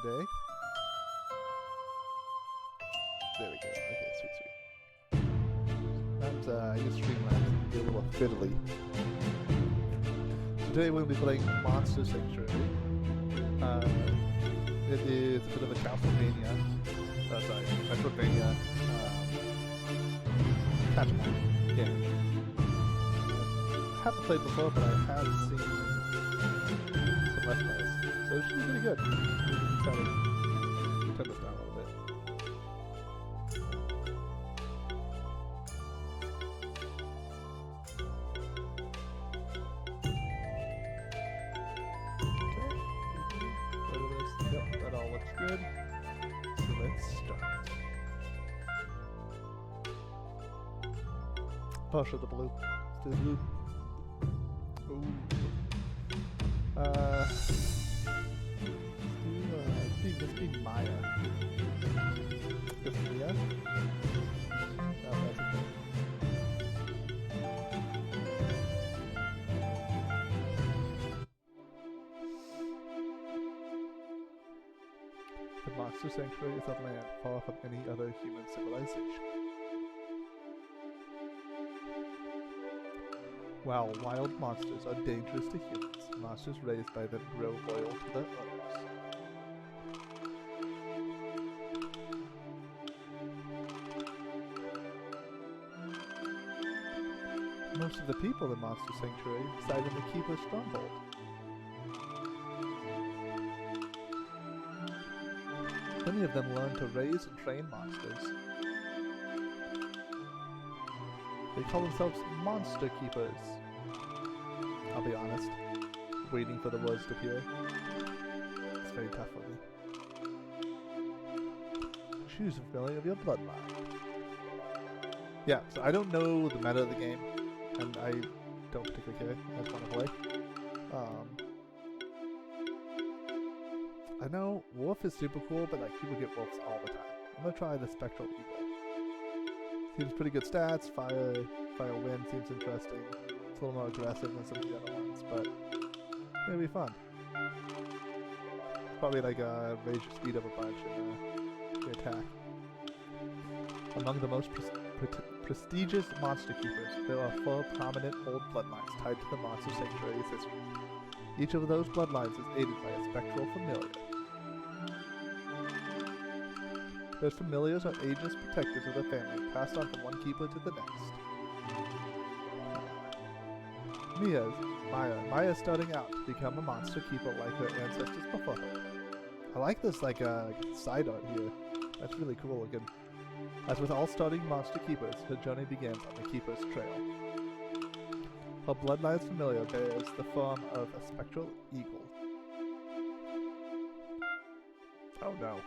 today. There we go. Okay, sweet. Sometimes I use Streamlabs and be a little fiddly. So today we'll be playing Monster Sanctuary. It is a bit of a Castlevania, Metroidvania catch-up game. I haven't played before, but I have seen some Let's Plays, so it should be pretty good. I'm excited. Turn this down a little bit. Okay. Yep, that all looks good. So let's start. Partial to blue. Let's do the blue. Ooh. Let's do Maya. This Mia? No, that's okay. The Monster Sanctuary is a land far from any other human civilization. While wild monsters are dangerous to humans, monsters raised by them grow loyal to their owners. Most of the people in Monster Sanctuary reside in the Keeper's Stronghold. Many of them learn to raise and train monsters. They call themselves Monster Keepers. I'll be honest, waiting for the words to appear. It's very tough for me. Choose a familiar of your bloodline. Yeah, so I don't know the meta of the game, and I don't particularly care. I just want to play. I know Wolf is super cool, but like people get wolves all the time. I'm gonna try the Spectral Eagle. Seems pretty good stats. Fire Wind seems interesting. It's a little more aggressive than some of the other ones, but it'll be fun. Probably like raise your speed up a bunch and your attack. Among the most prestigious monster keepers, there are 4 prominent old bloodlines tied to the Monster Sanctuary's history. Each of those bloodlines is aided by a spectral familiar. Those familiars are ageless protectors of the family, passed on from one keeper to the next. Maya's starting out to become a monster keeper like her ancestors before her. I like this side art here. That's really cool looking. As with all starting monster keepers, her journey begins on the Keeper's Trail. Her bloodline's familiar bears the form of a spectral eagle. Oh no.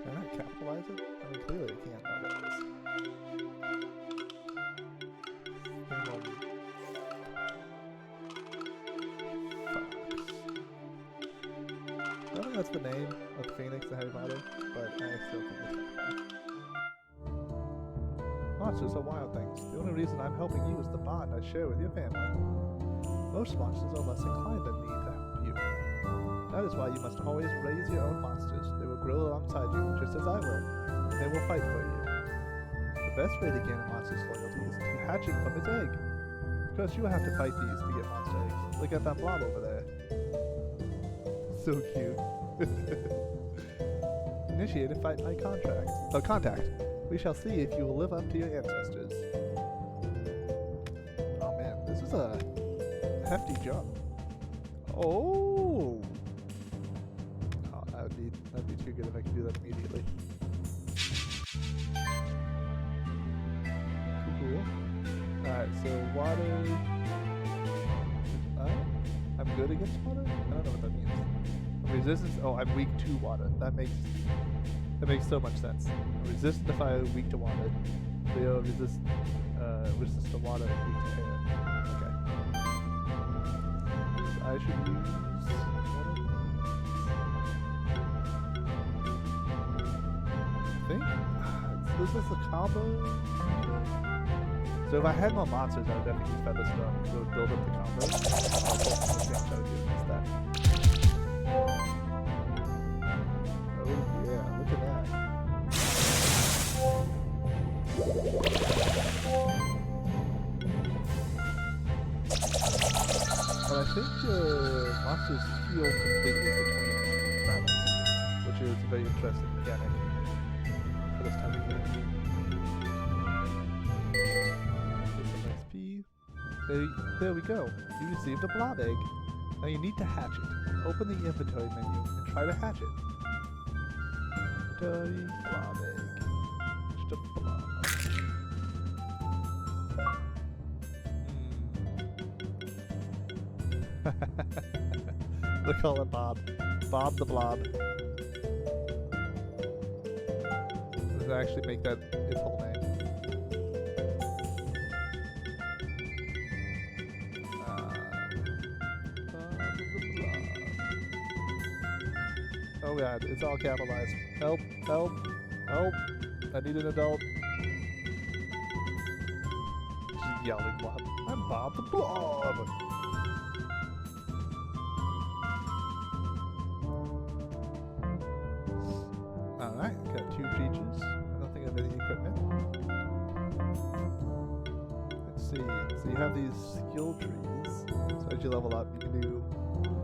Can I capitalize it? I mean, clearly I can't. No, there it is. I don't think that's the name of Phoenix in Harry Potter, but I still think it's funny. Monsters are wild things. The only reason I'm helping you is the bond I share with your family. Most monsters are less inclined than me to help you. That is why you must always raise your own monsters. They will grow alongside you, just as I will, and they will fight for you. The best way to gain a monster's loyalty is to hatch it from its egg. Of course, you will have to fight these to get monster eggs. Look at that blob over there. So cute. Initiate a fight by contact. We shall see if you will live up to your ancestors. Oh man, this is a hefty jump. Oh, that'd be too good if I could do that immediately. Cool. Alright, so water. I'm good against water? I don't know what that means. Resistance. Oh, I'm weak to water. That makes so much sense. I'm resistant to fire, weak to water. They are resist to water, and weak to air. Okay. So I should use I think this is the combo. So if I had more monsters, I would definitely use Featherstone. It would build up the combos. I'll try to do instead. Oh yeah, look at that. But I think monsters heal completely between battles, which is a very interesting mechanic for this type of game. XP. There we go. You received a blob egg. Now you need to hatch it. Open the inventory menu and try to hatch it. Inventory, blob egg. Just a blob. They call it Bob. Bob the Blob. Does it actually make that its whole name? Bob the Blob. Oh god, it's all capitalized. Help, help, help. I need an adult. Just yelling Blob. I'm Bob the Blob. Alright, got 2 peaches. I don't think I have any equipment. Let's see. So you have these skill trees. So as you level up, you can do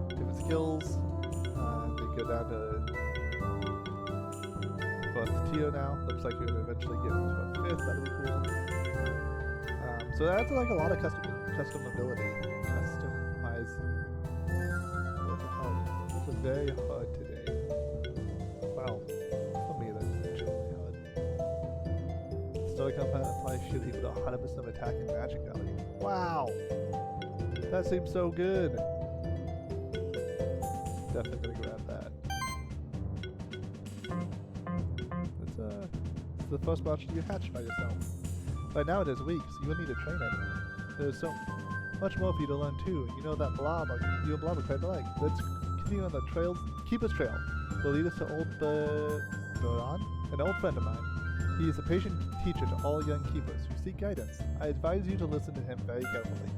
different skills. They go down to 4th tier now. Looks like you're going to eventually get into a 5th. That'll be cool. So that's like a lot of customability. Customize. This is very hard today. Wow. Story compound applies shitty with 100% attack and magic value. Wow! That seems so good! Definitely gonna grab that. It's the first monster you hatched by yourself. Right now it is weak, so you will need to train it. There's so much more for you to learn too. You know that blob, you and Blob are quite alike. Let's continue on the Keeper's Trail. Will lead us to Old Buran, an old friend of mine. He is a patient teacher to all young keepers who seek guidance. I advise you to listen to him very carefully.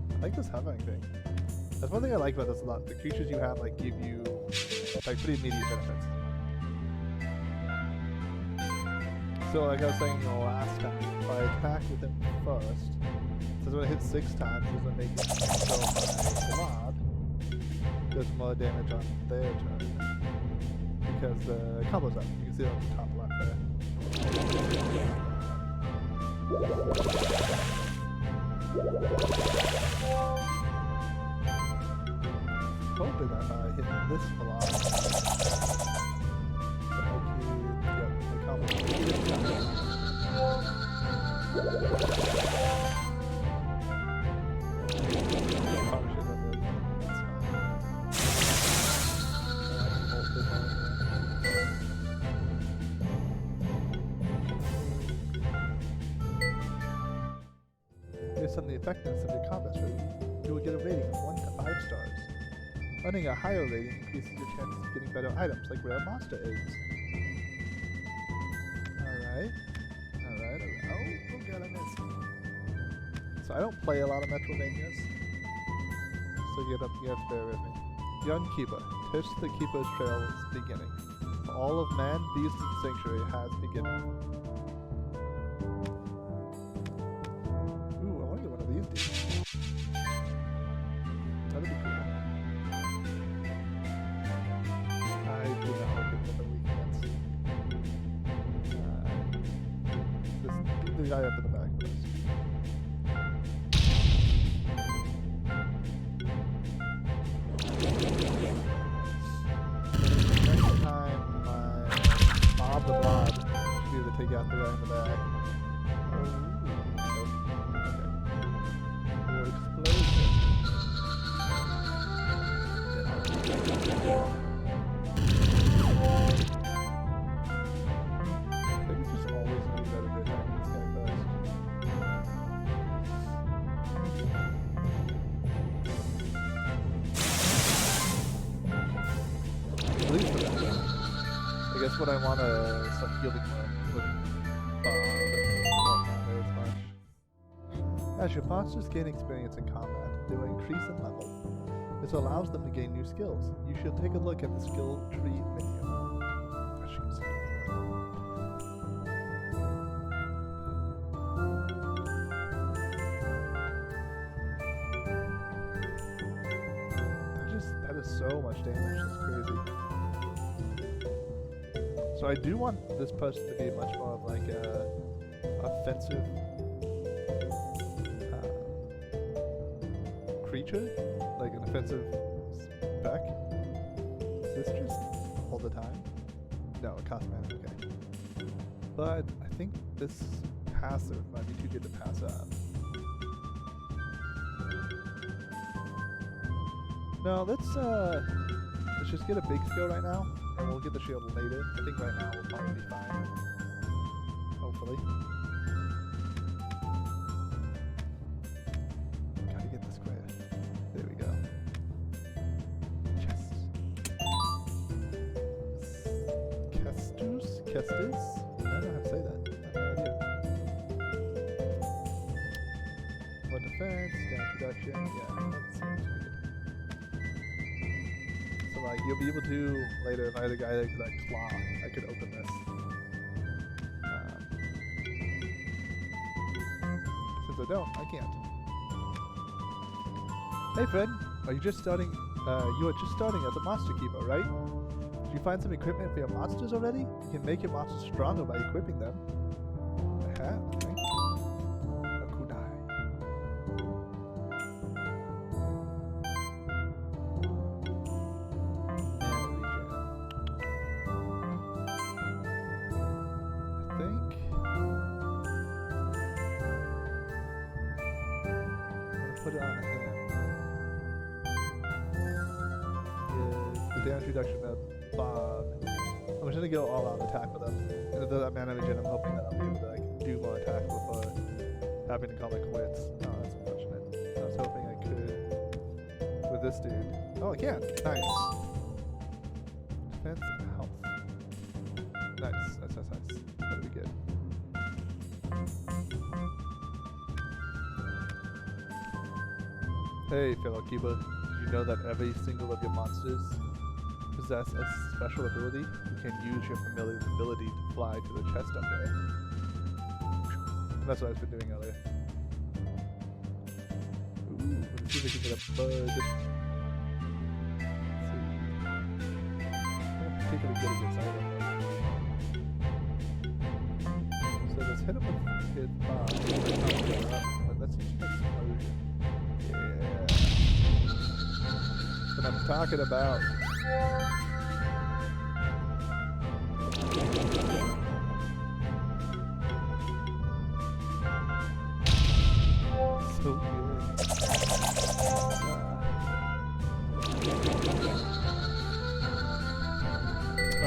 I like this hovering thing. That's one thing I like about this a lot. The creatures you have like give you like pretty immediate benefits. So like I was saying the last time, if I attack with him first, so when it hits 6 times, it's gonna make it so my blob does more damage on their turn. Because the combo's up. You can see it on the top left there. Hoping that by hitting this block, the combo's up. Based on the effectiveness of your combat strategy, you will get a rating of 1 to 5 stars. Earning a higher rating increases your chances of getting better items like rare monster eggs. Alright. Oh god, I missed. So I don't play a lot of Metroidvanias. So you have to bear with me. Young Keeper. Touch the Keeper's Trail's beginning. All of man, beast, and sanctuary has beginning. That'd be cool. I do not like it with the weekends. The guy up in the back was. Next time, my Bob the Blob should be able to take out the guy in the back. What I want to start healing with Bob and whatnot. As your monsters gain experience in combat, they will increase in level. This allows them to gain new skills. You should take a look at the skill tree menu. That is so much damage, that's crazy. So I do want this person to be much more of like a offensive creature, like an offensive spec. Is this just all the time? No, it costs mana, okay. But I think this passive might be too good to pass up. No, let's just get a big skill right now, and we'll get the shield later. I think right now we'll probably be fine. Hopefully. Gotta get the square. There we go. Chest. Kestus? Kestis? I don't know how to say that. I have no idea. More defense, damage reduction. Yeah, that seems good. So like, you'll be able to later, if I had a guy that could like claw, I could open this. Since I don't, I can't. Hey friend, are you just starting? You are just starting as a monster keeper, right? Did you find some equipment for your monsters already? You can make your monsters stronger by equipping them. I have, okay. A kunai. Put it on him. The damage reduction of Bob. I'm just gonna go all out attack with him. And with that mana regen, I'm hoping that I'll be able to like do more attacks before having to call it quits. Oh, that's unfortunate. I was hoping I could with this dude. Oh, I can. Nice. Defense and health. Nice. Nice. That'll be good. Hey, fellow keeper, did you know that every single of your monsters possess a special ability? You can use your familiar ability to fly to the chest up there. That's what I've been doing earlier. Ooh, let's see if we can get a bud. Let's see. Particularly good against items. So let's hit him with hit 5. Let's use explosion. Yeah. What I'm talking about. So good.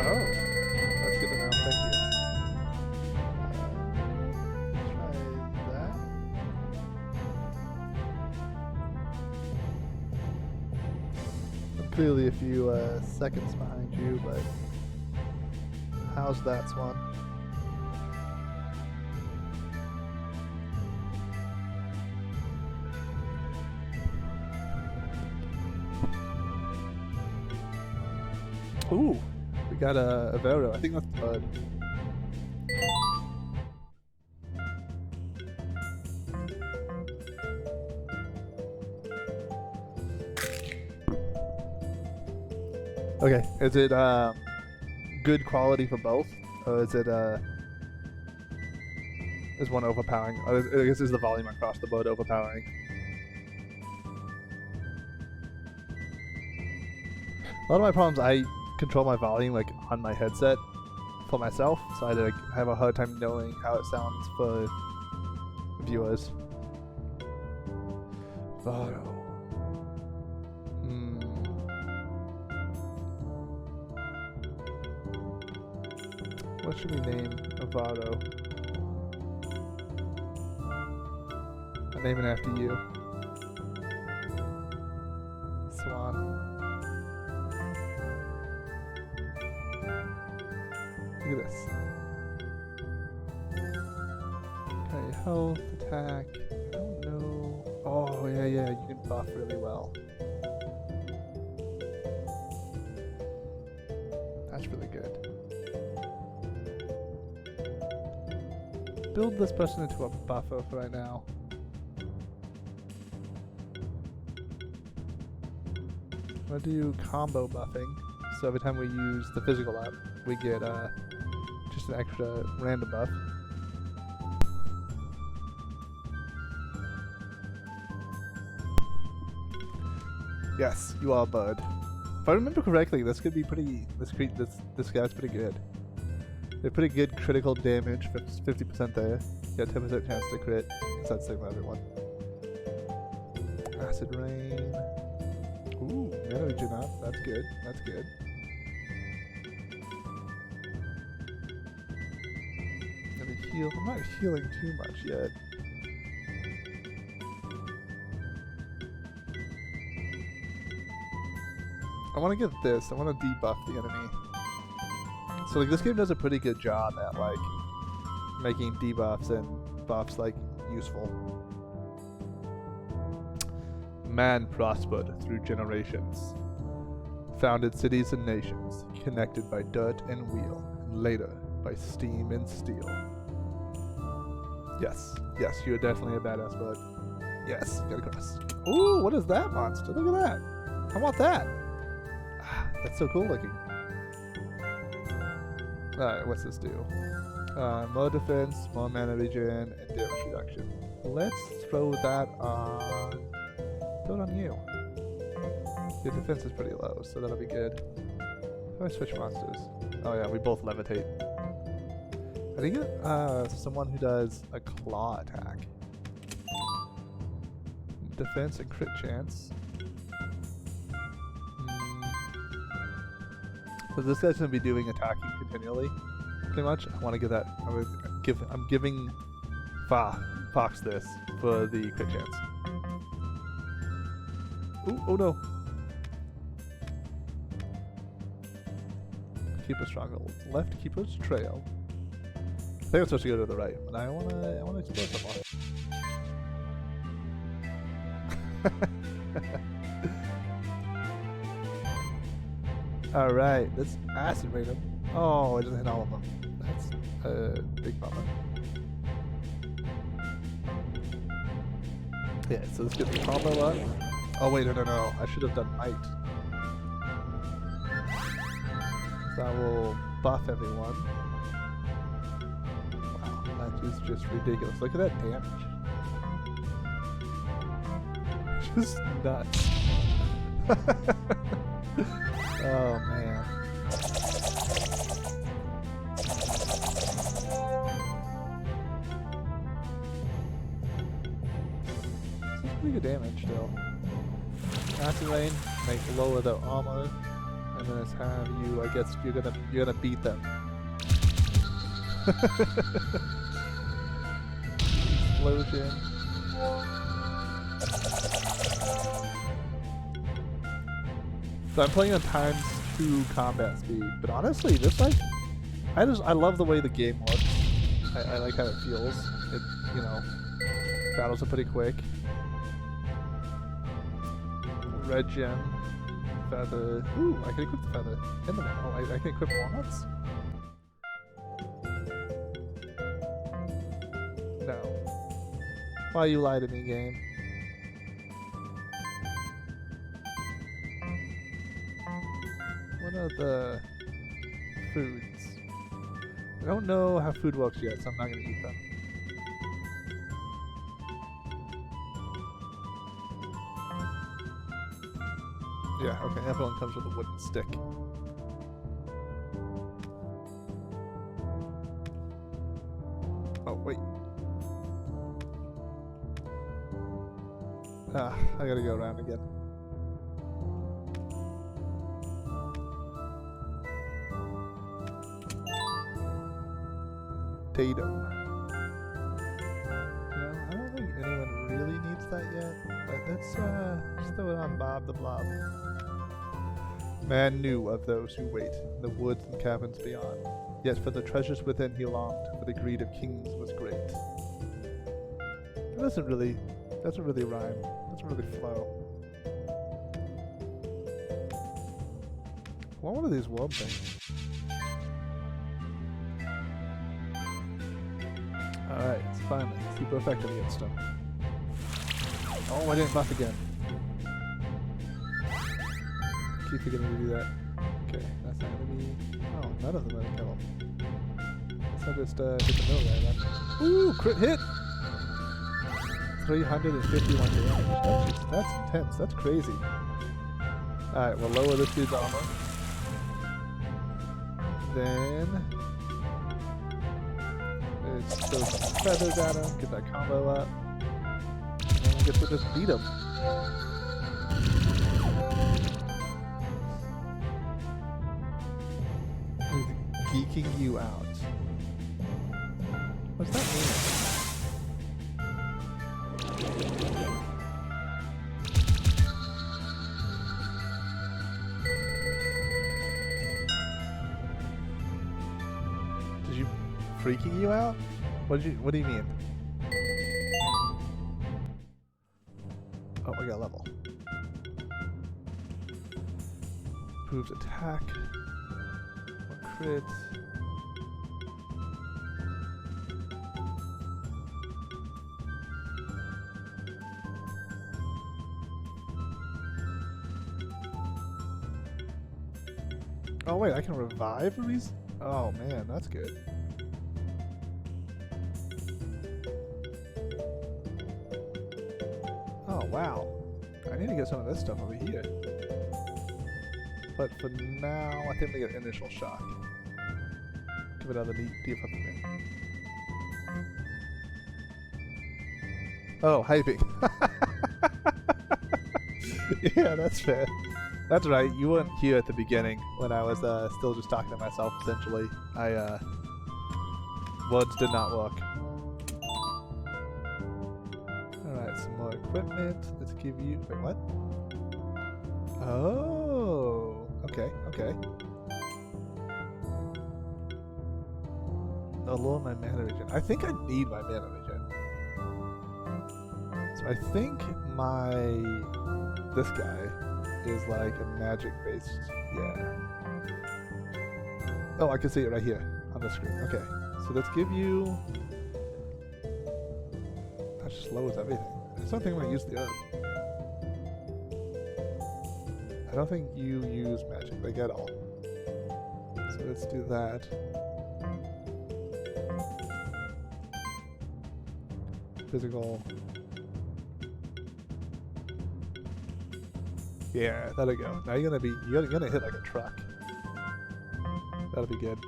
Oh, that's good to know. Thank you. Try that. I'm clearly a few seconds behind you, but how's that, Swan? Ooh, we got a Vero. I think that's Bud. Okay, is it good quality for both, or is it is one overpowering? Or I guess is the volume across the board overpowering? A lot of my problems, I control my volume like on my headset for myself, so I like, have a hard time knowing how it sounds for viewers. Varo. What should we name Avado? I'll name it after you. Swan. Look at this. Okay, health, attack. I don't know. Oh, yeah, you can buff really well. That's really good. Build this person into a buffer for right now. I'm gonna do combo buffing, so every time we use the physical app, we get just an extra random buff. Yes, you are Bud. If I remember correctly, this could be pretty. This guy's pretty good. They're pretty good critical damage, 50% there. You got 10% chance to crit. So that's the same for everyone. Acid Rain. Ooh, energy up. That's good. That's good. Let me heal. I'm not healing too much yet. I want to get this. I want to debuff the enemy. So like this game does a pretty good job at like making debuffs and buffs like useful. Man prospered through generations, founded cities and nations, connected by dirt and wheel, and later by steam and steel. Yes, you're definitely a badass, bud. Yes, get across. Ooh, what is that monster? Look at that. I want that. That's so cool looking. Alright, what's this do? More defense, more mana regen, and damage reduction. Let's throw that on... Throw it on you. Your defense is pretty low, so that'll be good. How do I switch monsters? Oh yeah, we both levitate. I think someone who does a claw attack. Defense and crit chance. So this guy's gonna be doing attacking continually, pretty much. I want to give that. I'm giving Fox this for the crit chance. Ooh, oh no! Keeper's stronghold. Left keeper's trail. I think I'm supposed to go to the right, but I wanna explore some more. Alright, let's acid raid him. Oh, it doesn't hit all of them. That's a big bummer. Yeah, so let's get the combo up. Oh wait, no. I should have done might. So I will buff everyone. Wow, that is just ridiculous. Look at that damage. Just nuts. Oh man. That's pretty good damage still. Acid Rain, make lower their armor, and then it's have you, I guess you're gonna beat them. Explosion. So I'm playing on ×2 combat speed, but honestly, this like, I love the way the game looks. I like how it feels. It, you know, battles are pretty quick. Red gem, feather. Ooh, I can equip the feather. And the I can equip walnuts. No. Why you lie to me, game? What are the foods? I don't know how food works yet, so I'm not going to eat them. Yeah, okay, everyone comes with a wooden stick. Oh, wait. Ah, I gotta go around again. Datum. No, I don't think anyone really needs that yet, but let's just throw it on Bob the Blob. Man knew of those who wait in the woods and caverns beyond, yet for the treasures within he longed, for the greed of kings was great. It doesn't really Doesn't really rhyme. Doesn't really flow. I want one of these worm things. Alright, it's finally super effective against them. Oh, I didn't buff again. Keep forgetting to do that. Okay, that's not gonna be... Oh, none of them are gonna kill him. So just hit the middle there then. Ooh, crit hit! 351 damage. That's intense. That's crazy. Alright, we'll lower this dude's armor. Then... let's throw some feathers at him, get that combo up. And then I guess we'll just beat him. He's geeking you out. What's that mean? Did you freaking you out? What do you mean? Oh, I got a level. Improved attack. More crit. Oh wait, I can revive these? Oh man, that's good. Oh wow. I need to get some of this stuff over here. But for now, I think we get initial shock. Give it another deep up in there. Oh, hyping. Yeah, that's fair. That's right, you weren't here at the beginning when I was still just talking to myself, essentially. Words did not work. Alright, some more equipment. Let's give you... wait, what? Oh, okay, okay. I'll lower my mana regen. I think I need my mana regen. So I think this guy is like a magic based, yeah. Oh, I can see it right here on the screen. Okay, so let's give you... that just lowers everything. I don't think I'm gonna use the other. I don't think you use magic like at all. So let's do that. Physical. Yeah, that'll go. Now you're gonna hit like a truck. That'll be good.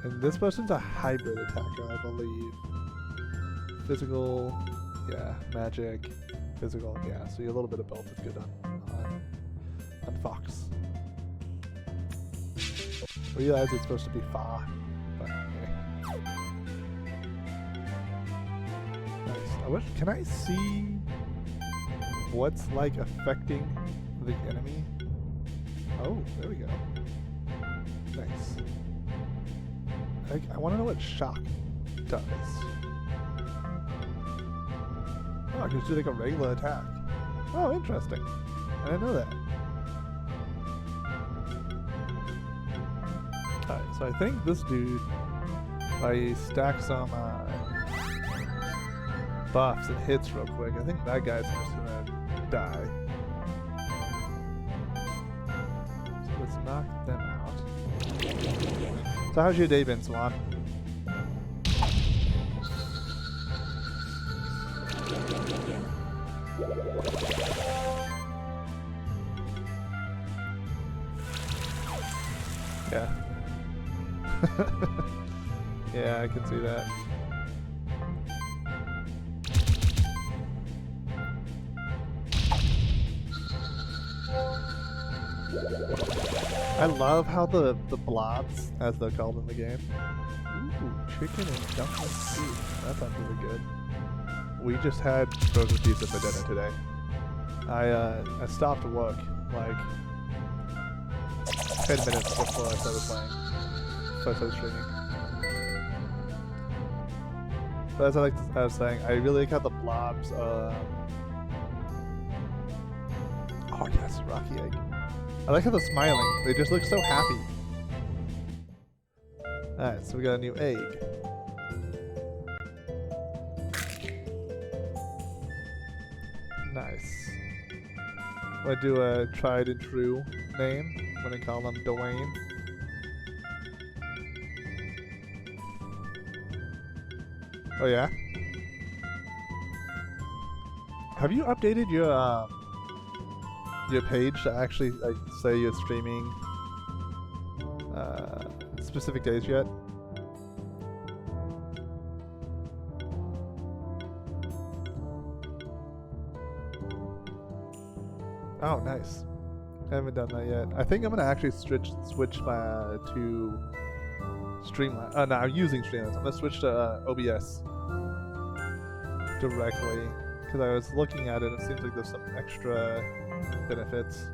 And this person's a hybrid attacker, I believe. Physical, yeah, magic, physical, yeah. So you're a little bit of both is good on Fox. Realize it's supposed to be far, but anyway. Nice. Can I see what's like affecting the enemy? Oh, there we go. Nice. I want to know what shock does. Oh, I can just do like a regular attack. Oh, interesting. I didn't know that. Alright, so I think this dude, if I stack some buffs and hits real quick, I think that guy's just gonna die. So let's knock them out. So how's your day been, Swan? Yeah. Yeah, I can see that. I love how the blobs, as they're called in the game. Ooh, chicken and dumpling soup. That sounds really good. We just had frozen pizza for dinner today. I stopped work like 10 minutes before I started playing. So I started streaming. But as I was saying, I really like how the blobs. Oh yes, Rocky Egg. I like how they're smiling. They just look so happy. Alright, so we got a new egg. Nice. I'm gonna do a tried and true name. I'm gonna call him Dwayne. Oh yeah? Have you updated your page to actually like say you're streaming specific days yet? Oh, nice. I haven't done that yet. I think I'm gonna actually switch my to Streamlabs. No, I'm using Streamlabs. I'm gonna switch to OBS directly because I was looking at it. And it seems like there's some extra benefits.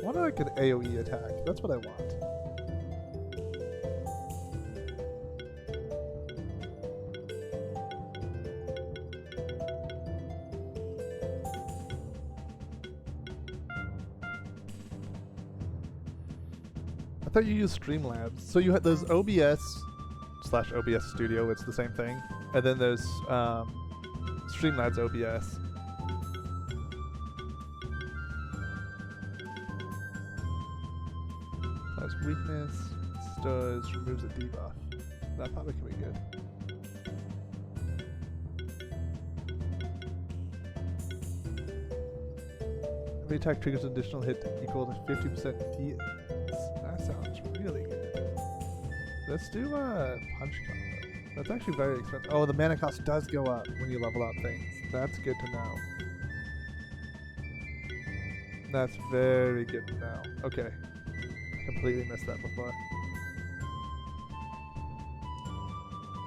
I want like an AoE attack. That's what I want. I thought you used Streamlabs. So you had there's OBS/OBS Studio. It's the same thing, and then there's Streamlabs OBS. That's weakness. Stirs, removes a debuff. That probably could be good. Every attack triggers an additional hit equal to 50% That sounds really good. Let's do a punch combo. That's actually very expensive. Oh, the mana cost does go up when you level up things. That's good to know. That's very good to know. Okay. I completely missed that before.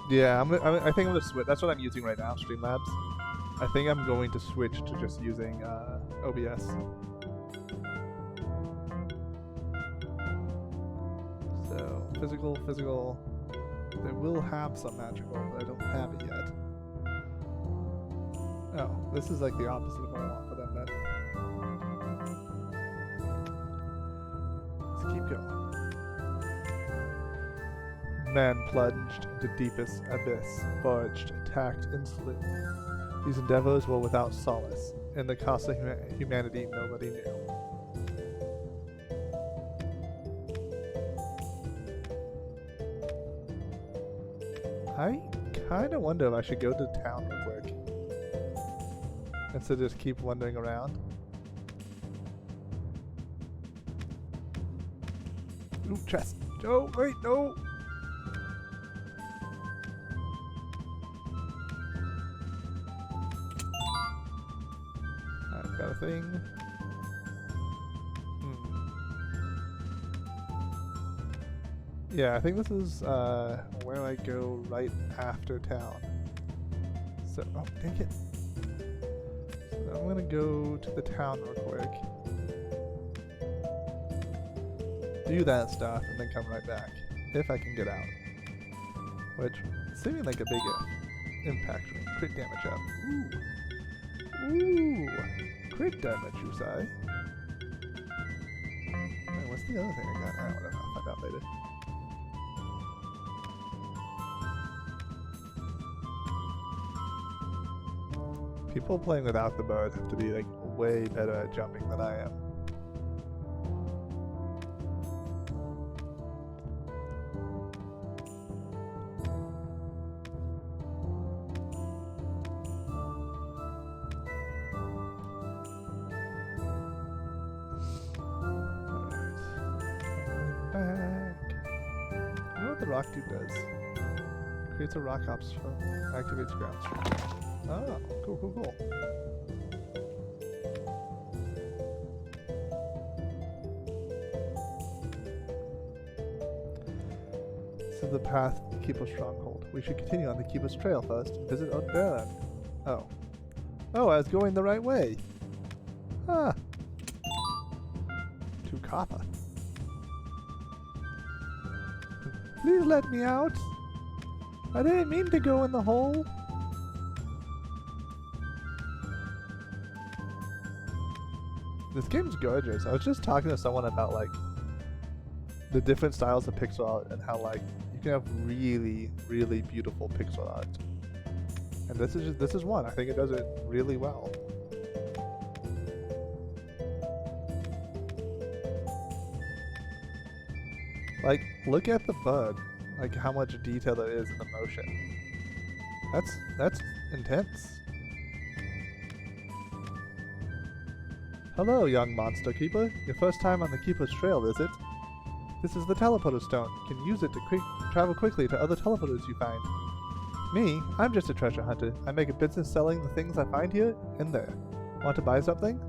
Yeah, I think I'm gonna switch. That's what I'm using right now, Streamlabs. I think I'm going to switch to just using OBS. So, physical. They will have some magical, but I don't have it yet. Oh, this is like the opposite of what I want for them then. Let's keep going. Man plunged into deepest abyss, forged, attacked, and slew. These endeavors were without solace. In the cost of humanity, nobody knew. I kind of wonder if I should go to town real quick instead of just keep wandering around. Ooh, chest. Oh, wait, no! I've got a thing. Yeah, I think this is where I go right after town. So, oh, dang it. So I'm gonna go to the town real quick. Do that stuff and then come right back. If I can get out. Which, seeming like a big impact ring. Crit damage up. Ooh. Ooh. Crit damage, you say? And what's the other thing I got? I don't know. I'll find out later. People playing without the bird have to be like way better at jumping than I am. Alright. I know what the rock dude does. Creates a rock obstacle, activates ground strike. Oh, cool. This is the path to Kipo's stronghold. We should continue on the Kipo's trail first and visit Oderan. Oh. Oh, I was going the right way. Ah. To Kappa. Please let me out. I didn't mean to go in the hole. This game's gorgeous. I was just talking to someone about like the different styles of pixel art and how like you can have really, really beautiful pixel art. And this is one. I think it does it really well. Like, look at the bug. Like how much detail there is in the motion. That's intense. Hello, young monster keeper. Your first time on the Keeper's Trail, is it? This is the teleporter stone. You can use it to travel quickly to other teleporters you find. Me? I'm just a treasure hunter. I make a business selling the things I find here and there. Want to buy something?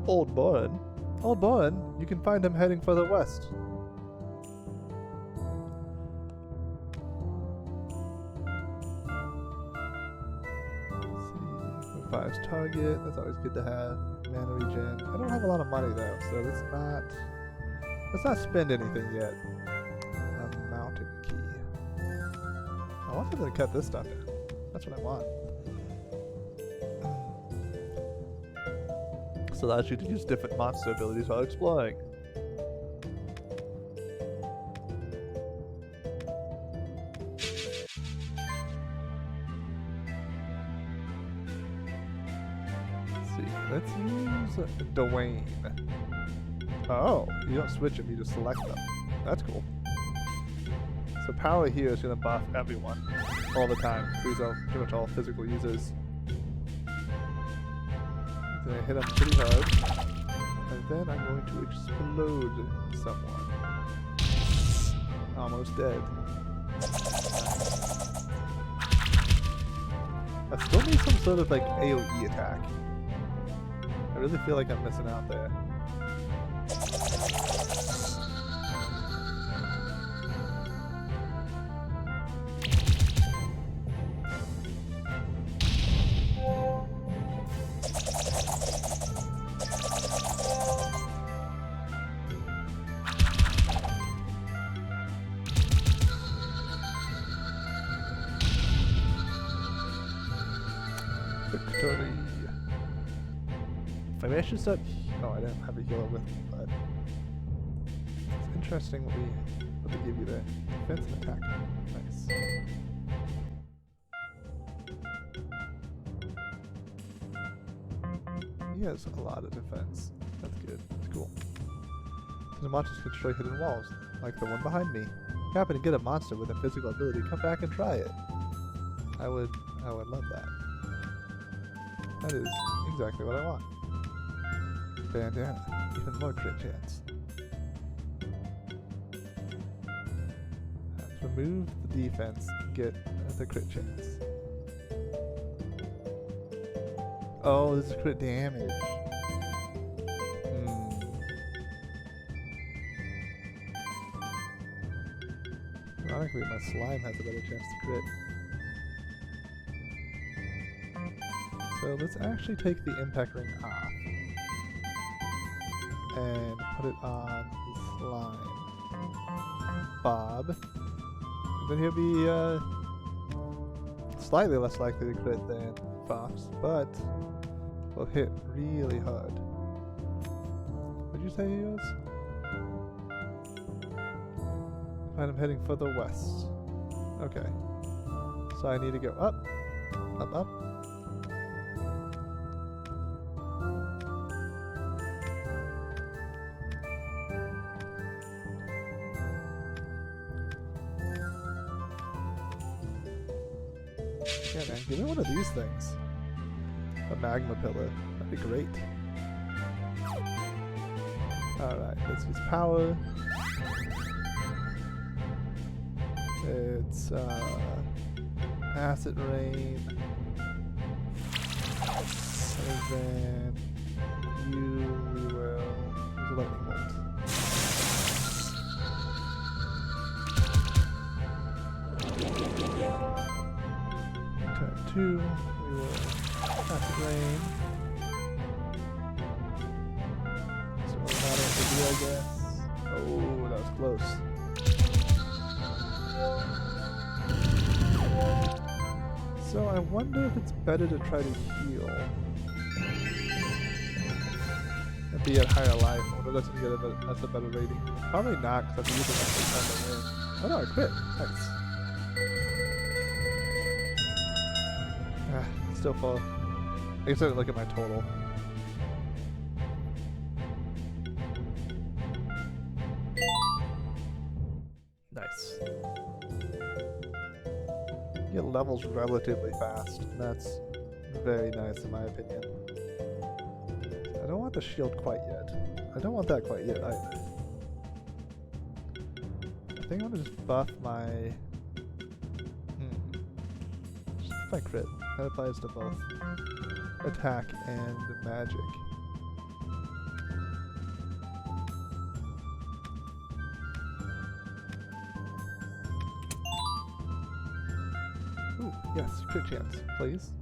Old Boren? Old Boren? You can find him heading further west. Let's see. Revives target. That's always good to have. Mana regen. I don't have a lot of money though, so let's not spend anything yet. A mountain key. I want them to cut this stuff in. That's what I want. So that allows you to use different monster abilities while exploring. Let's use Dwayne. Oh, you don't switch them, you just select them. That's cool. So power here is going to buff everyone all the time. These are pretty much all physical users. Then I hit them pretty hard. And then I'm going to explode someone. Almost dead. I still need some sort of like AoE attack. I really feel like I'm missing out there. Victory. Maybe I should start. Oh, I didn't have a healer with me, but it's interesting what they give you there. Defense and attack. Nice. He has a lot of defense. That's good. That's cool. The monsters can destroy hidden walls, like the one behind me. If you happen to get a monster with a physical ability, come back and try it. I would love that. That is exactly what I want. Bandana. Even more crit chance. Let's remove the defense and get the crit chance. Oh, this is crit damage. Ironically, my slime has a better chance to crit. So let's actually take the impact ring off and put it on the slime. Bob. And then he'll be slightly less likely to crit than Fox, but will hit really hard. What'd you say he was? And I'm heading further west. Okay. So I need to go up, up, up. Yeah, man, give me one of these things. A magma pillar. That'd be great. Alright, let's use power. It's acid rain. And then we will use a lightning bolt. Turn 2, we will acid rain. So we're not able to do, I guess. Oh, that was close. So I wonder if it's better to try to heal and be at higher life, or does it get a better rating? Probably not, because I'm using extra time to win. Oh no, I quit. Nice. Still full. I guess I didn't look at my total. Nice. You get levels relatively fast, and that's very nice in my opinion. I don't want the shield quite yet. I don't want that quite yet either. I think I'm gonna just buff my... Just my crit. That applies to both attack and magic. Ooh, yes, crit chance, please.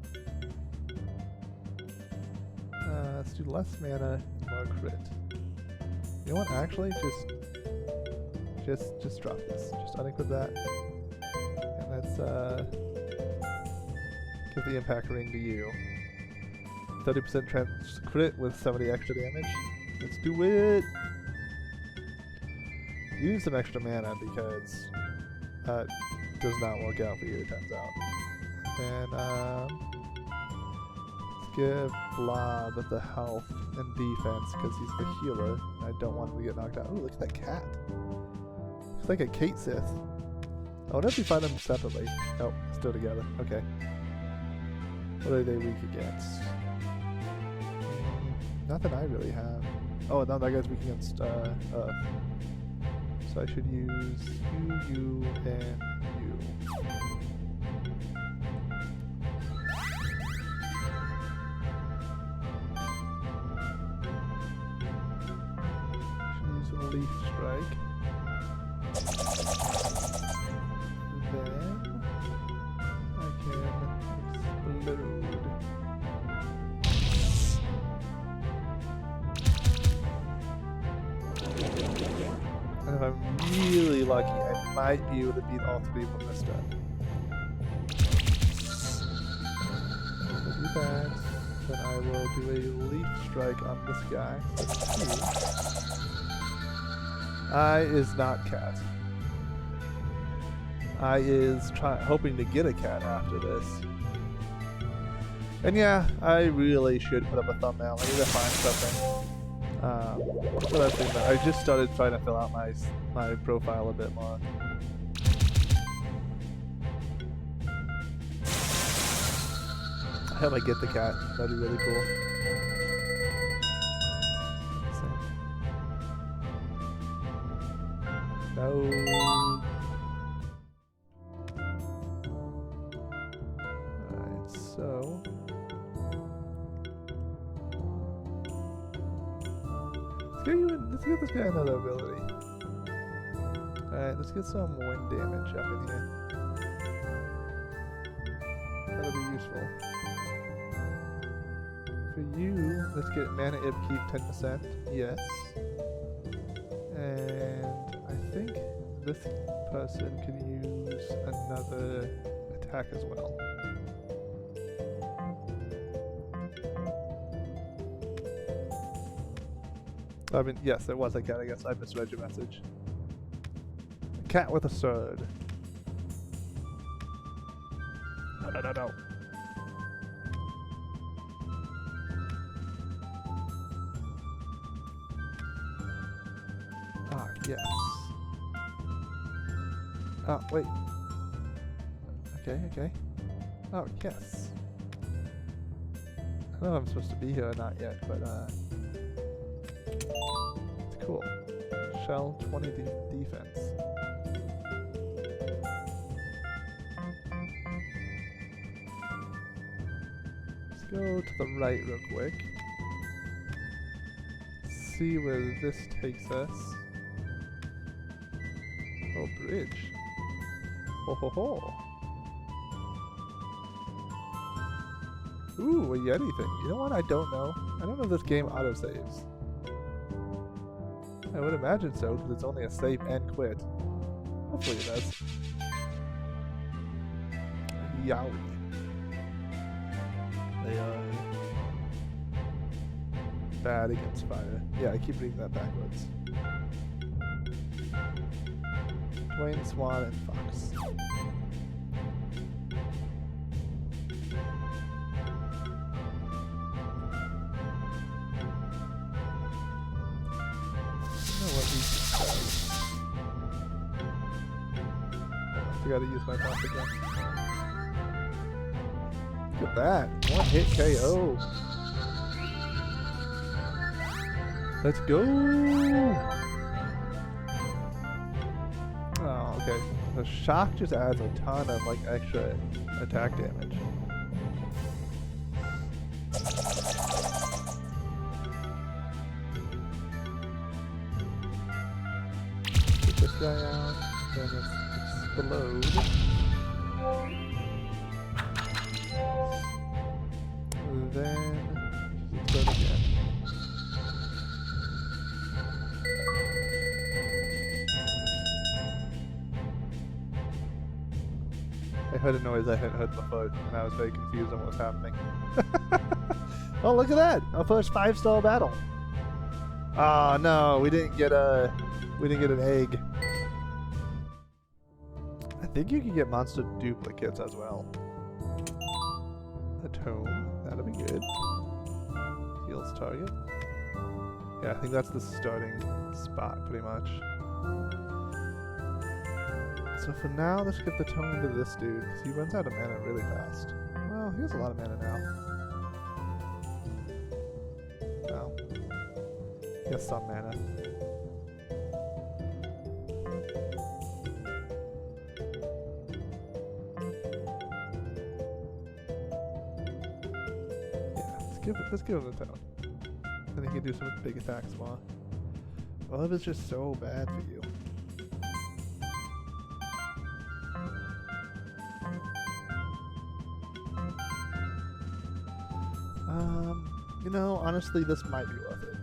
Let's do less mana, more crit. You know what? Actually, just drop this. Just unequip that, and let's give the impact ring to you. 30% trans crit with 70 extra damage. Let's do it. You need some extra mana because that does not work out for you. It turns out. And let's give Blob the health and defense because he's the healer. And I don't want him to get knocked out. Oh, look at that cat. It's like a Kate Sith. I wonder if we find them separately. Nope, still together. Okay. What are they weak against? Nothing I really have. Oh, no, that guy's weak against Earth. So I should use you, and you. Should use a leaf strike. Then I can explode. And if I'm really lucky, I might be able to beat all three of them this time. So do that, then I will do a leaf strike on this guy. I is not cat. I is hoping to get a cat after this. And yeah, I really should put up a thumbnail. I need to find something. But I think that I just started trying to fill out my profile a bit more. I hope I get the cat. That'd be really cool. No. Alright, so let's give this guy another ability. Alright, let's get some wind damage up in here. That'll be useful. For you, let's get mana upkeep 10%. Yes. And I think this person can use another attack as well. I mean, yes, there was a cat, I guess. I misread your message. A cat with a sword. No. Ah, yes. Ah, wait. Okay. Oh, yes. I don't know if I'm supposed to be here or not yet, but, it's cool. Shell 20 defense. Let's go to the right real quick. See where this takes us. Oh, bridge. Ho ho ho. Ooh, a Yeti thing. You know what? I don't know. I don't know if this game autosaves. I would imagine so, because it's only a save and quit. Hopefully it does. Yowie. They are bad against fire. Yeah, I keep reading that backwards. Dwayne, Swan, and Fox. I forgot to use my pop again. Look at that. One hit KO. Let's go. Oh, okay. The shock just adds a ton of like extra attack damage. Get this guy out. Then explode. Then explode again. I heard a noise I hadn't heard before, and I was very confused on what was happening. Oh, look at that! Our first 5-star battle. Ah, no, we didn't get an egg. I think you can get monster duplicates as well. A tome, that'll be good. Heals target. Yeah, I think that's the starting spot, pretty much. So for now, let's give the tome to this dude, because he runs out of mana really fast. Well, he has a lot of mana now. No. He has some mana. Let's give him the tone. Then he can do some big attacks more. Love is just so bad for you. You know, honestly, this might be worth it.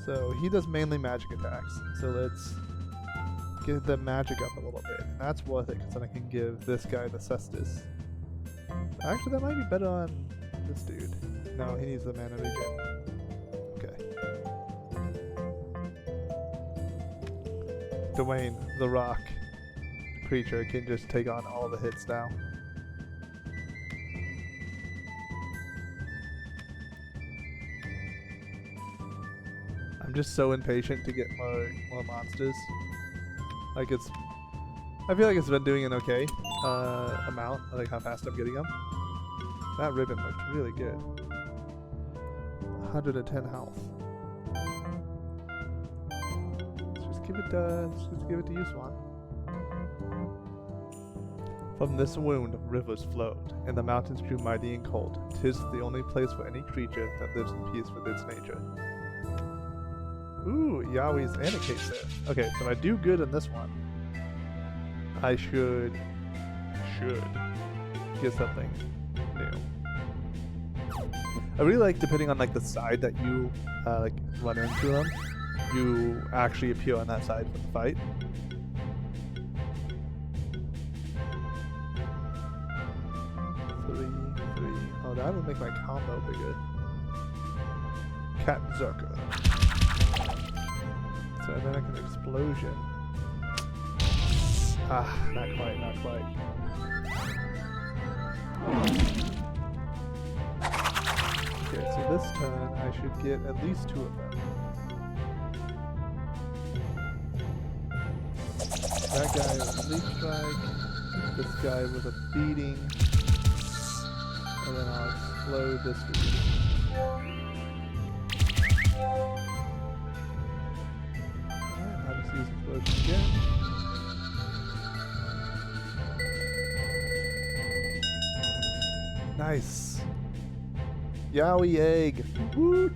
So he does mainly magic attacks. So let's get the magic up a little bit. And that's worth it, because then I can give this guy the Cestus. Actually, that might be better on this dude. No, he needs the mana regen. Okay. Dwayne, the rock creature, can just take on all the hits now. I'm just so impatient to get more monsters. Like I feel like it's been doing an okay amount, like how fast I'm getting them. That ribbon looked really good. 110 health. Let's just give it to you, Swan. From this wound, rivers flowed, and the mountains grew mighty and cold. 'Tis the only place for any creature that lives in peace with its nature. Ooh, Yowie's Anarchate there. Okay, so if I do good in this one, I should get something new. I really like, depending on like the side that you like run into them, you actually appear on that side for the fight. Three. Oh, that would make my combo bigger. Cat Berserker. So then I can explosion. Ah, not quite. Okay, so this turn I should get at least 2 of them. That guy with a leaf strike, this guy with a beating, and then I'll explode this dude. Alright, I'll just use explosion again. Nice. Yowie egg. Woo!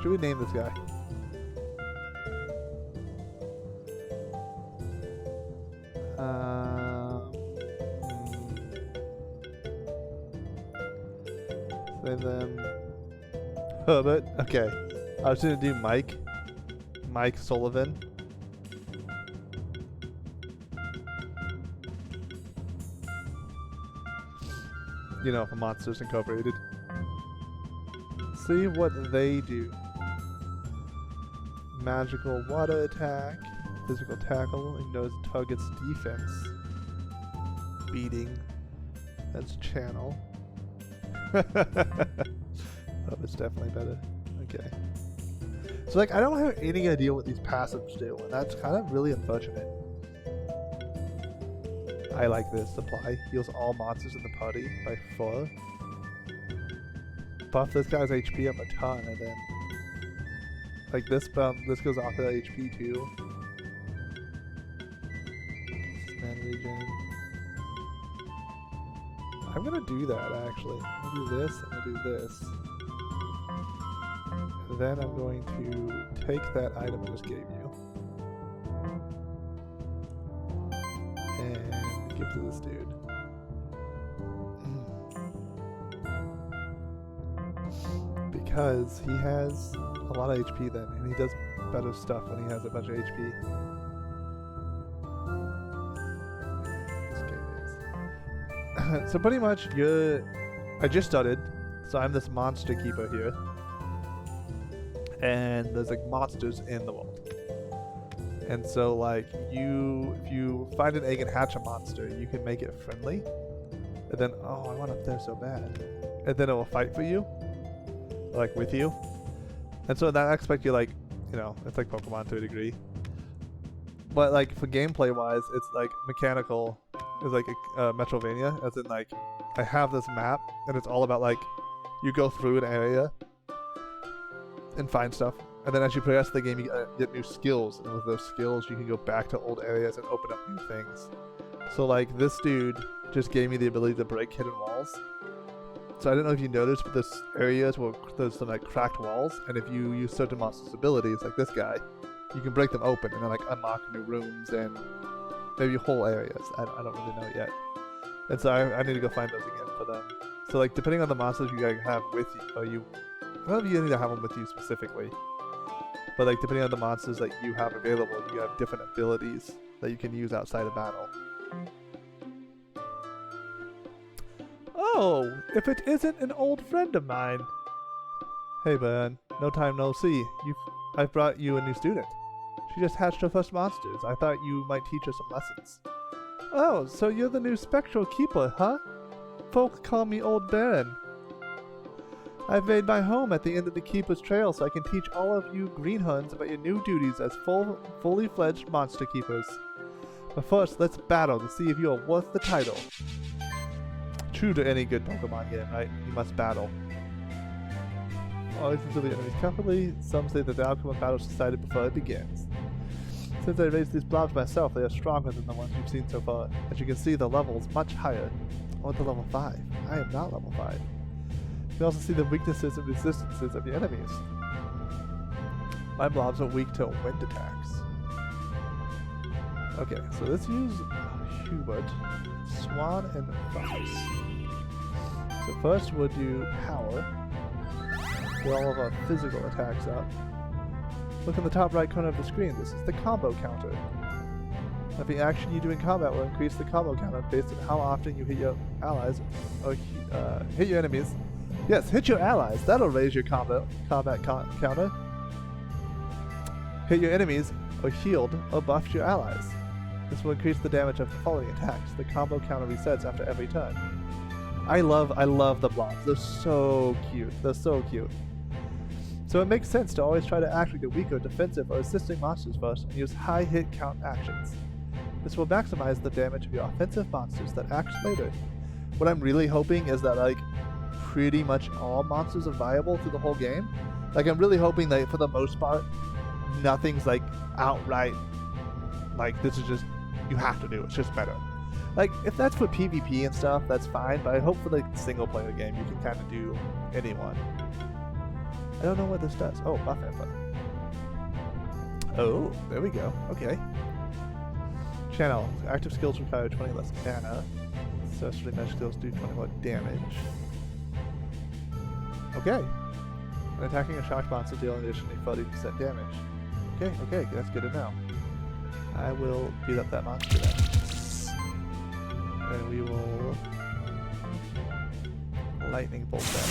Should we name this guy? Say them. Herbert. Okay. I was gonna do Mike, Mike Sullivan. You know, from Monsters Incorporated. See what they do. Magical water attack, physical tackle, ignores target's defense. Beating. That's channel. Oh, it's definitely better. Okay. So like, I don't have any idea what these passives do, and that's kind of really unfortunate. I like this. Supply heals all monsters in the party by 4. Buff this guy's HP up a ton, and then like this goes off of that HP too. Man regen. I'm gonna do that actually. I'm gonna do this, I'm gonna do this. And then I'm going to take that item I just gave you. And give to this dude. Because he has a lot of HP then, and he does better stuff when he has a bunch of HP. So pretty much I just started, so I'm this monster keeper here. And there's like monsters in the world. And so like if you find an egg and hatch a monster, you can make it friendly. And then, oh, I want up there so bad. And then it will fight for you. Like with you. And so in that aspect you like, you know, it's like Pokemon to a degree. But like for gameplay wise, it's like mechanical. It's like a Metrovania, as in like, I have this map, and it's all about like, you go through an area and find stuff, and then as you progress the game, you get new skills, and with those skills, you can go back to old areas and open up new things. So like, this dude just gave me the ability to break hidden walls. So I don't know if you noticed, but there's areas where there's some like cracked walls, and if you use certain monsters' abilities, like this guy, you can break them open and then like unlock new rooms and maybe whole areas. I don't really know yet. And so I need to go find those again for them. So like depending on the monsters you guys have with you, I don't know if you need to have them with you specifically, but like depending on the monsters that you have available, you have different abilities that you can use outside of battle. Oh, if it isn't an old friend of mine. Hey Ben, no time no see. I've brought you a new student. She just hatched her first monsters. I thought you might teach her some lessons. Oh, so you're the new Spectral Keeper, huh? Folk call me Old Baron. I've made my home at the end of the Keeper's Trail so I can teach all of you greenhorns about your new duties as fully fledged monster keepers. But first, let's battle to see if you are worth the title. True to any good Pokemon game, right? You must battle. Always consider the enemies carefully. Some say that the outcome of battle is decided before it begins. Since I raised these blobs myself, they are stronger than the ones you've seen so far. As you can see, the level is much higher. I'm at the level 5. I am not level 5. You can also see the weaknesses and resistances of your enemies. My blobs are weak to wind attacks. Okay, so let's use Hubert, Swan, and Fox. So first we'll do Power. Get all of our physical attacks up. Look in the top right corner of the screen. This is the combo counter. Every action you do in combat will increase the combo counter based on how often you hit your allies or hit your enemies. Yes, hit your allies. That'll raise your combat counter. Hit your enemies or healed or buffed your allies. This will increase the damage of the following attacks. The combo counter resets after every turn. I love the blobs. They're so cute. They're so cute. So it makes sense to always try to act like the weaker, defensive, or assisting monsters first and use high hit count actions. This will maximize the damage of your offensive monsters that act later. What I'm really hoping is that like pretty much all monsters are viable through the whole game. Like I'm really hoping that for the most part, nothing's like outright like this is just you have to do. It's just better. Like if that's for PvP and stuff, that's fine. But I hope for the single player game you can kind of do anyone. I don't know what this does. Oh, buff input. Oh, there we go. Okay. Channel. Active skills require 20 less mana. Accessory mesh skills do 20 more damage. Okay. When attacking a shocked monster, deal an additionally 40% damage. Okay, that's good to know. I will beat up that monster then. And we will lightning bolt them.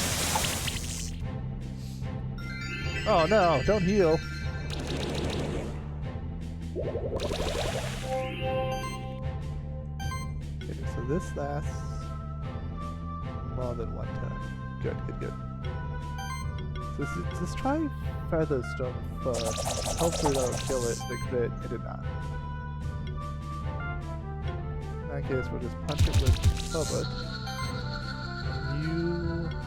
Oh no, don't heal. Okay, so this lasts more than one turn. Good. So let's try Featherstone first. Hopefully that'll kill it. The crit, it did not. In that case, we'll just punch it with Herbert. You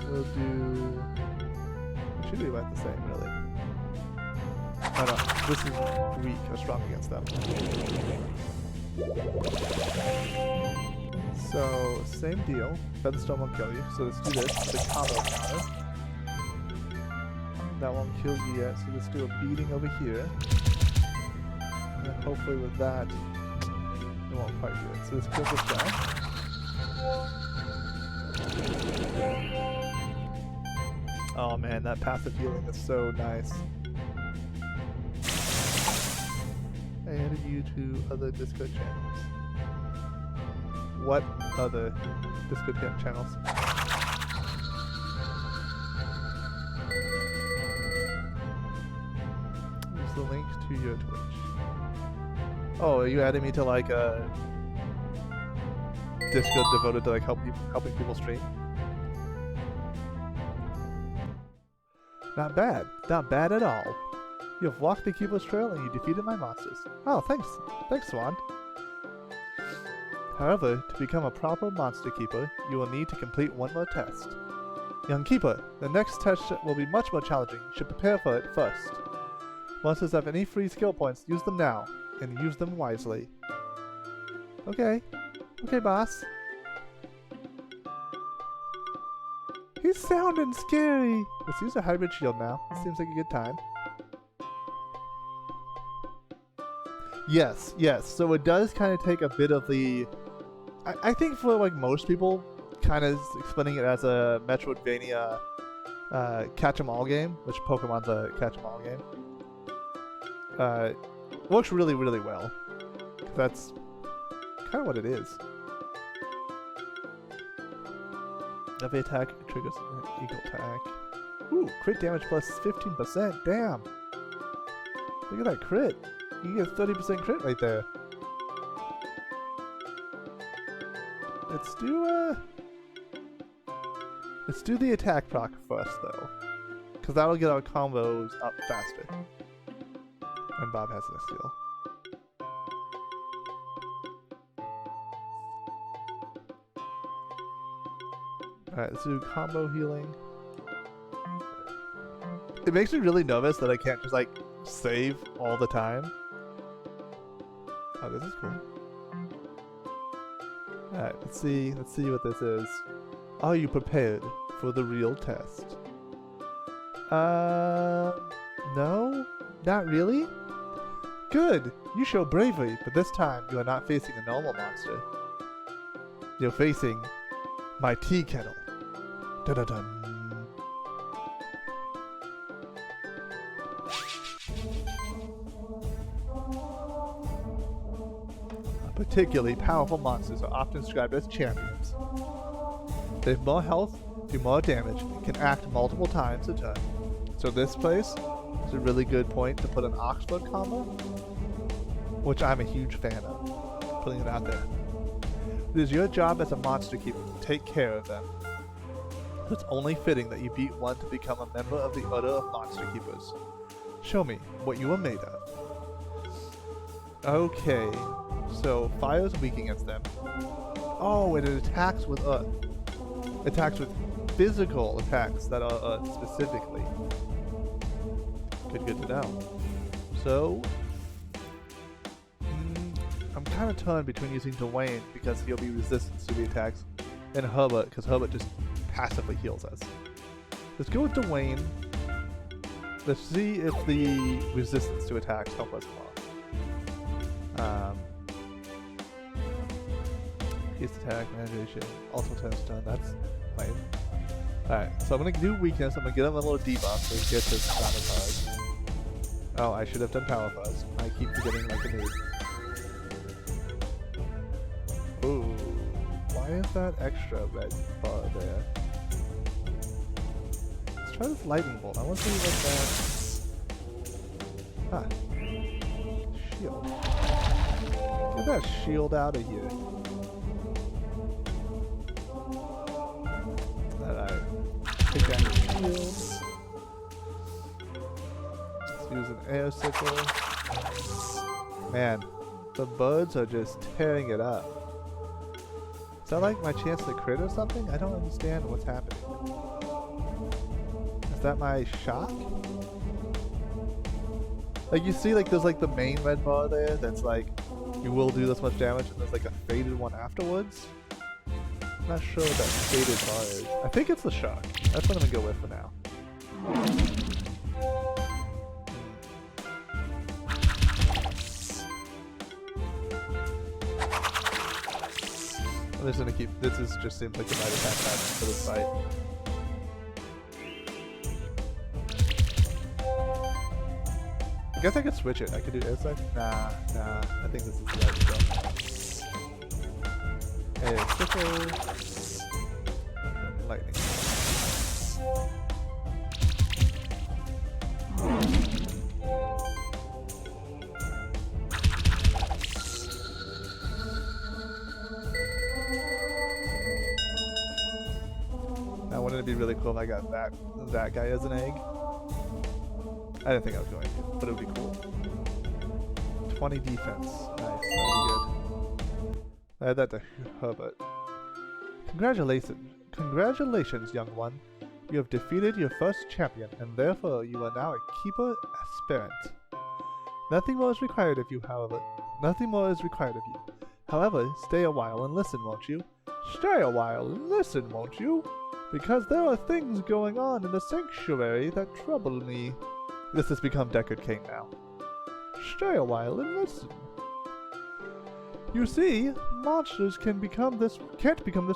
will do... It should be about the same, really. Oh no, this is weak or strong against them. So, same deal. Featherstone won't kill you, so let's do this. The combo counter. That won't kill you yet, so let's do a beating over here. And then hopefully with that, it won't quite do it. So let's kill this guy. Oh man, that passive healing is so nice. I added you to other Discord channels. What other Discord channels? Use the link to your Twitch. Oh, are you adding me to like a Discord devoted to like helping people stream? Not bad at all. You have walked the Keeper's Trail and you defeated my monsters. Oh, thanks, Swan. However, to become a proper Monster Keeper, you will need to complete one more test. Young Keeper, the next test will be much more challenging. You should prepare for it first. Monsters have any free skill points, use them now, and use them wisely. Okay, boss. He's sounding scary! Let's use a hybrid shield now. It seems like a good time. Yes. So it does kind of take a bit of the... I think for like most people, kind of explaining it as a Metroidvania catch-em-all game, which Pokemon's a catch-em-all game, works really, really well. That's kind of what it is. Every attack triggers an equal attack. Ooh, crit damage plus 15%. Damn! Look at that crit. You get a 30% crit right there. Let's do the attack proc first though, because that'll get our combos up faster. And Bob has this deal. Alright, let's do combo healing. It makes me really nervous that I can't just like save all the time. Oh, this is cool. Alright, let's see what this is. Are you prepared for the real test? No? Not really? Good! You show bravery, but this time you are not facing a normal monster. You're facing my tea kettle. Dun-dun-dun. Particularly powerful monsters are often described as champions. They have more health, do more damage, and can act multiple times a turn. So this place is a really good point to put an Oxford combo, which I'm a huge fan of, putting it out there. It is your job as a monster keeper to take care of them. It's only fitting that you beat one to become a member of the Order of Monster Keepers. Show me what you are made of. Okay, so fire is weak against them. Oh, and it attacks with earth. Attacks with physical attacks that are earth specifically. Good to know. So, I'm kind of torn between using Dwayne because he'll be resistant to the attacks, and Herbert because Herbert just passively heals us. Let's go with Dwayne. Let's see if the resistance to attacks help us more. Pierce attack, manipulation, also test done. That's fine. Alright, so I'm gonna do weakness. I'm gonna get him a little debuff so he gets his not as Oh, I should have done Power Fuzz. I keep forgetting like a noob. Ooh, why is that extra red bar there? Let's try this lightning bolt. I want to see what that... Ah. Shield. Get that shield out of here. Alright. Take down your shields. Let's use an air sickle. Man, the buds are just tearing it up. Is that like my chance to crit or something? I don't understand what's happening. Is that my shock? Like you see, like there's like the main red bar there that's like you will do this much damage, and there's like a faded one afterwards. I'm not sure what that faded bar is. I think it's the shock. That's what I'm gonna go with for now. I'm just gonna keep. This is just seems like the right attack pattern for this fight. I guess I could switch it. I could do airside. Nah. I think this is the right stuff. Air sickle. Lightning. Now, wouldn't it be really cool if I got that guy as an egg? I didn't think I was going to, but it would be cool. 20 defense. Nice. That would be good. I had that to Herbert. Congratulations, young one. You have defeated your first champion, and therefore you are now a keeper aspirant. Nothing more is required of you, however. However, stay a while and listen, won't you? Stay a while and listen, won't you? Because there are things going on in the sanctuary that trouble me. This has become Deckard Cain now. Stay a while and listen. You see, monsters can't become this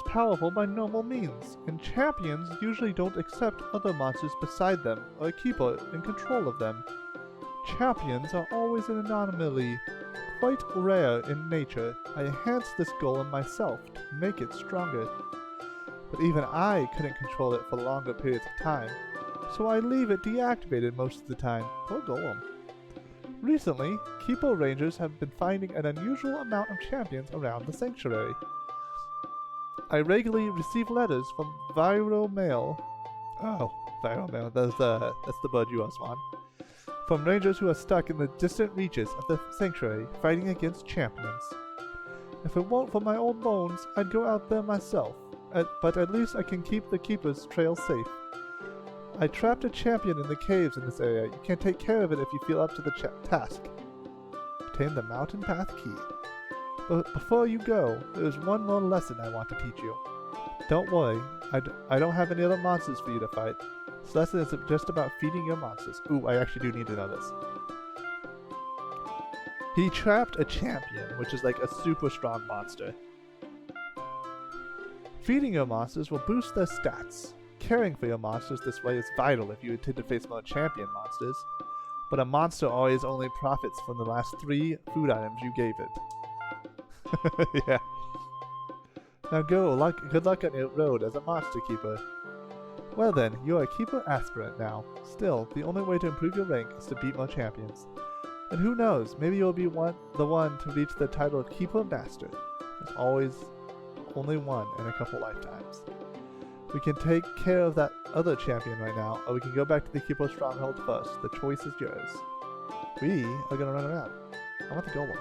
powerful by normal means, and champions usually don't accept other monsters beside them or a keeper in control of them. Champions are always an anomaly, quite rare in nature. I enhanced this golem myself to make it stronger. But even I couldn't control it for longer periods of time, so I leave it deactivated most of the time. Poor golem. Recently, Keeper Rangers have been finding an unusual amount of champions around the sanctuary. I regularly receive letters from Viral Mail. Oh, Viral Mail, that's the bird you are, Swan. From rangers who are stuck in the distant reaches of the sanctuary fighting against champions. If it weren't for my old bones, I'd go out there myself, but at least I can keep the Keeper's trail safe. I trapped a champion in the caves in this area. You can take care of it if you feel up to the task. Obtain the Mountain Path Key. But before you go, there's one more lesson I want to teach you. Don't worry, I don't have any other monsters for you to fight. This lesson is just about feeding your monsters. Ooh, I actually do need to know this. He trapped a champion, which is like a super strong monster. Feeding your monsters will boost their stats. Caring for your monsters this way is vital if you intend to face more champion monsters, but a monster always only profits from the last 3 food items you gave it. Yeah. Now go, good luck on your road as a monster keeper. Well then, you are a keeper aspirant now. Still, the only way to improve your rank is to beat more champions. And who knows, maybe you'll be the one to reach the title of Keeper Master. There's always only one in a couple lifetimes. We can take care of that other champion right now, or we can go back to the Keeper Stronghold first. The choice is yours. We are gonna run around. I want the golem.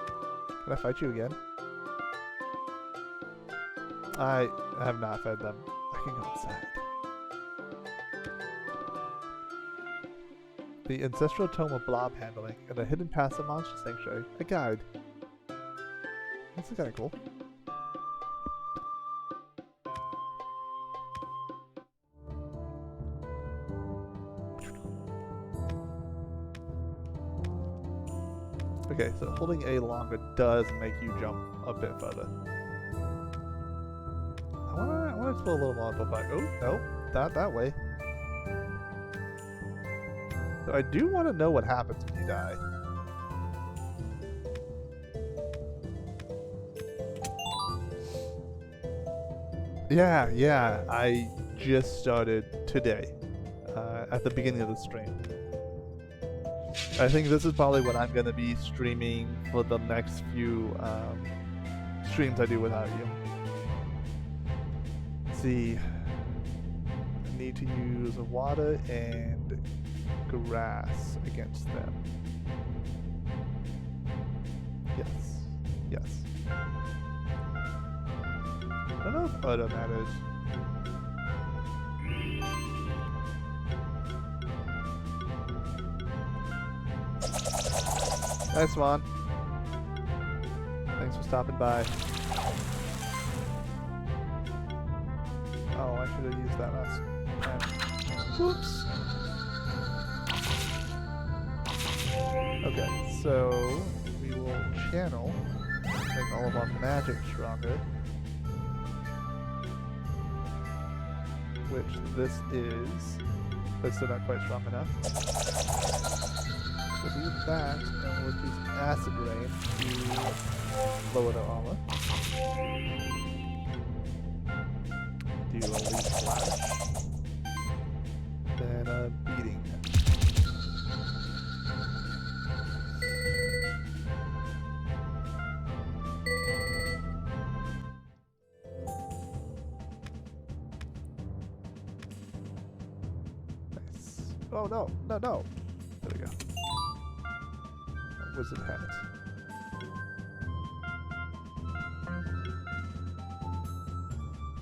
Can I fight you again? I have not fed them. I can go inside. The Ancestral Tome of Blob Handling and the Hidden Paths of Monster Sanctuary. A guide. This is kinda cool. Okay, so holding A longer does make you jump a bit further. I wanna explore a little more, but oh, no, that way. So I do want to know what happens when you die. Yeah, I just started today, at the beginning of the stream. I think this is probably what I'm going to be streaming for the next few streams I do without you. Let's see. I need to use water and grass against them. Yes. I don't know if butter matters. Nice one. Thanks for stopping by. Oh, I should have used that last time. Whoops. Okay, so we will channel, make all of our magic stronger. Which this is, but still not quite strong enough. We'll do that, and we'll use Acid Rain to lower the armor. Do a Leaf Slash. Then a Beating. Nice. Oh no. There we go. Wizard Hat.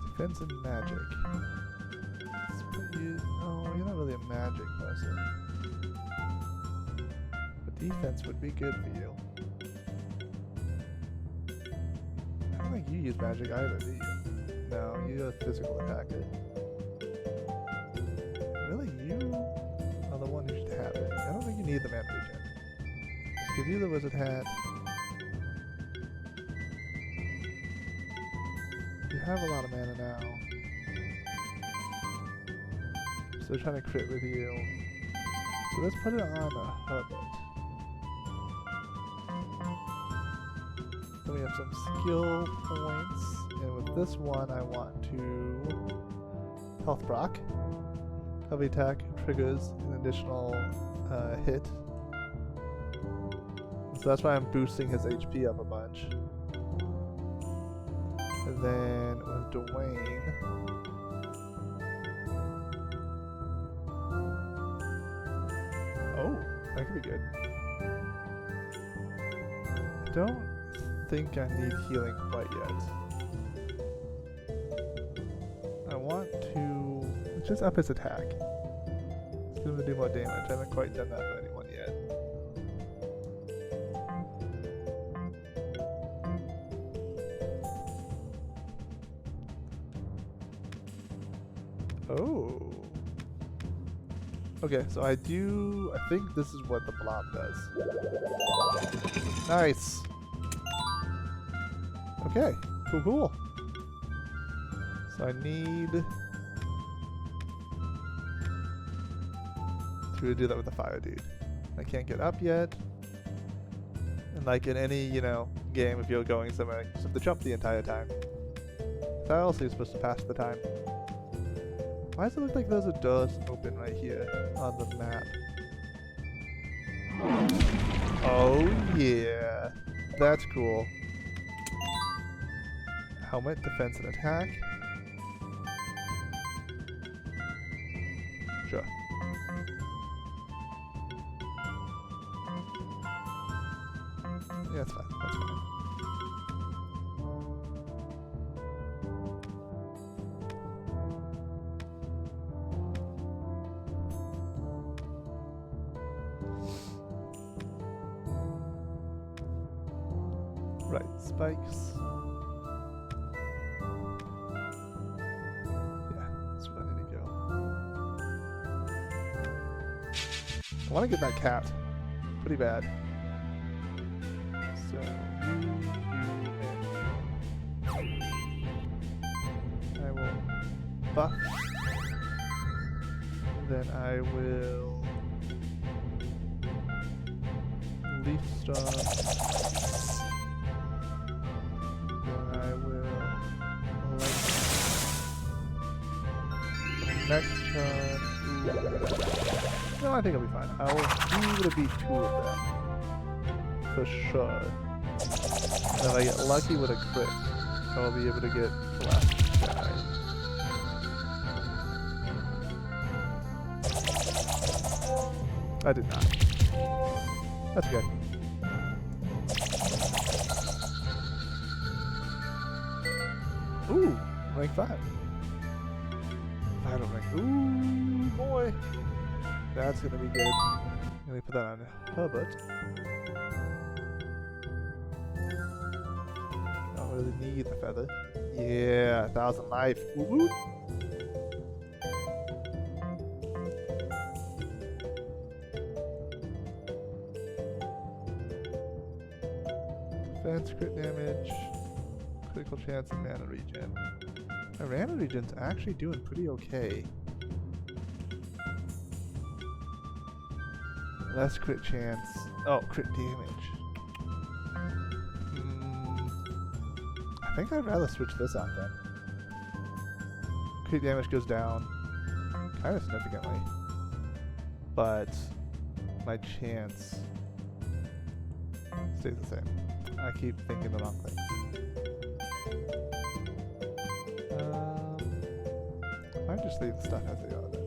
Defense and magic. Let's put you. Oh, you're not really a magic person. But defense would be good for you. I don't think you use magic either, do you? No, you're a physical attacker. Really, you are the one who should have it. I don't think you need the mana regen. Give you the wizard hat. You have a lot of mana now. So they're trying to crit with you. So let's put it on a Herbert. Then we have some skill points. And with this one I want to health proc. Heavy attack triggers an additional hit. So that's why I'm boosting his HP up a bunch. And then with Dwayne, oh, that could be good. I don't think I need healing quite yet. I want to just up his attack. It's going to do more damage. I haven't quite done that for anyone yet. Oh. Okay, so I think this is what the blob does. Nice. Okay, cool. So I need to do that with the fire dude. I can't get up yet. And like in any, game, if you're going somewhere, you just have to jump the entire time. That also you're supposed to pass the time. Why does it look like there's a door open right here on the map? Oh yeah, that's cool. Helmet, defense, and attack. Sure. Yeah, that's fine. That's fine. Right, spikes. Yeah, that's where I need to go. I want to get that cat. Pretty bad. So, you, and you. I will buff. Then I will Leaf Storm. Then I will lightning. Next turn. No, I think I'll be fine. I will be able to beat 2 of them. For sure. And if I get lucky with a crit, I'll be able to get the last guy. I did not. That's good. Ooh, rank 5. Final rank. Ooh, boy. That's gonna be good. Let me put that on Herbert. Don't really need the feather. Yeah, 1,000 life. Woo-woo. Defense, crit damage, critical chance, and mana regen. My mana regen's actually doing pretty okay. Less crit chance. Oh, crit damage. I think I'd rather switch this out then. Crit damage goes down kind of significantly, but my chance stays the same. I keep thinking the wrong thing. I just leave the stuff as they are then.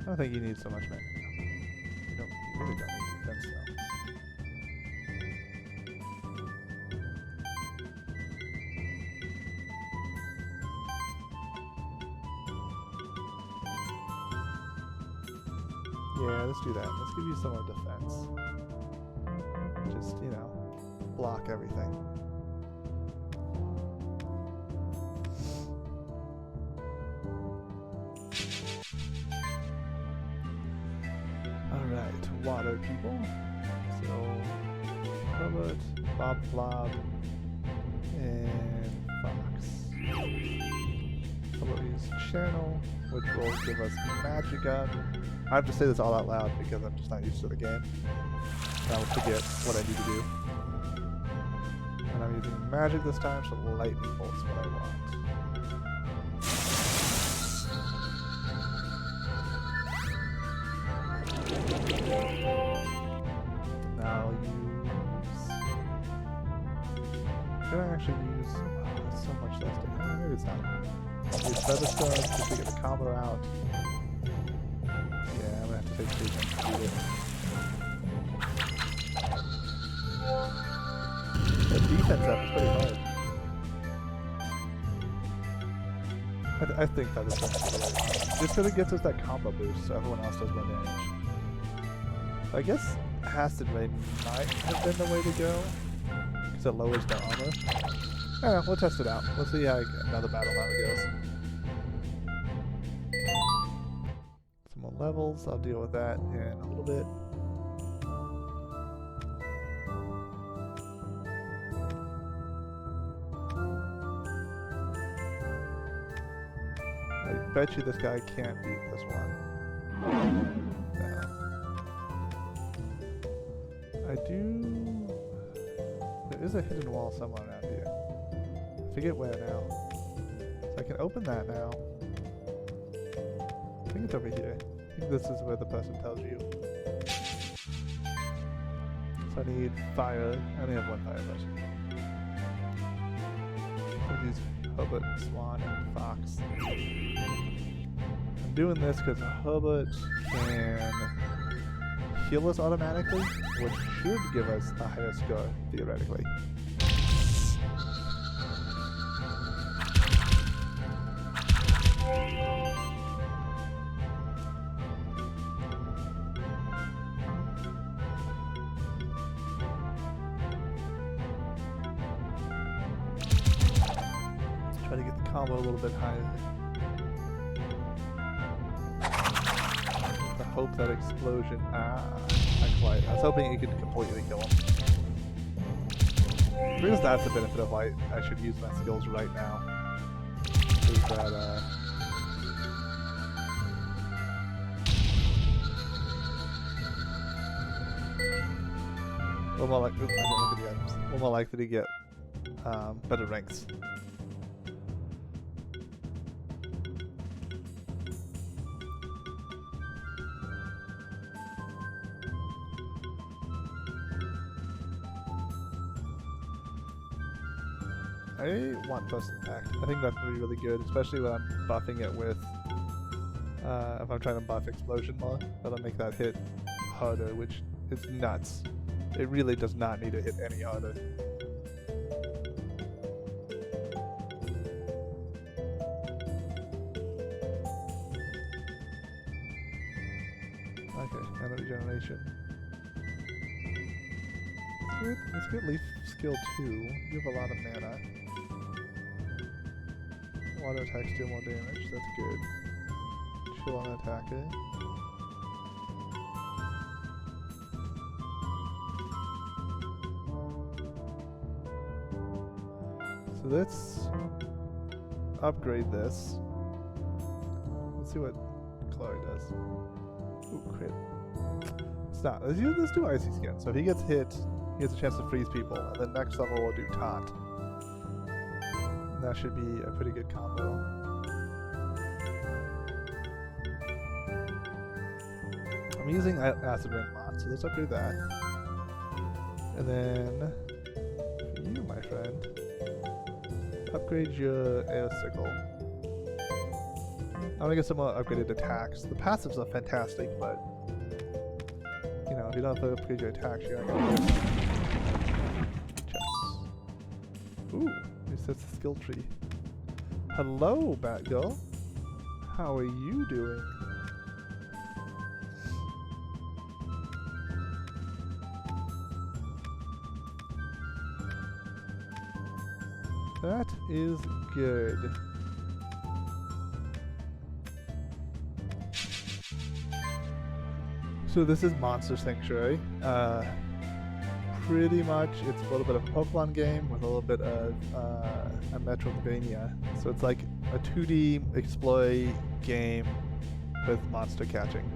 I don't think you need so much mana. You really don't need defense though. Yeah, let's do that. Let's give you some more defense. Just, you know, block everything. Alright, water people. So, Herbert, Bob Blob, and Fox. Herbert uses Channel, which will give us Magica. I have to say this all out loud because I'm just not used to the game. And I will forget what I need to do. And I'm using magic this time, so lightning bolt's what I want. Now I'll use... Can I actually use... Oh, that's so much less to... maybe it's not. I'll use Featherstone just to get the combo out. Yeah, I'm gonna have to take 2 to do it. The defense up is pretty hard. I think that is something to like. Just because it gives us that combo boost so everyone else does more damage. I guess Acid Ray might have been the way to go, because it lowers the armor. I don't know, we'll test it out. We'll see how another battle how it goes. Some more levels, I'll deal with that in a little bit. I bet you this guy can't beat this one. No. I do... There is a hidden wall somewhere around here. I forget where now. So I can open that now. I think it's over here. I think this is where the person tells you. So I need fire. I only have 1 fire person. I'll use Herbert, Swan, and Fox. I'm doing this because Herbert can heal us automatically, which should give us a higher score, theoretically. Try to get the combo a little bit higher. With the hope that explosion. Not quite. I was hoping it could completely kill him. Because that's the benefit of why I should use my skills right now. Is that We're more likely. I don't look at the items. We're more likely to get better ranks. I want First Impact. I think that's going to be really good, especially when I'm buffing it with, if I'm trying to buff Explosion more, that'll make that hit harder, which is nuts. It really does not need to hit any harder. Okay, mana regeneration. Good. Let's get Leaf Skill 2. You have a lot of mana. Water attacks deal more damage, that's good. Chill on attacker. So let's upgrade this. Let's see what Chloe does. Ooh, crit. It's not. Let's do Icy Skin. So if he gets hit, he has a chance to freeze people, and then next level we'll do Taunt. And that should be a pretty good combo. I'm using Acid Rain a lot, so let's upgrade that. And then, for you, my friend, upgrade your Air Sickle. I'm gonna get some more upgraded attacks. The passives are fantastic, but you know, if you don't upgrade your attacks, you're not gonna get chests. Ooh, resets the skill tree. Hello, Batgirl. How are you doing? That is good. So this is Monster Sanctuary. Pretty much it's a little bit of a Pokemon game with a little bit of a Metroidvania. So it's like a 2D exploit game with monster catching.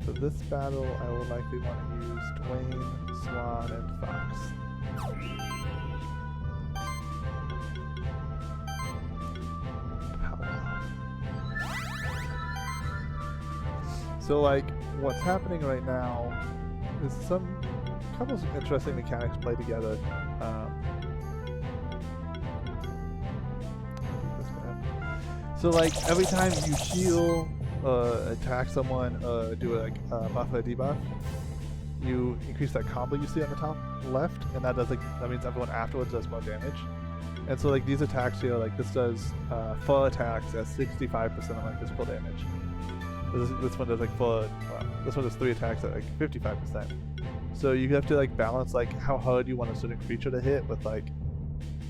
For this battle I will likely want to use Dwayne, Swan, and Fox. So like, what's happening right now is some couple of interesting mechanics play together. So like, every time you heal, attack someone, do like buff or debuff, you increase that combo you see on the top left, and that does that means everyone afterwards does more damage. And so like these attacks here, like this does 4 attacks at 65% of my physical damage. This one does like this one does 3 attacks at like 55%. So you have to like balance like how hard you want a certain creature to hit with like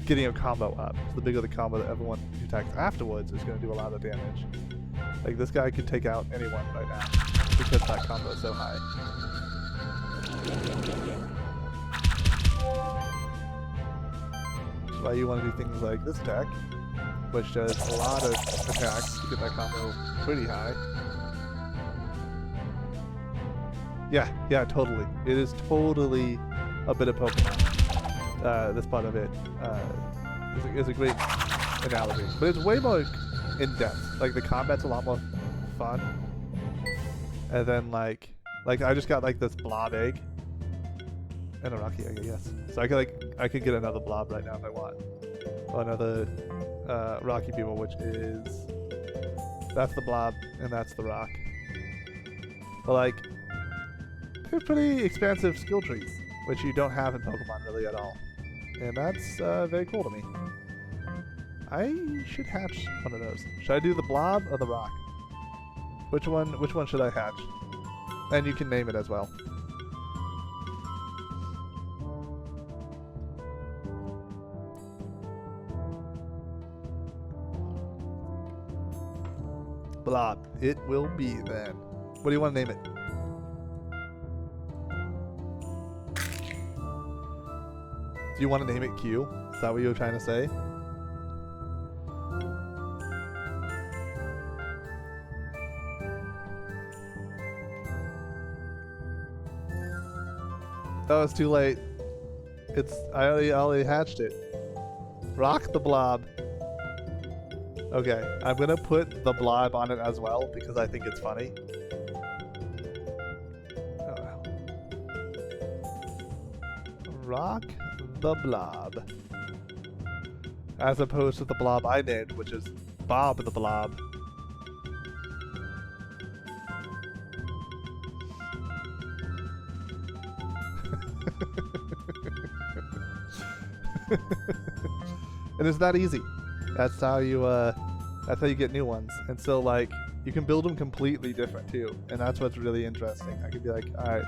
getting a combo up. So the bigger the combo that everyone who attacks afterwards is going to do a lot of damage. Like this guy could take out anyone right now because that combo is so high. Which is why you want to do things like this attack, which does a lot of attacks to get that combo pretty high. Yeah, totally. It is totally a bit of Pokemon. This part of it is a great analogy, but it's way more in depth. Like the combat's a lot more fun, and then like I just got like this blob egg and a rocky egg, I guess. So I could get another blob right now if I want, or another rocky people, which is that's the blob and that's the rock. But like, they're pretty expansive skill trees, which you don't have in Pokemon really at all. And that's very cool to me. I should hatch one of those. Should I do the blob or the rock? Which one should I hatch? And you can name it as well. Blob. It will be then. What do you want to name it? Do you want to name it Q? Is that what you were trying to say? That was too late. I already hatched it. Rock the blob. Okay, I'm gonna put the blob on it as well because I think it's funny. Rock the blob. As opposed to the blob I named, which is Bob the Blob. And it's that easy. That's how you get new ones. And so like you can build them completely different too, and that's what's really interesting. I could be like, all right,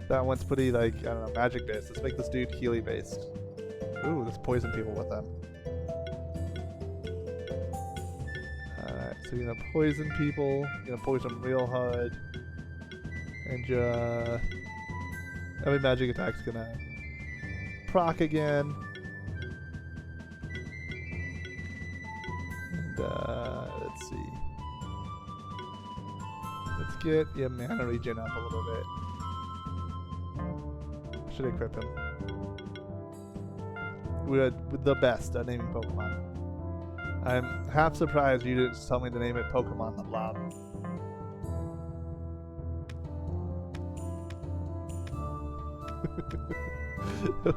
that one's pretty like, I don't know, magic based. Let's make this dude Healy based. Ooh, let's poison people with them. Alright, so you're gonna poison people, you're gonna poison them real hard, and every magic attack's gonna proc again. And let's see. Let's get your mana regen up a little bit. Should equip him. We're the best at naming Pokemon. I'm half surprised you didn't tell me to name it Pokemon the Blob.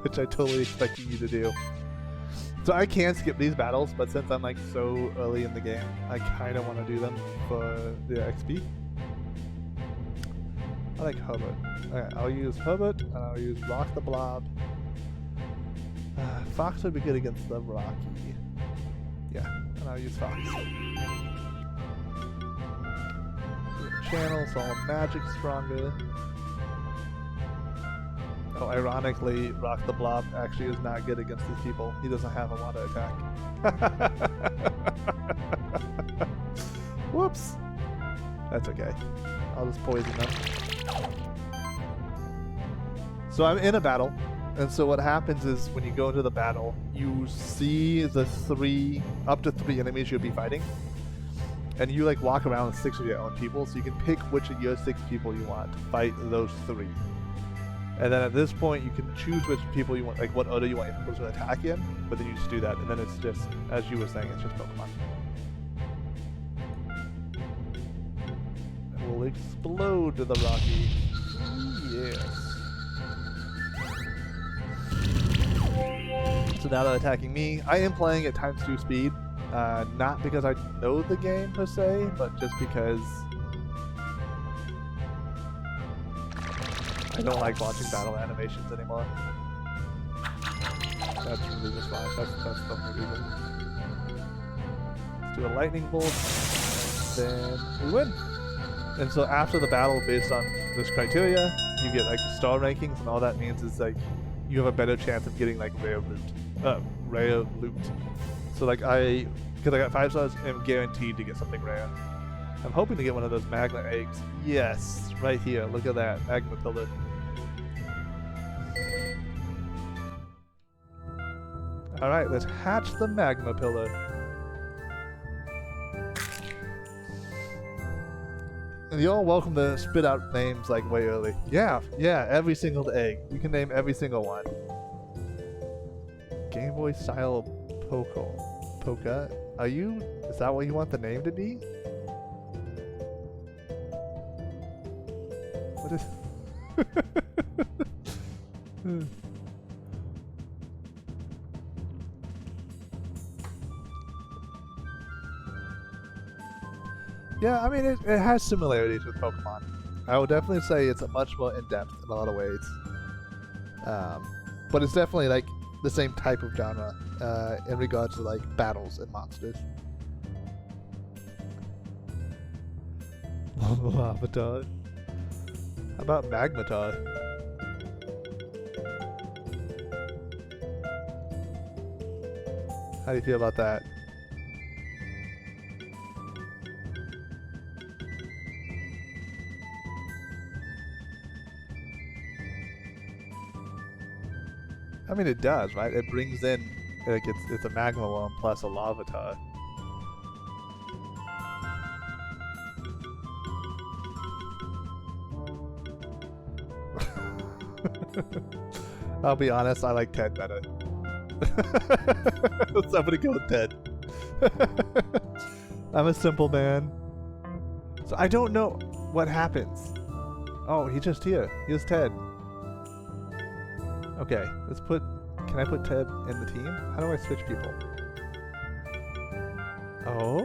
Which I totally expected you to do. So I can skip these battles, but since I'm like so early in the game, I kind of want to do them for the XP. I like Hubbard. Okay, I'll use Hubbard, and I'll use Rock the Blob. Fox would be good against the Rocky. Yeah, and I'll use Fox. Channels all magic stronger. Oh, ironically, Rock the Blob actually is not good against these people. He doesn't have a water attack. Whoops. That's okay. I'll just poison them. So I'm in a battle, and so what happens is when you go into the battle, you see the up to three enemies you'll be fighting, and you like walk around with 6 of your own people, so you can pick which of your 6 people you want to fight those 3. And then at this point, you can choose which people you want, like what order you want your people to attack in, but then you just do that, and then it's just, as you were saying, it's just Pokemon. And we'll explode to the Rocky. Yes. So now they're attacking me. I am playing at ×2 speed, not because I know the game per se, but just because I don't like watching battle animations anymore. That's really just fine. That's the only reason. Let's do a lightning bolt, then we win. And so after the battle, based on this criteria, you get like star rankings, and all that means is like you have a better chance of getting like rare loot. So like because I got 5 stars, I'm guaranteed to get something rare. I'm hoping to get one of those magma eggs. Yes, right here. Look at that magma pillar. All right, let's hatch the magma pillar. And you're all welcome to spit out names like way early. Yeah, every single egg. You can name every single one. Game Boy style Poka. Is that what you want the name to be? What is... Yeah, I mean, it has similarities with Pokemon. I would definitely say it's much more in-depth in a lot of ways. But it's definitely like the same type of genre in regards to like battles and monsters. Lavatar. How about Magmatar? How do you feel about that? I mean, it does, right? It brings in, like, it's a Magma one plus a Lavatar. I'll be honest, I like Ted better. Somebody go with Ted. I'm a simple man. So I don't know what happens. Oh, he's just here. Here's Ted. Okay, let's put... Can I put Ted in the team? How do I switch people? Oh,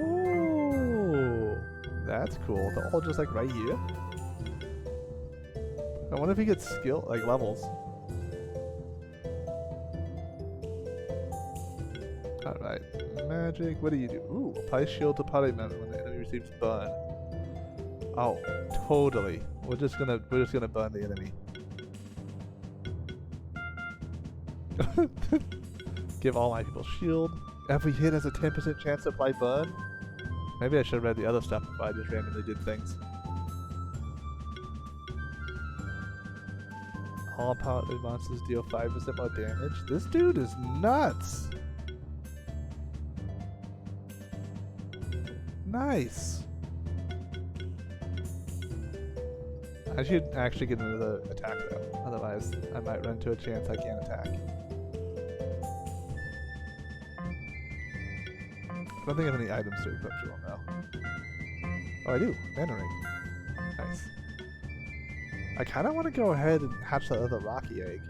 that's cool. They're all just like right here. I wonder if he gets skill, like levels. Alright, magic. What do you do? Ooh, apply shield to party member when the enemy receives burn. Oh, totally. We're just gonna burn the enemy. Give all my people shield. Every hit has a 10% chance to apply burn. Maybe I should have read the other stuff if I just randomly did things. All powerful monsters deal 5% more damage. This dude is nuts. Nice. I should actually get another attack though. Otherwise, I might run into a chance I can't attack. I don't think I have any items to equip to him though. Oh, I do. Mana ring. Nice. I kind of want to go ahead and hatch that other Rocky egg.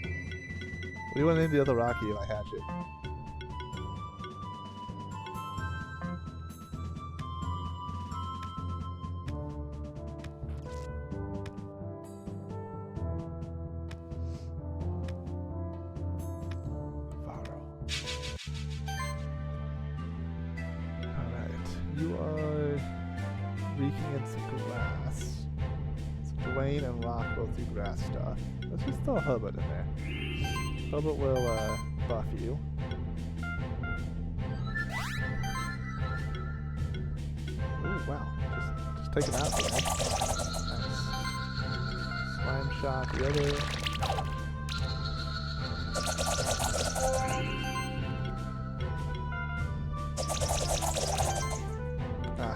What do you want to name the other Rocky if I hatch it? You are reeking in some grass. So Dwayne and Rock both do grass stuff. Let's just throw Herbert in there. Herbert will buff you. Ooh, wow. Just take him out there. Nice. Slime shot the other.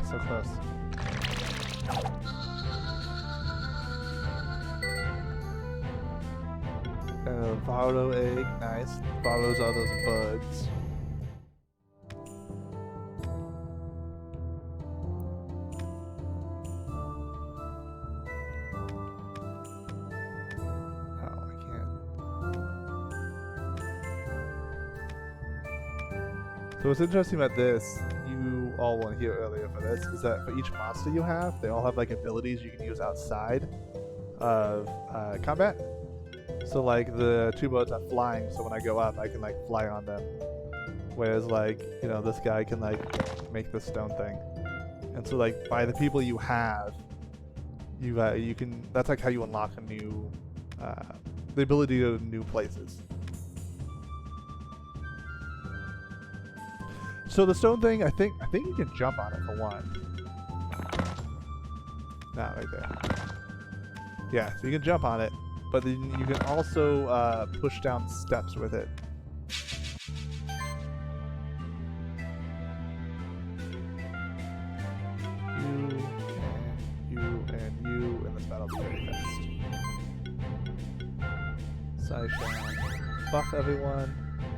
So close. Varro egg, nice. Varros are those bugs. Oh, I can't. So what's interesting about this, you all weren't here earlier for this, is that for each monster you have, they all have like abilities you can use outside of combat. So like the two birds are flying, so when I go up I can like fly on them. Whereas like, you know, this guy can like make this stone thing. And so like by the people you have, you can, that's like how you unlock a new, the ability to new places. So the stone thing, I think you can jump on it for one. Nah, right there. Yeah, so you can jump on it, but then you can also push down steps with it. You, and this battle will be very fast. So I shall buff everyone,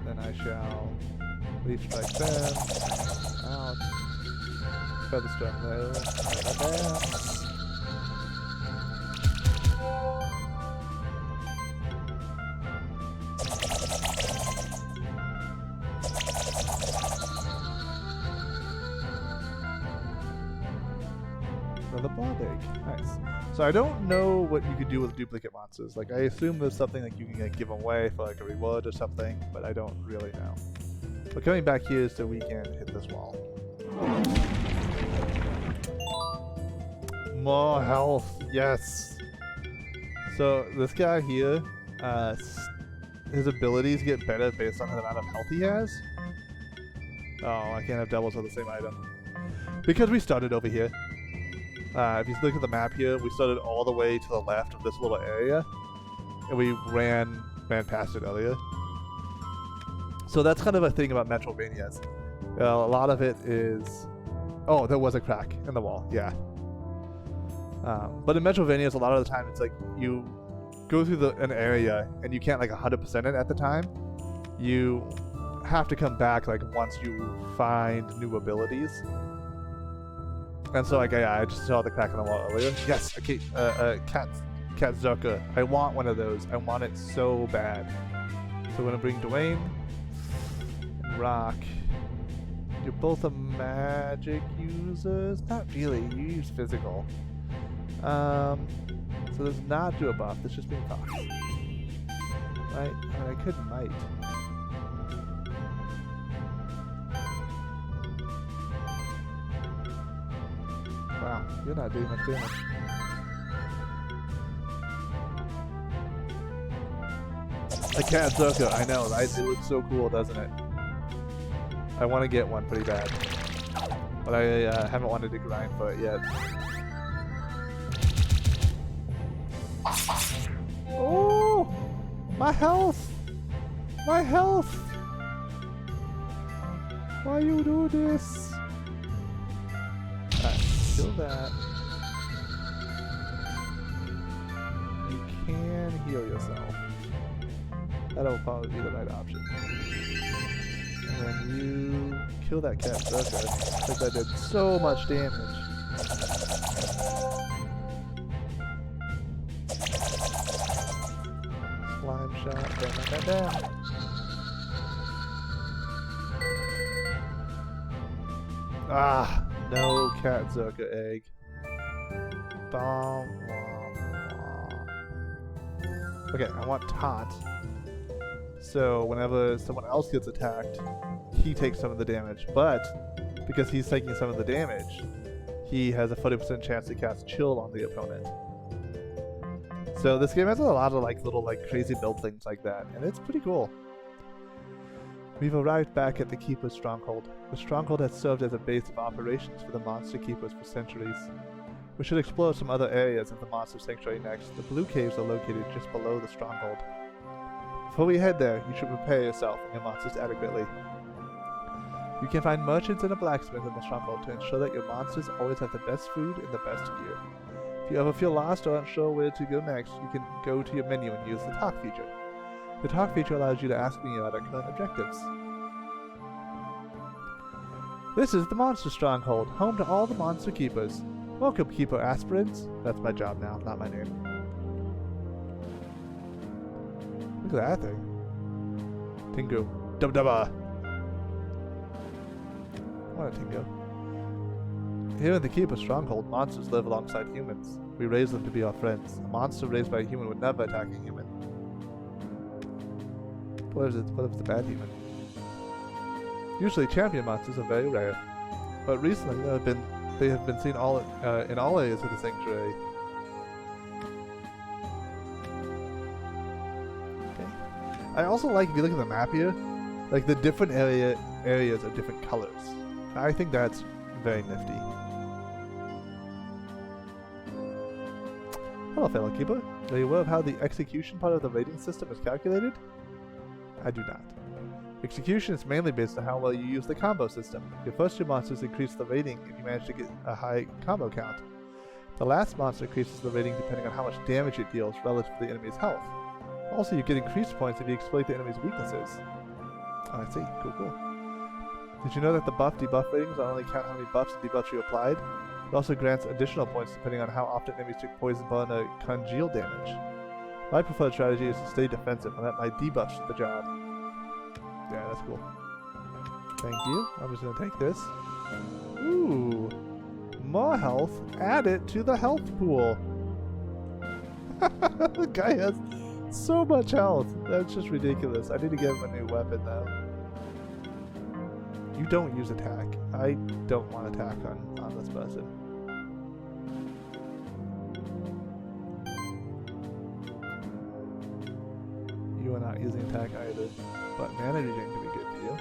then I shall Leech Strike them. Out. Featherstone there. Another blood egg. Nice. So I don't know what you could do with duplicate monsters. Like I assume there's something like you can like, give them away for like a reward or something, but I don't really know. But coming back here so we can hit this wall. More health, yes. So this guy here, his abilities get better based on the amount of health he has. Oh, I can't have doubles of the same item. Because we started over here. If you look at the map here, we started all the way to the left of this little area. And we ran past it earlier. So that's kind of a thing about Metroidvanias. A lot of it is... Oh, there was a crack in the wall, yeah. But in Metroidvanias, a lot of the time it's like you go through an area and you can't like 100% it at the time, you have to come back like once you find new abilities. And so like I just saw the crack in the wall earlier. Yes, okay, Cat Zucker. I want one of those. I want it so bad. So we're gonna bring Dwayne and Rock. You're both a magic users? Not really, you use physical. So let's not do a buff, let's just bring Fox. Right? I could might. Wow, you're not doing much damage. A Cat Zucker, I know, right? It looks so cool, doesn't it? I want to get one pretty bad. But I haven't wanted to grind for it yet. Oh! My health! My health! Why you do this? Alright, kill that. You can heal yourself. That'll probably be the right option. And then you kill that Cat Zucker, because that did so much damage. Slime shot, bam, bam, bam, bam. Ah, no Cat Zucker egg. Bom, okay, I want taunt. So whenever someone else gets attacked, he takes some of the damage. But because he's taking some of the damage, he has a 40% chance to cast Chill on the opponent. So this game has a lot of like little like crazy build things like that, and it's pretty cool. We've arrived back at the Keeper's Stronghold. The Stronghold has served as a base of operations for the Monster Keepers for centuries. We should explore some other areas of the Monster Sanctuary next. The Blue Caves are located just below the Stronghold. Before we head there, you should prepare yourself and your monsters adequately. You can find merchants and a blacksmith in the Stronghold to ensure that your monsters always have the best food and the best gear. If you ever feel lost or unsure where to go next, you can go to your menu and use the Talk feature. The Talk feature allows you to ask me about our current objectives. This is the Monster Stronghold, home to all the Monster Keepers. Welcome, Keeper Aspirants. That's my job now, not my name. Look at that thing. Tingu. Dub dubba. What a Tingu. Here in the Keeper Stronghold, monsters live alongside humans. We raise them to be our friends. A monster raised by a human would never attack a human. What if it's a bad human? Usually champion monsters are very rare, but recently they have been seen in all areas of the sanctuary. Okay. I also like, if you look at the map here, like the different areas are different colors. I think that's very nifty. Hello, fellow keeper. Are you aware of how the execution part of the rating system is calculated? I do not. Execution is mainly based on how well you use the combo system. Your first two monsters increase the rating if you manage to get a high combo count. The last monster increases the rating depending on how much damage it deals relative to the enemy's health. Also, you get increased points if you exploit the enemy's weaknesses. Oh, I see. Cool, cool. Did you know that the buff-debuff ratings not only count how many buffs and debuffs you applied, it also grants additional points depending on how often enemies took poison, burn, or congeal damage? My preferred strategy is to stay defensive and let my debuffs do the job. Yeah, that's cool. Thank you. I'm just gonna take this. Ooh. More health. Add it to the health pool. The guy has so much health. That's just ridiculous. I need to get him a new weapon though. You don't use attack. I don't want attack on this person. You are not using attack either. But mana regen can be good for you.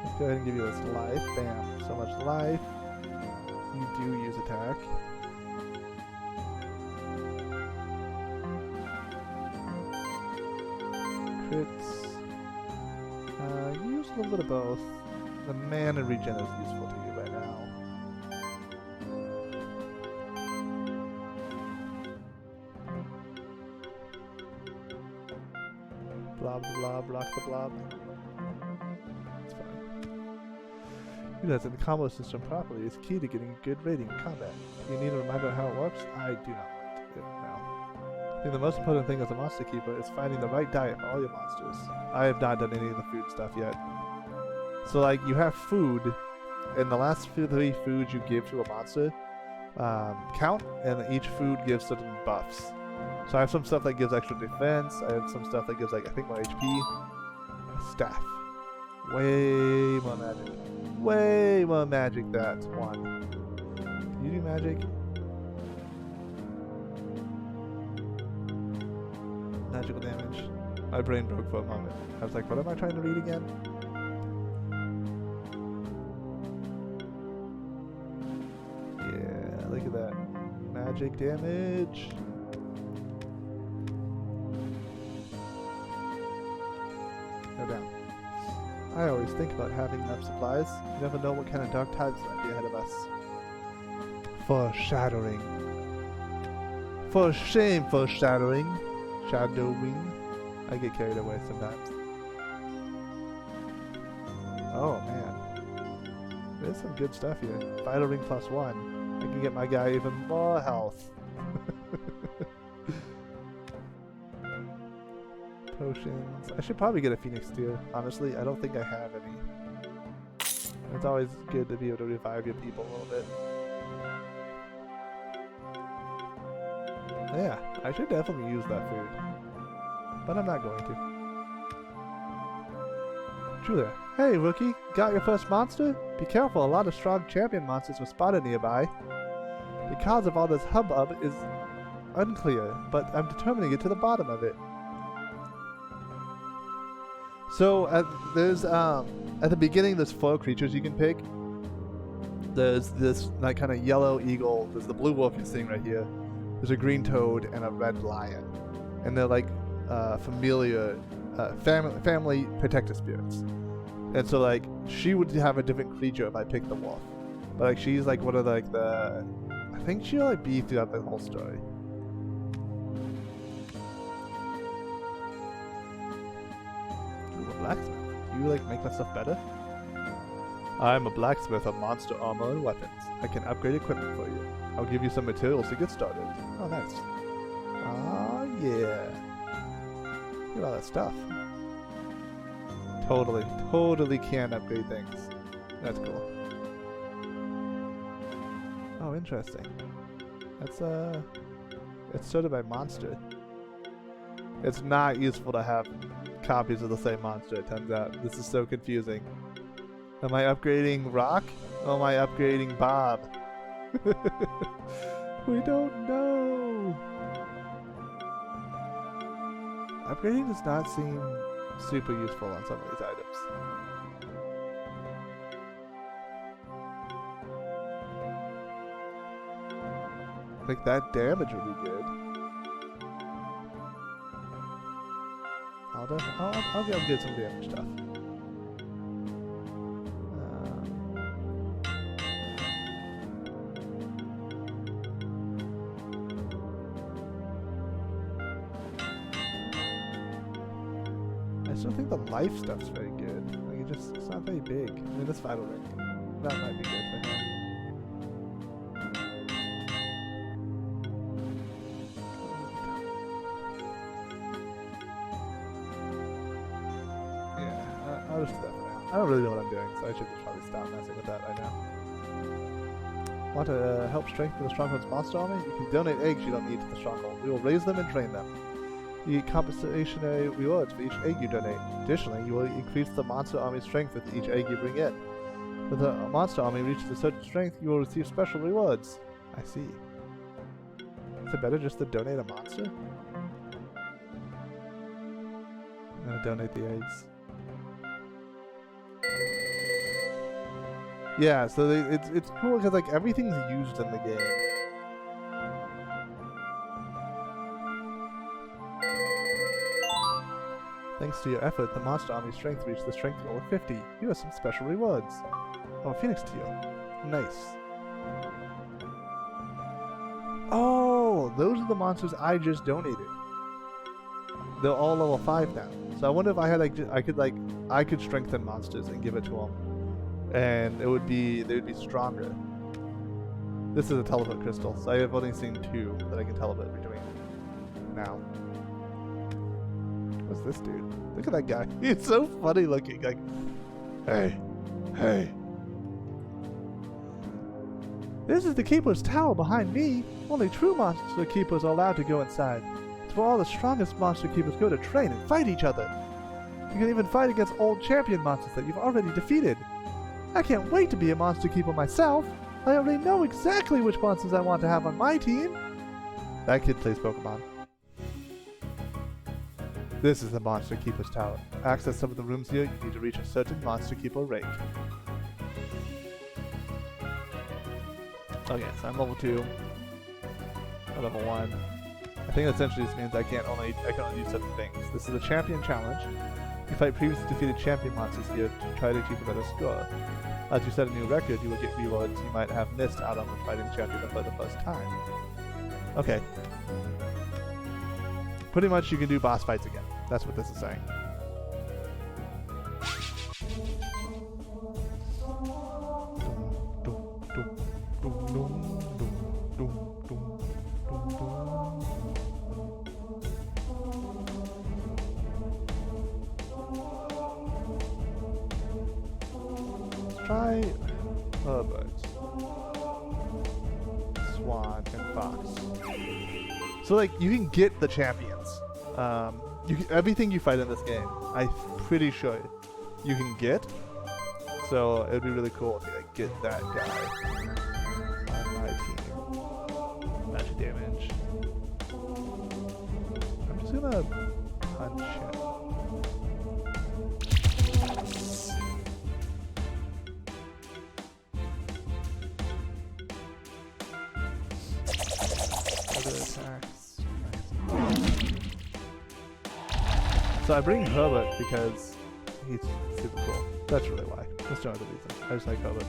Let's go ahead and give you this life. Bam. So much life. You do use attack. Crits. Use a little bit of both. The mana regen is useful to you right now. blob, rock the blob. It's fine. Utilizing the combo system properly is key to getting a good rating in combat. Do you need a reminder of how it works? I do not want to now. I think the most important thing as a monster keeper is finding the right diet for all your monsters. I have not done any of the food stuff yet. So like, you have food, and the last 3 foods you give to a monster count, and each food gives certain buffs. So I have some stuff that gives extra defense, I have some stuff that gives like, I think more HP. Staff. Way more magic. Way more magic, that's one. Can you do magic? Magical damage. My brain broke for a moment. I was like, what am I trying to read again? Yeah, look at that. Magic damage. Go down. I always think about having enough supplies. You never know what kind of dark times might be ahead of us. Foreshadowing. For shame, foreshadowing. Shadowing. I get carried away sometimes. Oh man. There's some good stuff here. Vital ring +1. I can get my guy even more health. Potions. I should probably get a Phoenix Tear. Honestly, I don't think I have any. It's always good to be able to revive your people a little bit. Yeah, I should definitely use that food. But I'm not going to. Julia. Hey, rookie. Got your first monster? Be careful, a lot of strong champion monsters were spotted nearby. The cause of all this hubbub is unclear, but I'm determined to get to the bottom of it. So, there's, at the beginning, there's 4 creatures you can pick. There's this, like, kind of yellow eagle. There's the blue wolf you're seeing right here. There's a green toad and a red lion. And they're, like, family protector spirits. And so, like, she would have a different creature if I picked the wolf. But, like, she's, like, one of, like, the... I think she'll, like, be throughout the whole story. Blacksmith. Do you like make that stuff better? I'm a blacksmith of monster armor and weapons. I can upgrade equipment for you. I'll give you some materials to get started. Oh, nice. Ah, yeah. Look at all that stuff. Totally can upgrade things. That's cool. Oh, interesting. That's it's sorted by monster. It's not useful to have copies of the same monster, it turns out. This is so confusing. Am I upgrading Rock? Or am I upgrading Bob? We don't know! Upgrading does not seem super useful on some of these items. I think that damage would be good. I'll get some damage stuff. I still think the life stuff's very good. Like it's not very big. I mean, this vital ring, that might be good for him. I'll just do that for now. I don't really know what I'm doing, so I should just probably stop messing with that right now. Want to help strengthen the Stronghold's monster army? You can donate eggs you don't need to the Stronghold. We will raise them and train them. You get compensationary rewards for each egg you donate. Additionally, you will increase the monster army's strength with each egg you bring in. When the monster army reaches a certain strength, you will receive special rewards. I see. Is it better just to donate a monster? I'm gonna donate the eggs. Yeah, so it's cool because like everything's used in the game. Thanks to your effort, the monster army's strength reached the strength goal of 50. You have some special rewards. Oh, Phoenix Teal. Nice. Oh, those are the monsters I just donated. They're all level 5 now. So I wonder if I had like I could strengthen monsters and give it to them, and they would be stronger. This is a teleport crystal, so I have only seen 2 that I can teleport between now. What's this dude? Look at that guy. He's so funny looking. Like, hey, hey. This is the Keeper's Tower behind me. Only true monster keepers are allowed to go inside. It's where all the strongest monster keepers go to train and fight each other. You can even fight against old champion monsters that you've already defeated. I can't wait to be a monster keeper myself. I already know exactly which monsters I want to have on my team. That kid plays Pokemon. This is the Monster Keeper's Tower. To access some of the rooms here, you need to reach a certain Monster Keeper rank. Okay, so I'm level 2. I'm level 1. I think that essentially just means I can only do certain things. This is a champion challenge. You fight previously defeated champion monsters here to try to achieve a better score. As you set a new record, you will get rewards you might have missed out on when fighting the champion for the first time. Okay. Pretty much you can do boss fights again. That's what this is saying. Try Herbert, Swan, and Fox. So like you can get the champions. Everything you fight in this game, I'm pretty sure you can get. So it'd be really cool if you like, get that guy on my team. Magic damage. I'm just gonna punch him. So I bring Herbert because he's super cool. That's really why. That's no other reason. I just like Herbert.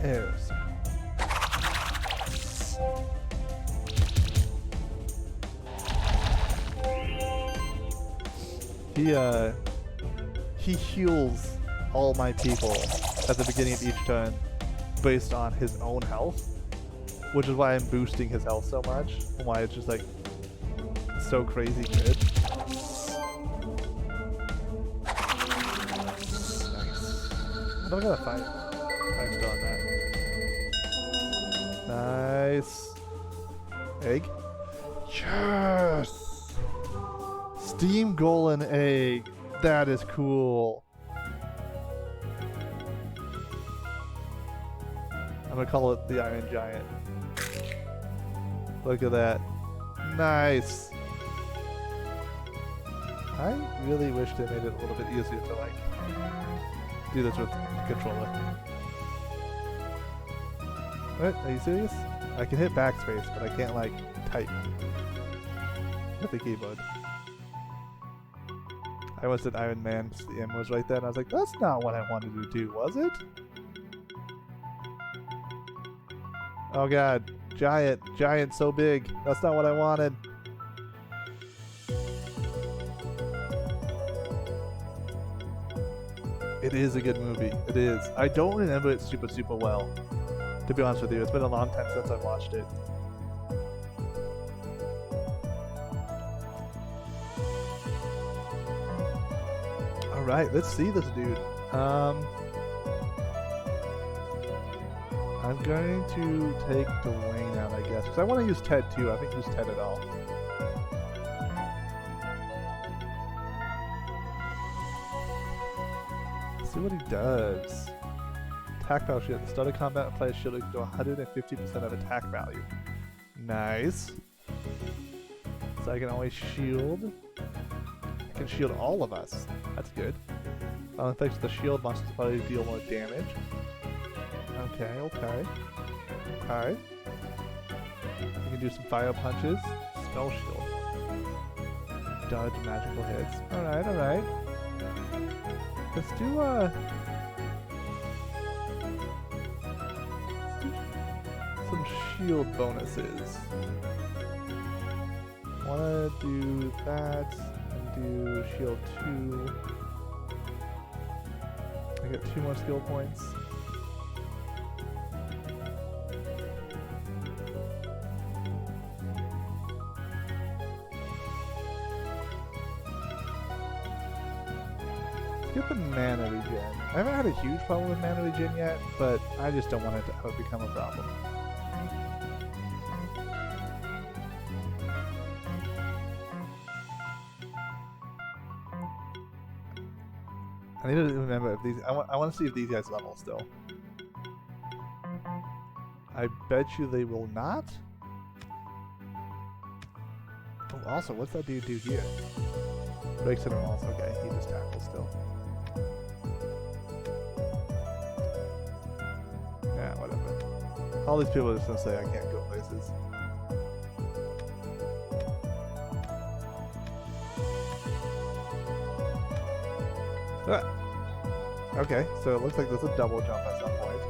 Airs. He heals all my people at the beginning of each turn based on his own health. Which is why I'm boosting his health so much, and why it's just like so crazy good. Nice. I don't gotta fight. I'm still on that. Nice. Egg. Yes! Steam Golem egg. That is cool. I'm gonna call it the Iron Giant. Look at that. Nice. I really wish they made it a little bit easier to like do this with the controller. What? Are you serious? I can hit backspace, but I can't like type with the keyboard. I almost said Iron Man because the M was right there, and I was like, that's not what I wanted to do, was it? Oh god. Giant so big. That's not what I wanted. It is a good movie. It is. I don't remember it super well. To be honest with you, it's been a long time since I've watched it. Alright, let's see this dude. I'm going to take Dwayne out, I guess, because I want to use Ted too. I haven't used Ted at all. Let's see what he does. Attack value shield. At the start of combat, apply a shield to 150% of attack value. Nice. So I can always shield. I can shield all of us. That's good. Affects the shield monsters probably deal more damage. Okay. You can do some fire punches. Spell shield. Dodge magical hits. Alright. Let's do some shield bonuses. Wanna do that and do shield 2. I get 2 more skill points. Get the mana regen. I haven't had a huge problem with mana regen yet, but I just don't want it to become a problem. I need to remember if these. I want to see if these guys level still. I bet you they will not. Oh, also, what's that dude do here? Breaks into walls. Okay, he just tackles still. Yeah, whatever. All these people are just gonna say I can't go places. Ah. Okay, so it looks like there's a double jump at some point.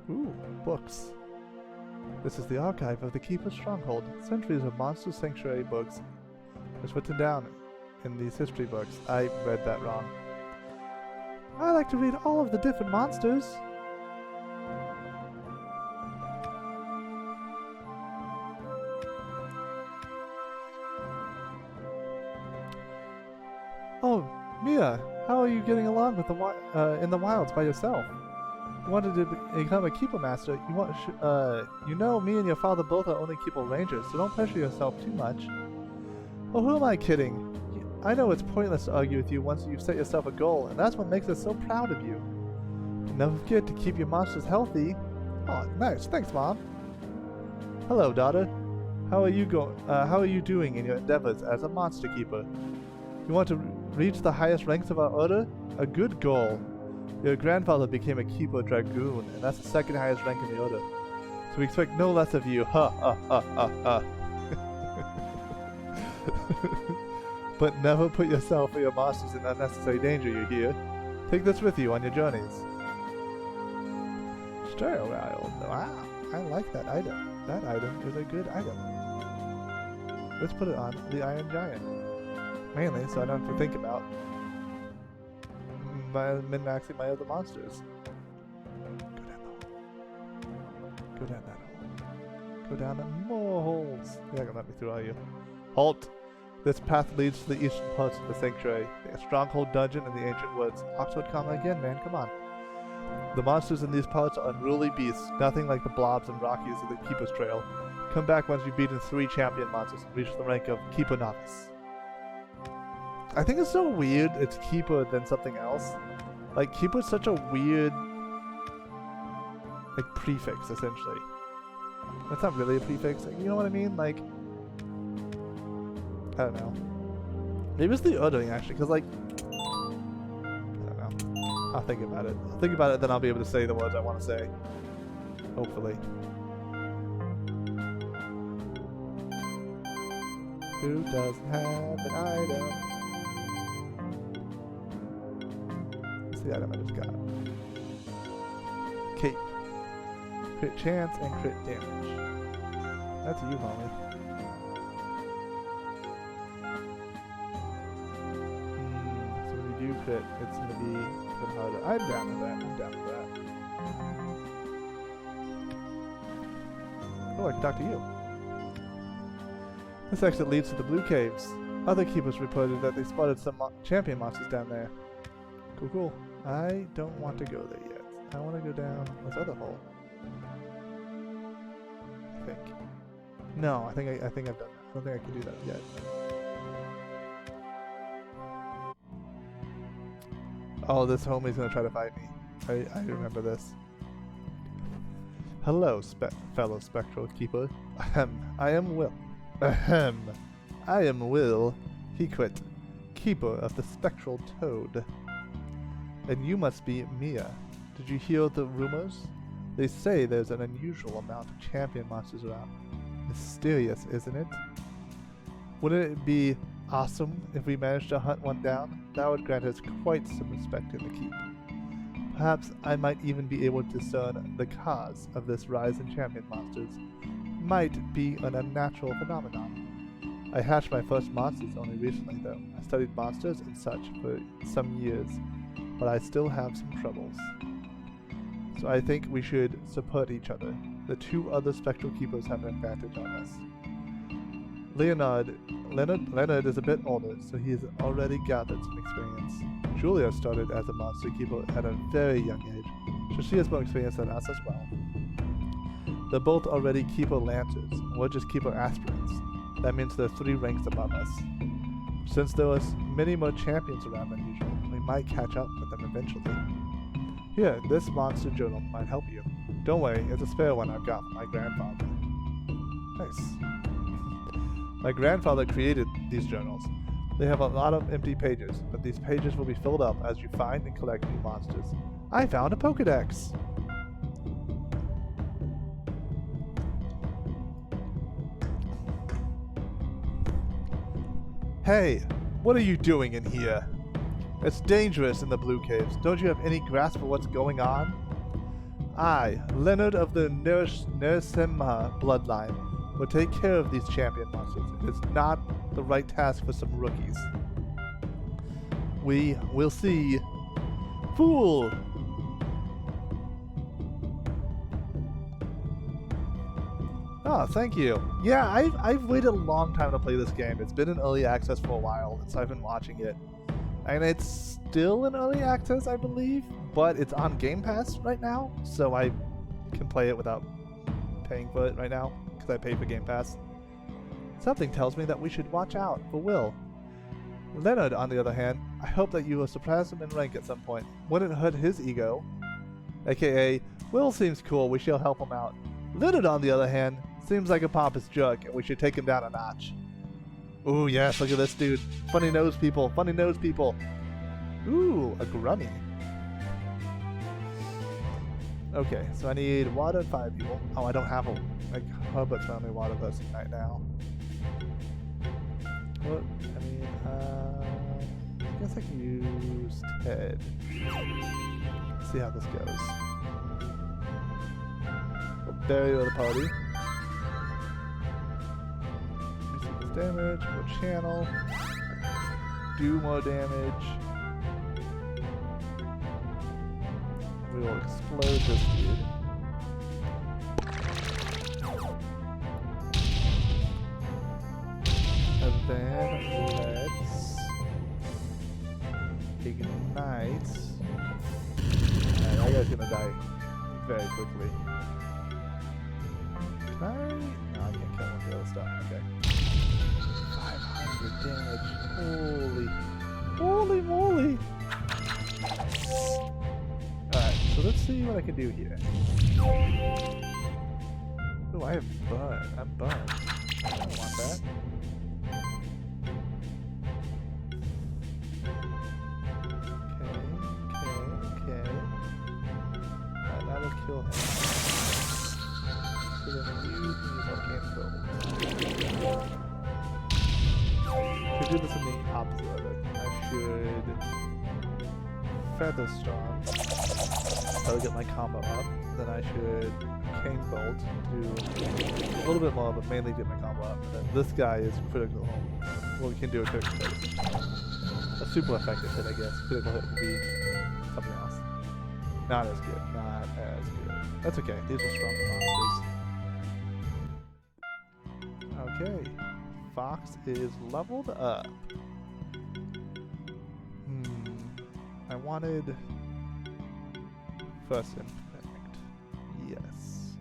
Ooh, books. This is the archive of the Keeper's Stronghold. Centuries of Monster Sanctuary books. It's written down in these history books. I read that wrong. I like to read all of the different monsters. Oh, Mia, how are you getting along with the in the wilds by yourself? You wanted to become a Keeper Master. You know, me and your father both are only Keeper Rangers, so don't pressure yourself too much. Oh, who am I kidding? I know it's pointless to argue with you once you've set yourself a goal, and that's what makes us so proud of you. Never forget to keep your monsters healthy. Oh, nice. Thanks, Mom. Hello, daughter. How are you doing in your endeavors as a monster keeper? You want to reach the highest ranks of our order? A good goal. Your grandfather became a Keeper Dragoon, and that's the second highest rank in the order. So we expect no less of you. Ha ha ha ha ha. But never put yourself or your monsters in unnecessary danger, you hear? Take this with you on your journeys. Sterile. Wow, I like that item. That item is a good item. Let's put it on the Iron Giant. Mainly so I don't have to think about min-maxing my other monsters. Go down that hole. Go down more holes. You're not gonna let me through, are you? Halt! This path leads to the eastern parts of the sanctuary. The stronghold dungeon in the ancient woods. Oxford comma again, man, come on. The monsters in these parts are unruly beasts, nothing like the blobs and rockies of the Keeper's Trail. Come back once you've beaten 3 champion monsters and reach the rank of Keeper Novice. I think it's so weird it's Keeper than something else. Like, Keeper's such a weird, like, prefix, essentially. That's not really a prefix, you know what I mean? Like, I don't know. Maybe it's the ordering, actually, because, like, I don't know. I'll think about it. I'll think about it, then I'll be able to say the words I want to say. Hopefully. Who doesn't have an item? What's the item I just got? Cape. Crit chance and crit damage. That's you, homie. So when you do crit, it's going to be a bit harder. I'm down with that. I'm down with that. Oh, I can talk to you. This exit leads to the Blue Caves. Other keepers reported that they spotted some champion monsters down there. Cool, cool. I don't want to go there yet. I want to go down this other hole. I think. No, I think I've done that. I don't think I can do that yet. Oh, this homie's gonna try to fight me. I remember this. Hello, fellow spectral keeper. I am Will. Ahem. I am Will Hequit, keeper of the spectral toad. And you must be Mia. Did you hear the rumors? They say there's an unusual amount of champion monsters around. Mysterious, isn't it? Wouldn't it be awesome if we managed to hunt one down? That would grant us quite some respect in the keep. Perhaps I might even be able to discern the cause of this rise in champion monsters. Might be an unnatural phenomenon. I hatched my first monsters only recently, though. I studied monsters and such for some years, but I still have some troubles. So I think we should support each other. The two other Spectral Keepers have an advantage on us. Leonard is a bit older, so he has already gathered some experience. Julia started as a monster keeper at a very young age, so she has more experience than us as well. They're both already keeper lancers, and we're just keeper aspirants. That means they're 3 ranks above us. Since there was many more champions around than usual, we might catch up with them eventually. Here, this monster journal might help you. Don't worry, it's a spare one I've got from my grandfather. Nice. My grandfather created these journals. They have a lot of empty pages, but these pages will be filled up as you find and collect new monsters. I found a Pokedex! Hey, what are you doing in here? It's dangerous in the Blue Caves. Don't you have any grasp of what's going on? I, Leonard of the Narasimha bloodline, will take care of these champion monsters. It is not the right task for some rookies. We will see. Fool! Oh, thank you. Yeah, I've waited a long time to play this game. It's been in early access for a while, so I've been watching it. And it's still in early access, I believe, but it's on Game Pass right now, so I can play it without paying for it right now, because I pay for Game Pass. Something tells me that we should watch out for Will. Leonard, on the other hand, I hope that you will surpass him in rank at some point. Wouldn't hurt his ego. AKA, Will seems cool, we shall help him out. Leonard, on the other hand, seems like a pompous jerk, and we should take him down a notch. Ooh, yes, look at this dude. Funny nose people, funny nose people. Ooh, a Grummy. Okay, so I need water and fire people. Oh, I don't have a Herbert's my only water person right now. What? I mean, I guess I can use Ted. Let's see how this goes. We'll bury the party. Damage, we'll channel, do more damage, we will explode this dude. And then let's ignite. Alright, that guy's gonna die very quickly. Can I? No, I can't kill him with the other stuff, okay. 500 damage. Holy moly. Alright, so let's see what I can do here. Oh, I have burn. I'm burned. I don't want that. Okay. Alright, that will kill him. So then you can use Arcane Bolt. Should do this in the opposite of it. I should Featherstorm. That'll get my combo up. Then I should Cane Bolt do a little bit more, but mainly get my combo up. And then this guy is critical. Well, we can do a critical hit. A super effective hit, I guess. Critical hit would be something else. Not as good. Not as good. That's okay. These are stronger monsters. Okay. Fox is leveled up. I wanted first impact. Yes.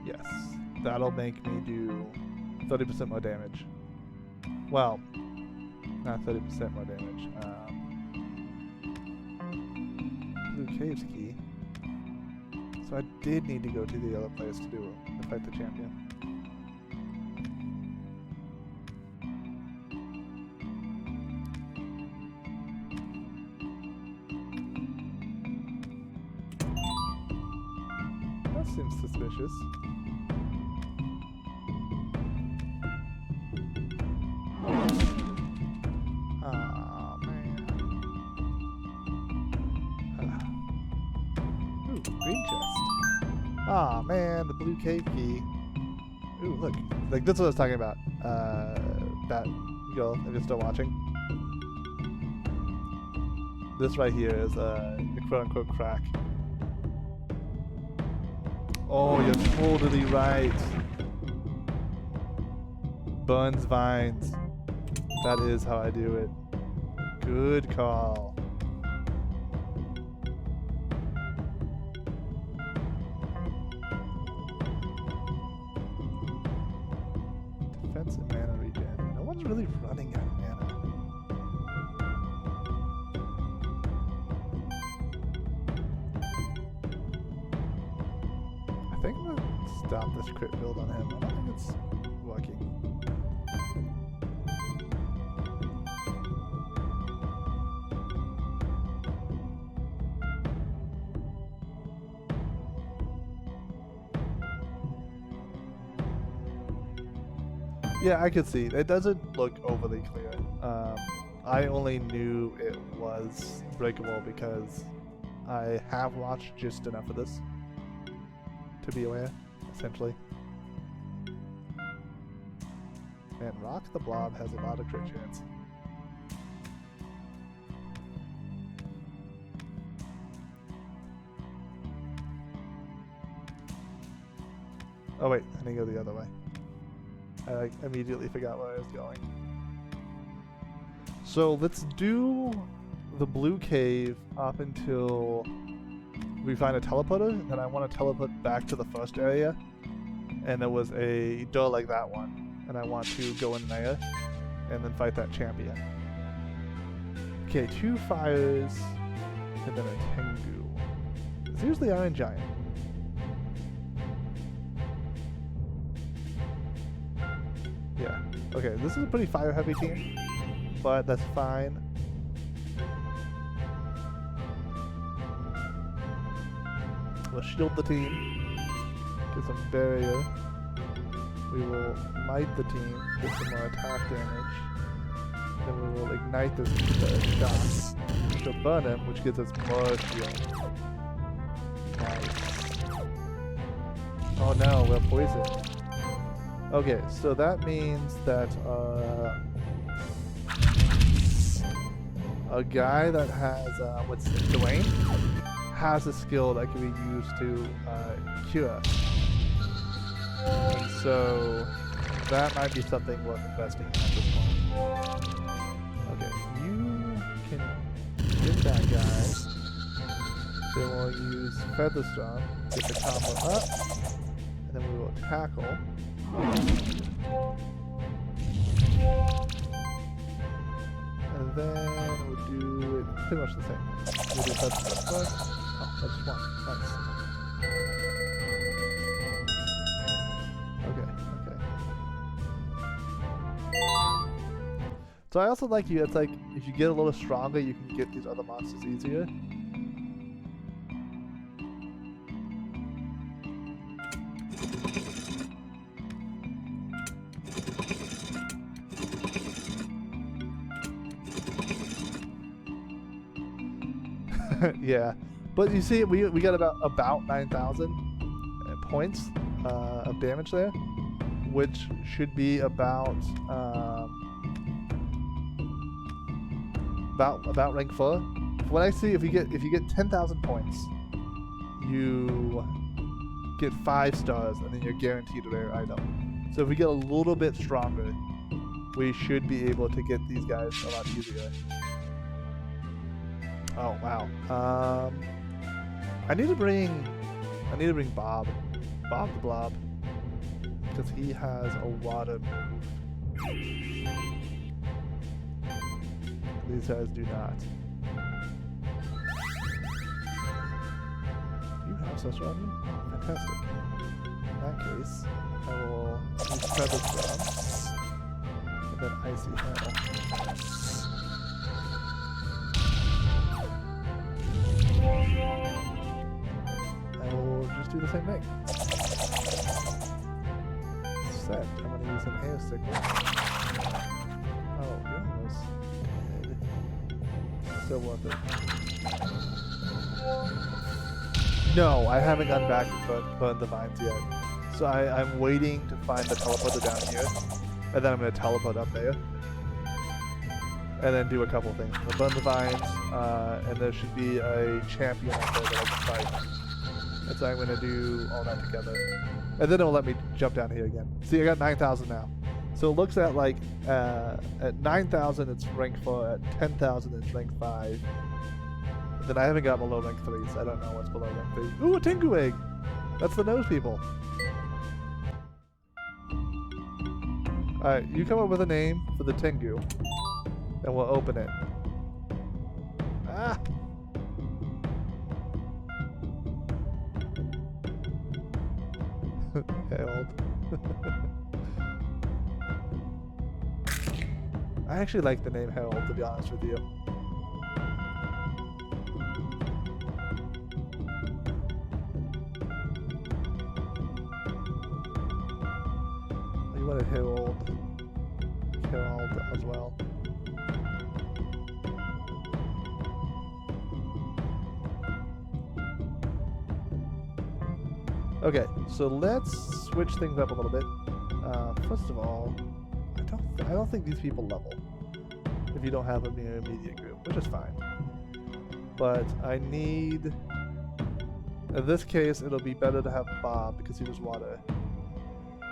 Yes. That'll make me do 30% more damage. Well, not 30% more damage. Blue Caves key. So I did need to go to the other place to do it. Fight the champion. That seems suspicious. Oh man. Green chest. Ah man, the blue cave key. Ooh, look. Like, that's what I was talking about. That girl, if you're still watching. This right here is the quote-unquote crack. Oh, you're totally right. Buns vines. That is how I do it. Good call. Defensive mana regen. No one's really running out of mana. I think I'm gonna stop this crit build on him. I don't think it's working. Yeah, I could see. It doesn't look overly clear. I only knew it was breakable because I have watched just enough of this to be aware, essentially. And Rock the Blob has a lot of crit chance. Oh wait, I need to go the other way. I immediately forgot where I was going. So let's do the blue cave up until we find a teleporter, and I want to teleport back to the first area. And there was a door like that one, and I want to go in there and then fight that champion. Okay, 2 fires and then a Tengu. It's usually Iron Giant. Yeah. Okay, this is a pretty fire heavy team, but that's fine. We'll shield the team, get some barrier. We will might the team, get some more attack damage. Then we will ignite this shot, which will burn him, which gives us more shield. Nice. Oh no, we're poisoned. Okay, so that means that a guy that has what's it, Dwayne has a skill that can be used to cure. And so that might be something worth investing in at this point. Okay, you can get that guy. Then we'll use Featherstorm, get the combo up, and then we will tackle. And then we'll do it pretty much the same. We'll do Featherstorm first. Oh, that's just one. Nice. So I also like you, it's like, if you get a little stronger, you can get these other monsters easier. Yeah, but you see, we got about 9,000 points of damage there, which should be about rank 4. When I see if you get 10,000 points, you get 5 stars, and then you're guaranteed a rare item. So if we get a little bit stronger, we should be able to get these guys a lot easier. Oh wow. I need to bring Bob the Blob, because he has a lot of move. These guys do not. You have such on you? Oh, fantastic. In that case, I will use Featherstorm and then Icy Hammer. I will just do the same thing. Set. I'm going to use an Hair Sickle. Oh, goodness. Still worth it. No, I haven't gone back and burn the vines yet. So I'm waiting to find the teleporter down here, and then I'm going to teleport up there. And then do a couple things. I'll burn the vines, and there should be a champion up there that I can fight. And so I'm going to do all that together. And then it'll let me jump down here again. See, I got 9,000 now. So it looks at like, at 9,000 it's rank 4, at 10,000 it's rank 5. Then I haven't got below rank 3, so I don't know what's below rank 3. Ooh, a Tengu egg! That's the nose people. Alright, you come up with a name for the Tengu, and we'll open it. Ah! Harold. I actually like the name Harold, to be honest with you. You want a Harold as well. Okay, so let's switch things up a little bit. First of all, I don't think these people level if you don't have a mere immediate group, which is fine. But I need, in this case, it'll be better to have Bob because he was water.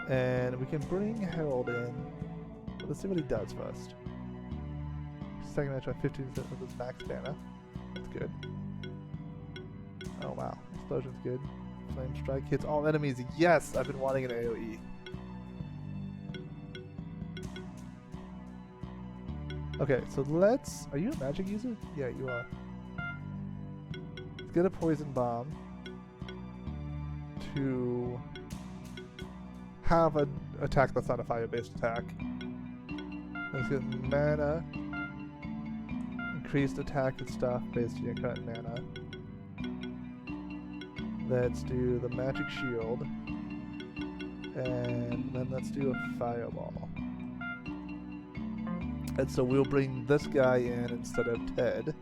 And we can bring Harold in. Let's see what he does first. Second match by 15% of his max mana. That's good. Oh wow, explosion's good. Flame strike hits all enemies. Yes, I've been wanting an AoE. Okay, so let's. Are you a magic user? Yeah, you are. Let's get a poison bomb to have an attack that's not a fire-based attack. Let's get mana. Increased attack and stuff based on your current mana. Let's do the magic shield. And then let's do a fireball. And so we'll bring this guy in instead of Ted.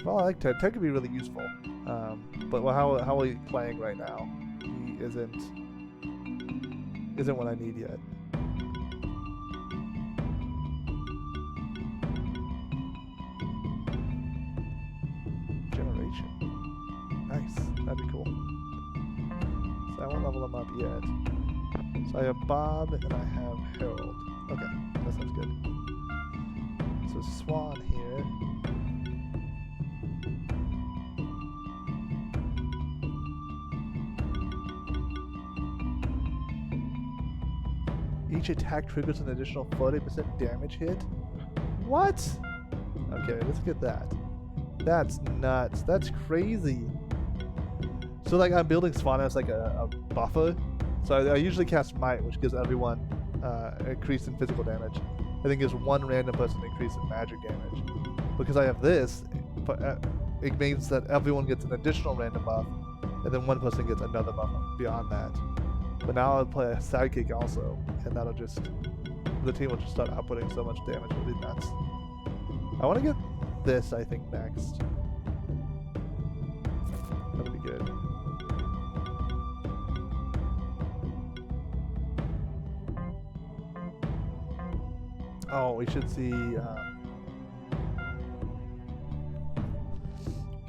Well, I like Ted. Ted could be really useful. But how are we playing right now? He isn't what I need yet. Generation. Nice. That'd be cool. So I won't level him up yet. So I have Bob and I have Harold. Okay, that sounds good. So Swan here. Each attack triggers an additional 40% damage hit? What? Okay, let's get that. That's nuts. That's crazy. So like I'm building Swan as like a buffer. So I usually cast Might, which gives everyone increase in physical damage. I think gives one random person increase in magic damage. Because I have this, it means that everyone gets an additional random buff, and then one person gets another buff beyond that. But now I'll play a sidekick also, and that'll just, the team will just start outputting so much damage, it'll be nuts. I want to get this, I think, next. That'll be good. Oh, we should see, can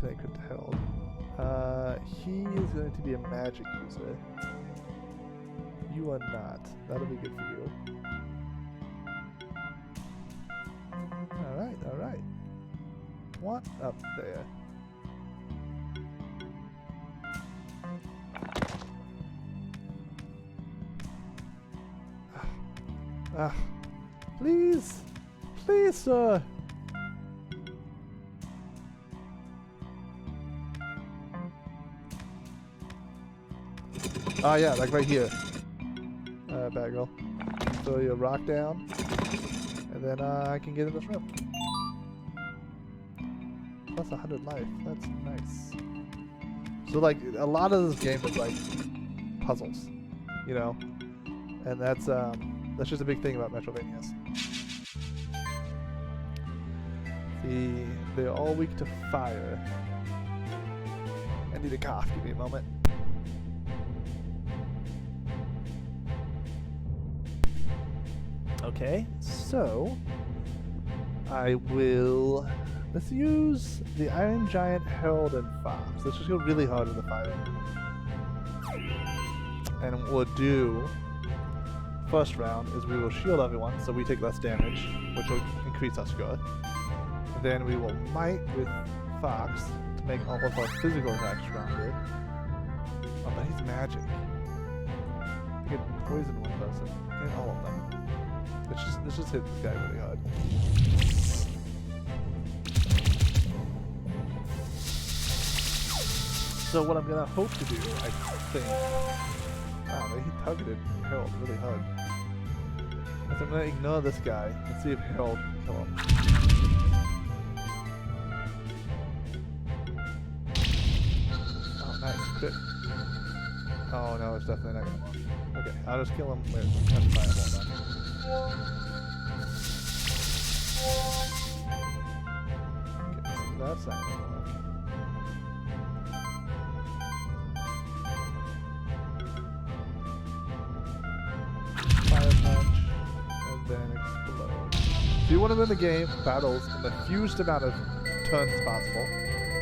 I equip the Herald? He is going to be a magic user. You are not. That'll be good for you. Alright, alright. What up there? Please! Please, sir! Ah, yeah, like right here. Bad girl. Throw your rock down, and then I can get in this room. Plus 100 life. That's nice. So, like, a lot of this game is like puzzles, you know, and that's just a big thing about Metroidvanias. They're all weak to fire, need a cough. Give me a moment. Okay, so I will. Let's use the Iron Giant, Herald, and Fox. Let's just go really hard in the fire. And what we'll do first round is we will shield everyone so we take less damage, which will increase our score. And then we will might with Fox to make all of our physical attacks stronger. Oh, but he's magic. I could poison one person and all of them. Let's just hit this guy really hard. So what I'm gonna hope to do, I think. Wow, he targeted Herald really hard. So I'm gonna ignore this guy and see if Herald can kill him. Oh, nice, crit. Oh no, it's definitely not gonna work. Okay, I'll just kill him with that fireball then. Okay, so that's not gonna work. So you want to win the game, battles, in the fewest amount of turns possible,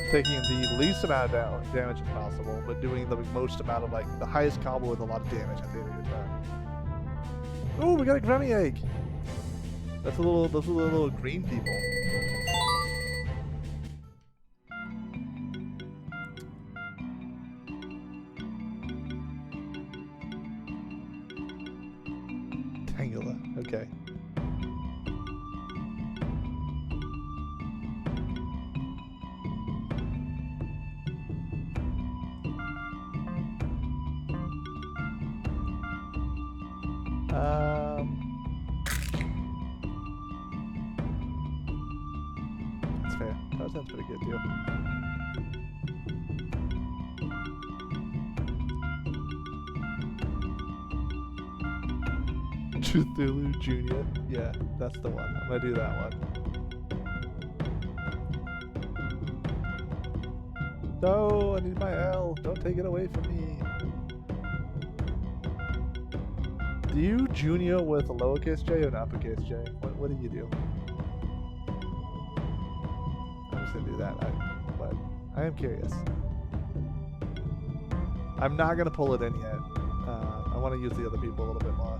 taking the least amount of damage as possible, but doing the most amount of, like, the highest combo with a lot of damage at the end of your turn. Ooh, we got a Granny Egg! Those are the little green people. Tangela, okay. That's fair. That sounds pretty good too. Cthulhu Jr. Yeah, that's the one. I'm gonna do that one. No, I need my L. Don't take it away from me. Do you Junior with a lowercase j or an uppercase j? What do you do? I'm just gonna do that, but I am curious. I'm not gonna pull it in yet. I want to use the other people a little bit more.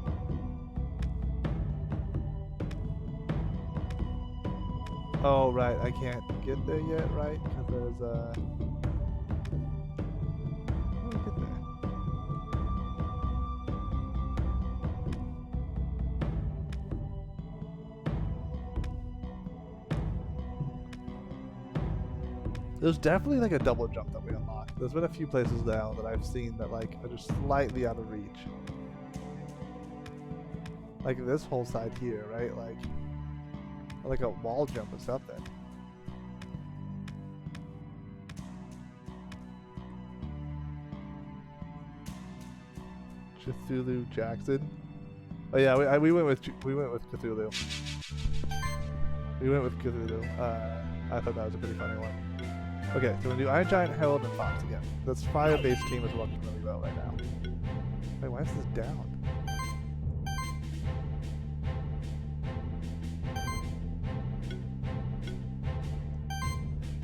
Oh, right, I can't get there yet, right? Because there's How do I get there? There's definitely like a double jump that we unlocked. There's been a few places now that I've seen that like are just slightly out of reach. Like this whole side here, right? Like a wall jump or something. Cthulhu Jackson. Oh yeah, we went with Cthulhu. We went with Cthulhu. I thought that was a pretty funny one. Okay, so we're gonna do Iron Giant, Herald, and Fox again. This fire-based team is working really well right now. Wait, why is this down?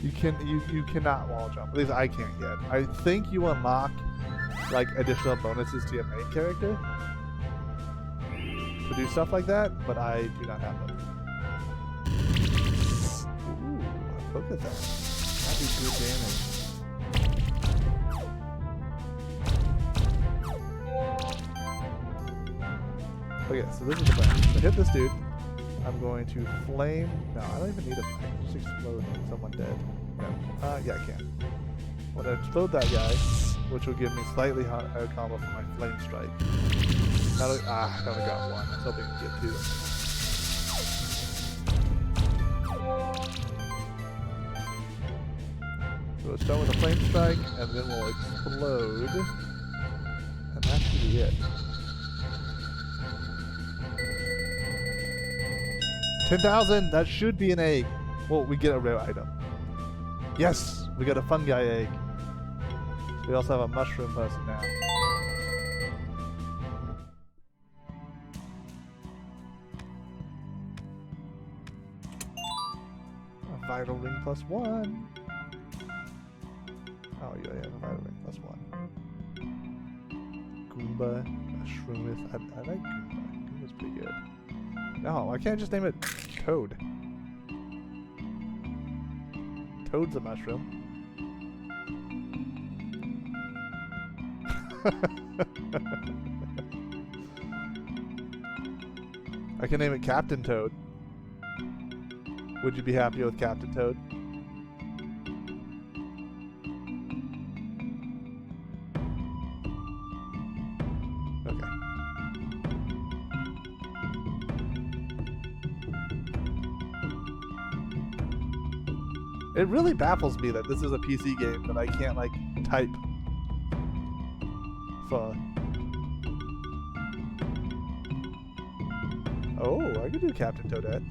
You cannot wall jump. At least I can't yet. I think you unlock like additional bonuses to your main character to do stuff like that, but I do not have them. Ooh, look at that. That'd be good damage. Okay, so this is the plan. So hit this dude. I'm going to flame. No, I don't even need a. I can just explode someone dead. No. Yeah, I can. I'm gonna explode that guy, which will give me slightly higher combo for my flame strike. I only got one. I was hoping to get two. So we'll start with a flame strike, and then we'll explode, and that should be it. 10,000! That should be an egg. Well, we get a rare item. Yes! We got a fungi egg. We also have a mushroom person now. A vital ring +1. Oh, yeah, a vital ring +1. Goomba, a shroomith. I like Goomba. Goomba's pretty good. No, I can't just name it Toad. Toad's a mushroom. I can name it Captain Toad. Would you be happy with Captain Toad? Okay. It really baffles me that this is a PC game that I can't, like, type for. Oh, I could do Captain Toadette.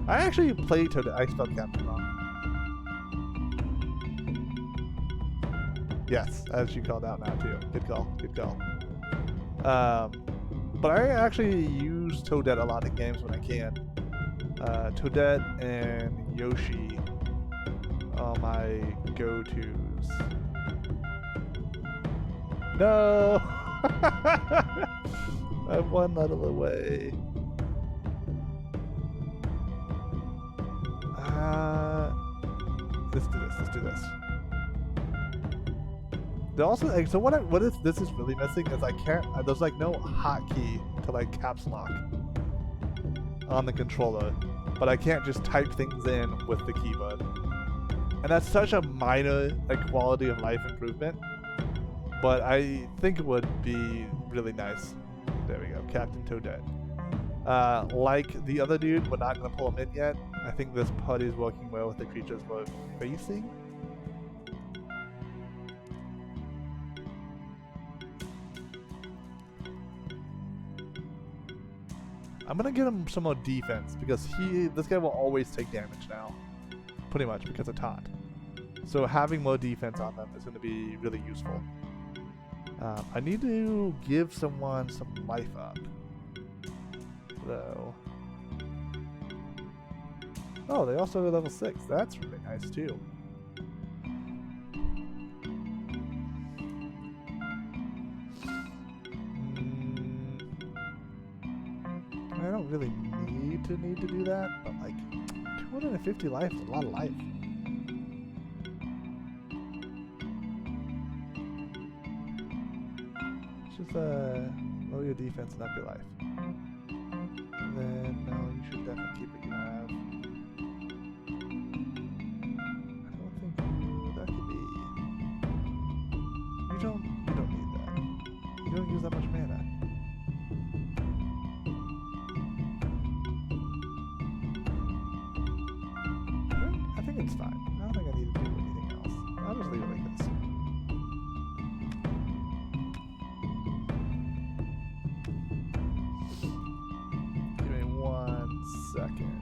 I actually play Toadette. I spelled Captain wrong. Yes, as you called out now too. Good call. Good call. But I actually use Toadette a lot in games when I can. Toadette and Yoshi are my go-tos. No! I'm one level away. Let's do this. Let's do this. There also, like, so what this is really missing is I can't. There's like no hotkey to like caps lock on the controller, but I can't just type things in with the keyboard, and that's such a minor like quality of life improvement. But I think it would be really nice. There we go, Captain Toadette. Like the other dude, we're not gonna pull him in yet. I think this putty is working well with the creatures we're facing. I'm gonna get him some more defense because this guy will always take damage now, pretty much because of taunt. So having more defense on them is gonna be really useful. I need to give someone some life up, though. Oh, they also have level 6. That's really nice too. I don't really need to do that, but like 250 life is a lot of life. Just lower your defense and up your life. And then no, you should definitely keep what you have. I don't think that could be. You don't need that. You don't use that much mana. I think it's fine. I don't think I need to do anything else. I'll just leave it like this. Give me 1 second.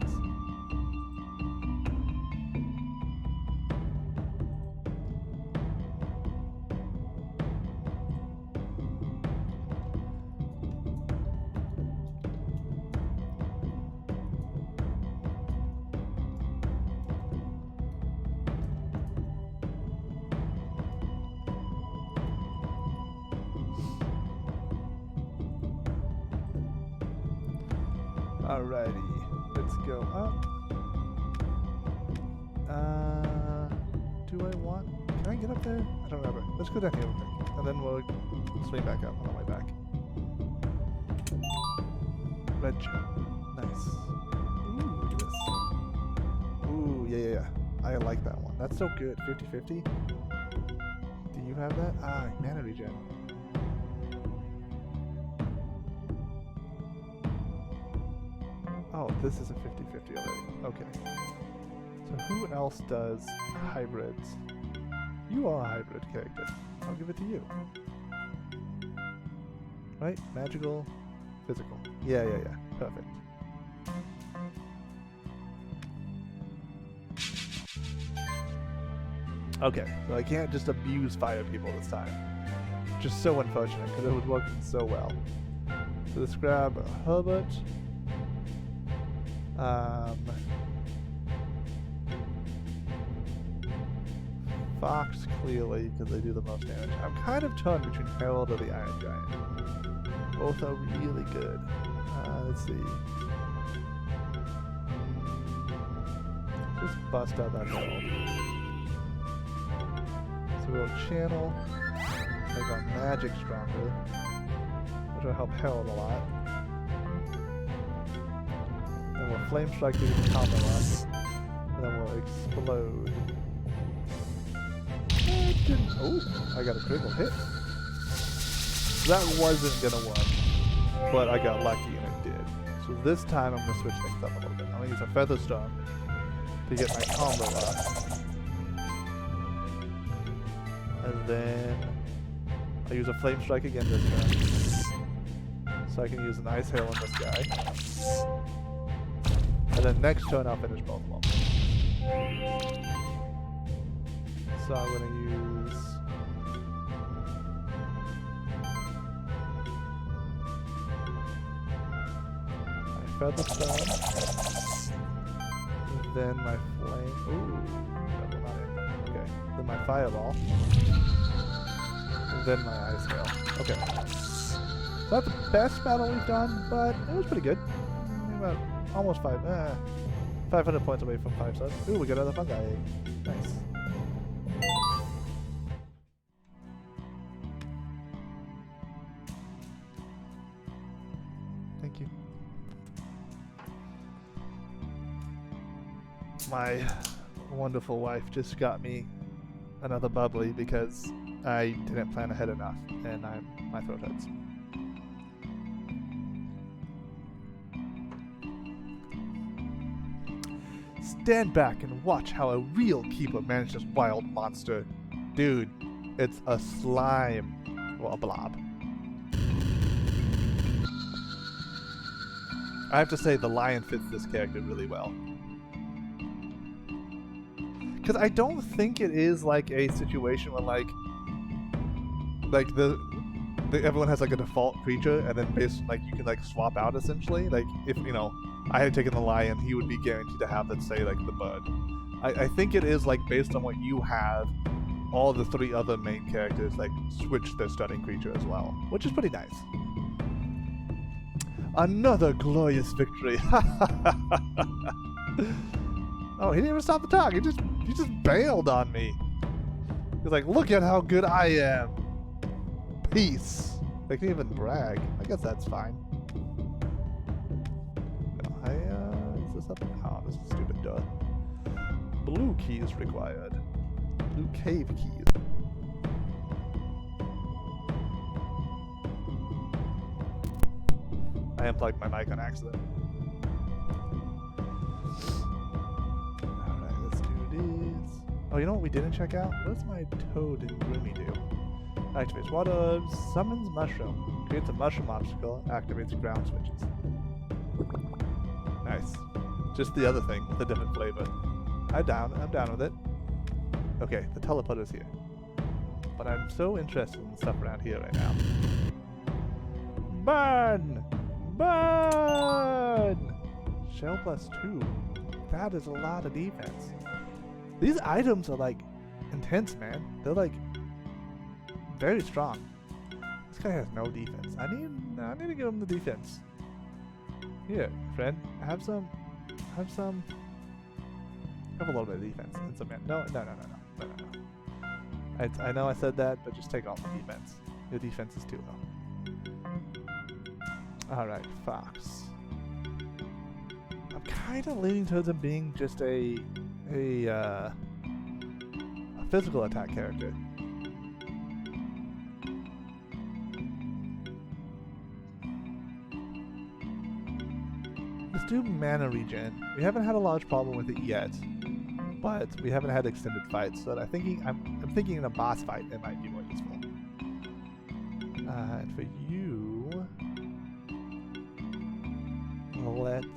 Alrighty, let's go up. Do I want? Can I get up there? I don't remember. Let's go down here real quick, and then we'll swing back up on the way back. Red gem, nice. Ooh, look at this. Ooh, yeah. I like that one. That's so good. 50/50. Do you have that? Ah, mana regen. Oh, this is a 50/50 already. Okay. So who else does hybrids? You are a hybrid character. I'll give it to you. Right? Magical, physical. Yeah. Perfect. Okay, so I can't just abuse fire people this time. Just so unfortunate because it was working so well. So let's grab Herbert. Fox, clearly, because they do the most damage. I'm kind of torn between Harold or the Iron Giant. Both are really good. Let's see. Just bust out that Harold. So we'll channel, make our magic stronger, which will help Harold a lot. Then we'll flame strike through the combo up, and then we'll explode. Oh, I got a critical hit. That wasn't gonna work, but I got lucky and it did. So this time I'm gonna switch things up a little bit. I'm gonna use a Feather Stone to get my combo up. And then I'll use a Flame Strike again this turn. So I can use an Ice Hail on this guy. And then next turn I'll finish both of them. So I'm going to use my Feather Stone, then my Flame, ooh, that will not end. Okay, then my Fireball, and then my Ice Hail. Okay, so not the best battle we've done, but it was pretty good. About almost 500 points away from 5 stars. Ooh, we got another Fungi egg. Nice. Thank you. My wonderful wife just got me another bubbly because I didn't plan ahead enough, and my throat hurts. Stand back and watch how a real keeper manages this wild monster. Dude, it's a slime. Well, a blob. I have to say the lion fits this character really well. Because I don't think it is like a situation where like everyone has like a default creature and then like you can like swap out essentially. Like if you know I had taken the lion, he would be guaranteed to have, let's say, like the bird. I think it is like based on what you have, all the 3 other main characters like switch their starting creature as well, which is pretty nice. Another glorious victory. Oh, he didn't even stop the talk. He just bailed on me. He's like, look at how good I am. Peace. They can even brag. I guess that's fine. Is this up? Oh, this is stupid duh. Blue keys required. Blue cave keys. I unplugged my mic on accident. Alright, let's do this. Oh, you know what we didn't check out? What's my Toad and Groomy do? Activates water herbs, summons mushroom, creates a mushroom obstacle, activates ground switches. Nice. Just the other thing with a different flavor. I'm down with it. Okay, the teleporter's here. But I'm so interested in stuff around here right now. Burn! Burn! Shell +2. That is a lot of defense. These items are like intense, man. They're like very strong. This guy has no defense. I need to give him the defense. Here, friend, have a little bit of defense. And some no. I know I said that, but just take off the defense. Your defense is too low. Alright, Fox. I'm kind of leaning towards him being just a physical attack character. Let's do mana regen. We haven't had a large problem with it yet, but we haven't had extended fights, so I'm thinking in a boss fight it might be more useful. And for you, let's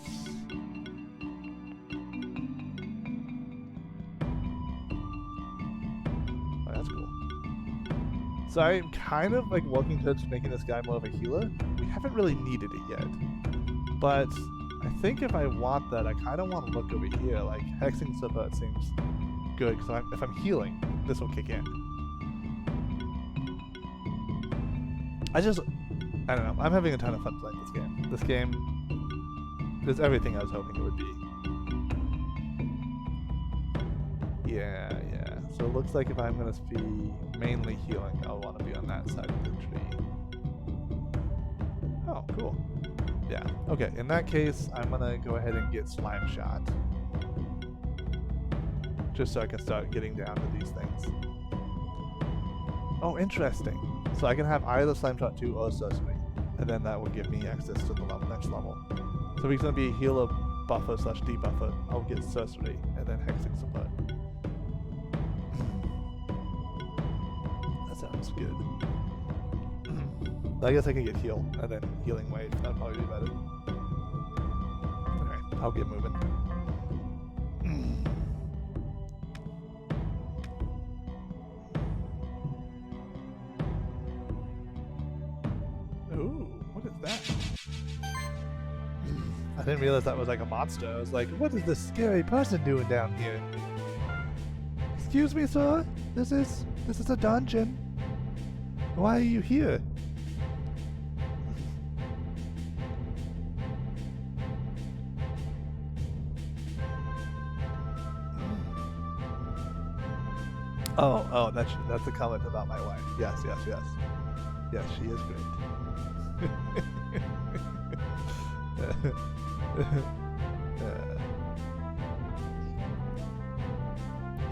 So I'm kind of like working towards making this guy more of a healer. We haven't really needed it yet. But I think if I want that, I kind of want to look over here. Like Hexing Support seems good, because if I'm healing, this will kick in. I don't know. I'm having a ton of fun playing this game. This game is everything I was hoping it would be. Yeah. So it looks like if I'm going to be mainly healing, I'll want to be on that side of the tree. Oh, cool. Yeah. Okay, in that case, I'm going to go ahead and get Slime Shot. Just so I can start getting down to these things. Oh, interesting. So I can have either Slime Shot 2 or Sorcery, and then that will give me access to the next level. So if he's going to be a healer buffer / debuffer, I'll get Sorcery, and then Hexing Support. That sounds good. I guess I can get heal, and then Healing Wave. That'd probably be better. Alright, I'll get moving. Ooh, what is that? I didn't realize that was like a monster. I was like, what is this scary person doing down here? Excuse me, sir? This is a dungeon. Why are you here? Oh, that's a comment about my wife. Yes. Yes, she is great.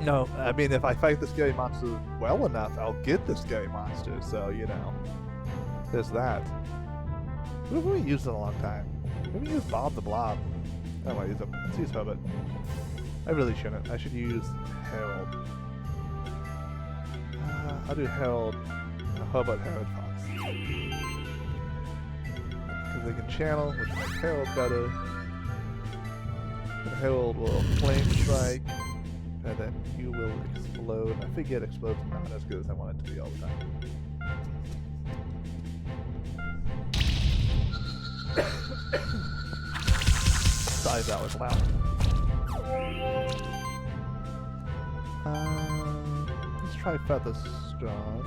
No, I mean, if I fight the scary monster well enough, I'll get the scary monster, so, you know. There's that. Who have we used in a long time? We haven't used Bob the Blob. I don't want to use him. Let's use Herbert. I really shouldn't. I should use Harold. I'll do Harold. How about Harold Fox? Because they can channel, which makes Harold better. And Harold will Flame Strike, and then you will explode. I forget explode's not as good as I want it to be all the time. Sorry, that was loud. Let's try Feather Strong.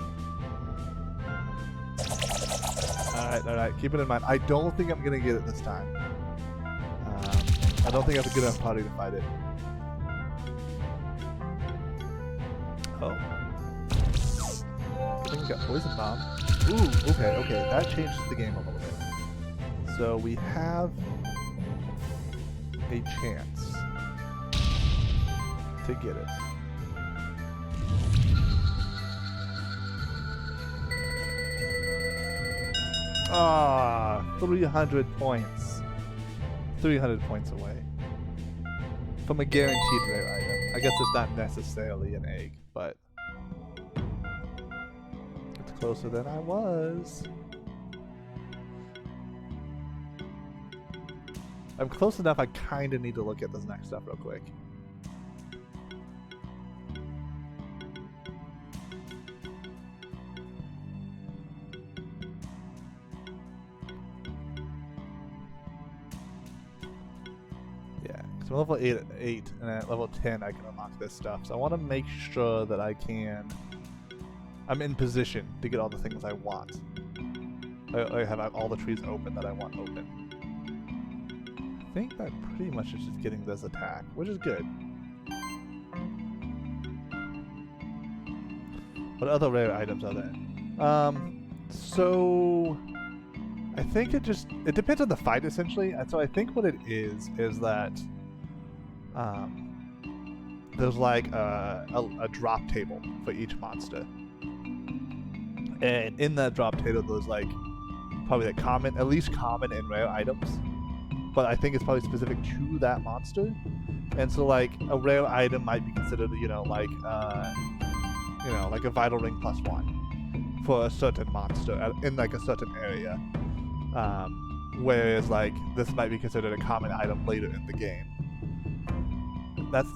Alright, keep it in mind. I don't think I'm gonna get it this time. I don't think I have a good enough party to fight it. Oh. I think we got Poison Bomb. Ooh, okay, that changes the game a little bit. So we have a chance to get it. Ah, 300 points. 300 points away from a guaranteed rare item. I guess it's not necessarily an egg, but it's closer than I was. I'm close enough, I kind of need to look at this next stuff real quick. Yeah, because I'm level 8 and at level 10 I can unlock this stuff. So I want to make sure that I'm in position to get all the things I want. I have all the trees open that I want open. I think that pretty much is just getting this attack, which is good. What other rare items are there? So I think it depends on the fight essentially. And so I think what it is that there's like a drop table for each monster. And in that drop table there's like probably like at least common and rare items. But I think it's probably specific to that monster. And so like a rare item might be considered, like a Vital Ring +1 for a certain monster in like a certain area. Whereas like this might be considered a common item later in the game. That's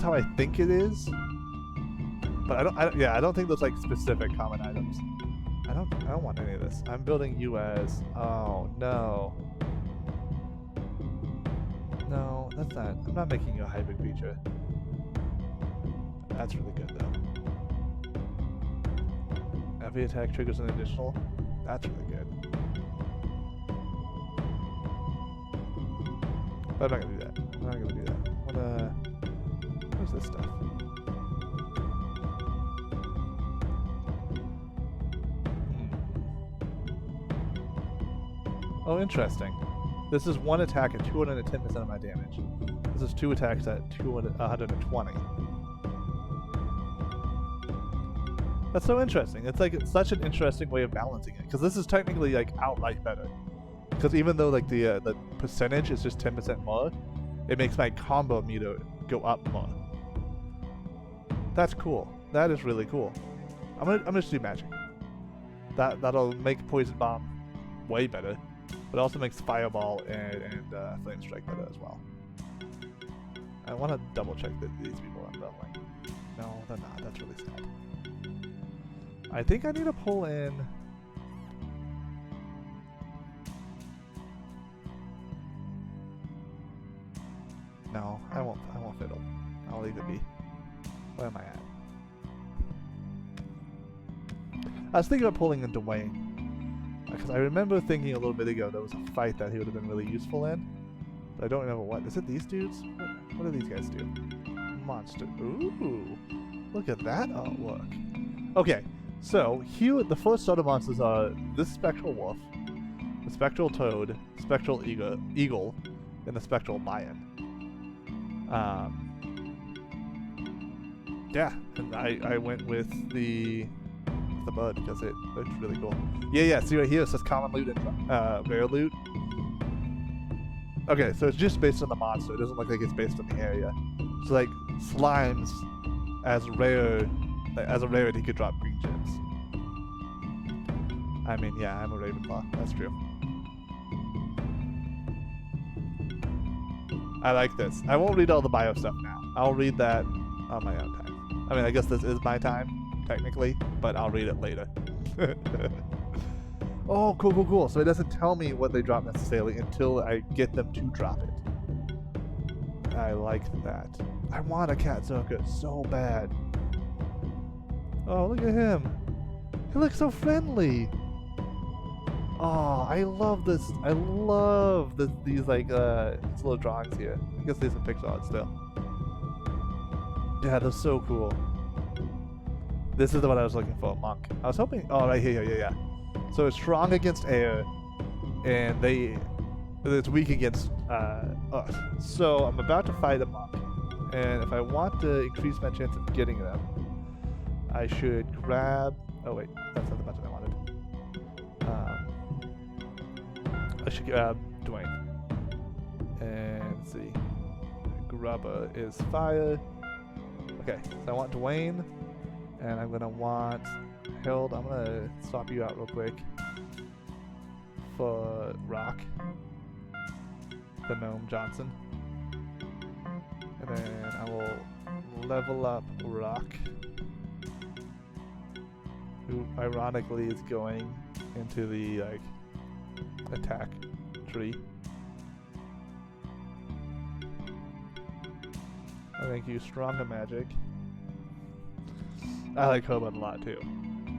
how I think it is. But I don't think there's like specific common items. I don't want any of this. I'm building you as... Oh, no. No, that's not... I'm not making you a hybrid creature. That's really good, though. Every attack triggers an additional. That's really good. But I'm not gonna do that. I'm not gonna do that. What's this stuff? Oh, interesting. This is one attack at 210% of my damage. This is two attacks at 120. That's so interesting. It's like it's such an interesting way of balancing it, because this is technically like outright better. Because even though like the percentage is just 10% more, it makes my combo meter go up more. That's cool. That is really cool. I'm gonna just do magic. That'll make Poison Bomb way better, but it also makes Fireball and Flame Strike better as well. I want to double check that these people are leveling. No, they're not. That's really sad. I think I need to pull in. No, I won't fiddle. I'll leave it be. Where am I at? I was thinking about pulling in Dwayne, because I remember thinking a little bit ago there was a fight that he would have been really useful in, but I don't remember what. Is it these dudes? What do these guys do? Monster. Ooh, look at that artwork. Okay, so here the first sort of monsters are this Spectral Wolf, the Spectral Toad, Spectral Eagle, and the Spectral Lion. Yeah, and I went with the bird because it looks really cool. Yeah, see right here it says common loot and rare loot. Okay, so it's just based on the monster. It doesn't look like it's based on the area. So like slimes as a rarity could drop green gems. I mean, yeah, I'm a Ravenclaw. That's true. I like this. I won't read all the bio stuff now. I'll read that on my own time. I mean, I guess this is my time, technically, but I'll read it later. Oh, cool. So it doesn't tell me what they drop necessarily until I get them to drop it. I like that. I want a Cat Zerker so bad. Oh, look at him. He looks so friendly. Oh, I love this. I love these like these little drawings here. I guess these are pixel art still. Yeah, they're so cool. This is the one I was looking for, Monk. I was hoping. Oh, right here, yeah. So it's strong against air, and it's weak against us. So I'm about to fight a Monk, and if I want to increase my chance of getting them, I should grab. Oh wait, that's not the button I wanted. I should grab Dwayne. And let's see. Grubber is fire. Okay, so I want Dwayne. And I'm gonna want Hild. I'm gonna swap you out real quick for Rock. The Gnome Johnson. And then I will level up Rock, who ironically is going into the like attack tree. I think you stronger magic. I like Hobart a lot too.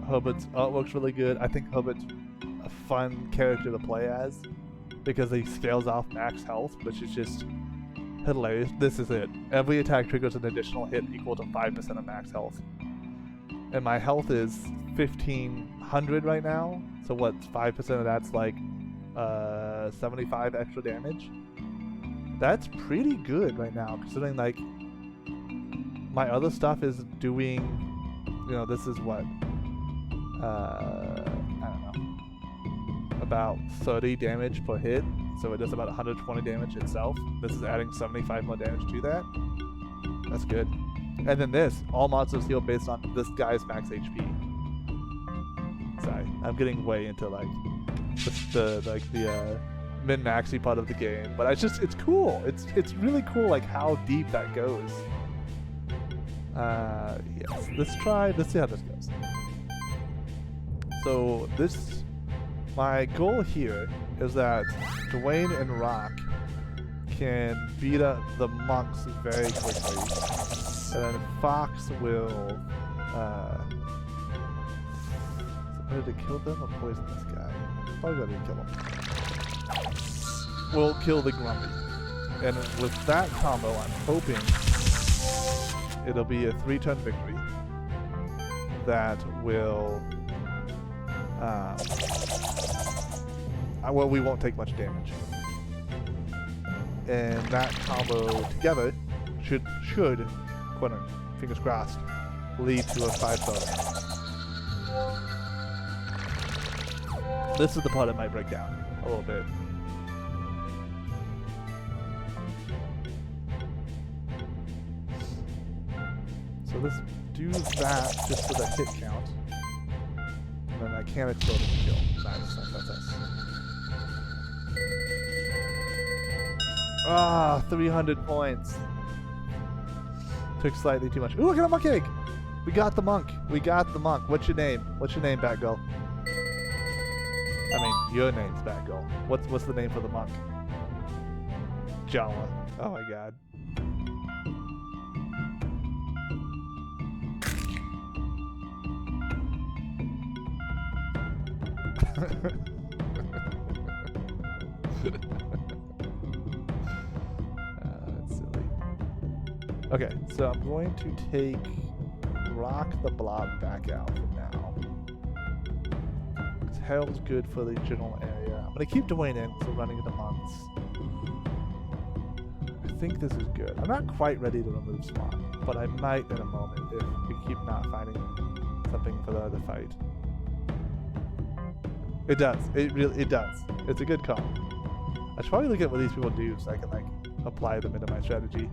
Hobart's artwork's really good. I think Hobart's a fun character to play as because he scales off max health, which is just hilarious. This is it. Every attack triggers an additional hit equal to 5% of max health. And my health is 1500 right now. So what's 5% of that's like 75 extra damage? That's pretty good right now, considering like my other stuff is doing, you know, this is what, I don't know, about 30 damage per hit, so it does about 120 damage itself. This is adding 75 more damage to that. That's good. And then this, all monsters heal based on this guy's max HP. Sorry, I'm getting way into like the min-maxy part of the game, but it's cool. It's really cool, like how deep that goes. Yes, let's see how this goes. So my goal here is that Dwayne and Rock can beat up the monks very quickly, and then Fox will is it better to kill them or poison this guy? Probably better to kill him. We'll kill the Grumpy, and with that combo, I'm hoping it'll be a 3-turn victory that will well, we won't take much damage. And that combo together should, quote, fingers crossed, lead to a 5-star. This is the part that might break down a little bit. So let's do that just for the hit count. And then I can't explode and kill. Nice, that's us. Ah, 300 points. Took slightly too much. Ooh, look at a monk egg! We got the monk. What's your name? What's your name, Batgirl? I mean, your name's Batgirl. What's the name for the monk? Jawa. Oh my god. That's silly. Okay, so I'm going to take Rock the Blob back out for now. Harold's good for the general area. I'm going to keep Dwayne in, so running into months. I think this is good. I'm not quite ready to remove Swan, but I might in a moment if we keep not finding something for the other fight. It does. It does. It's a good call. I should probably look at what these people do so I can, like, apply them into my strategy.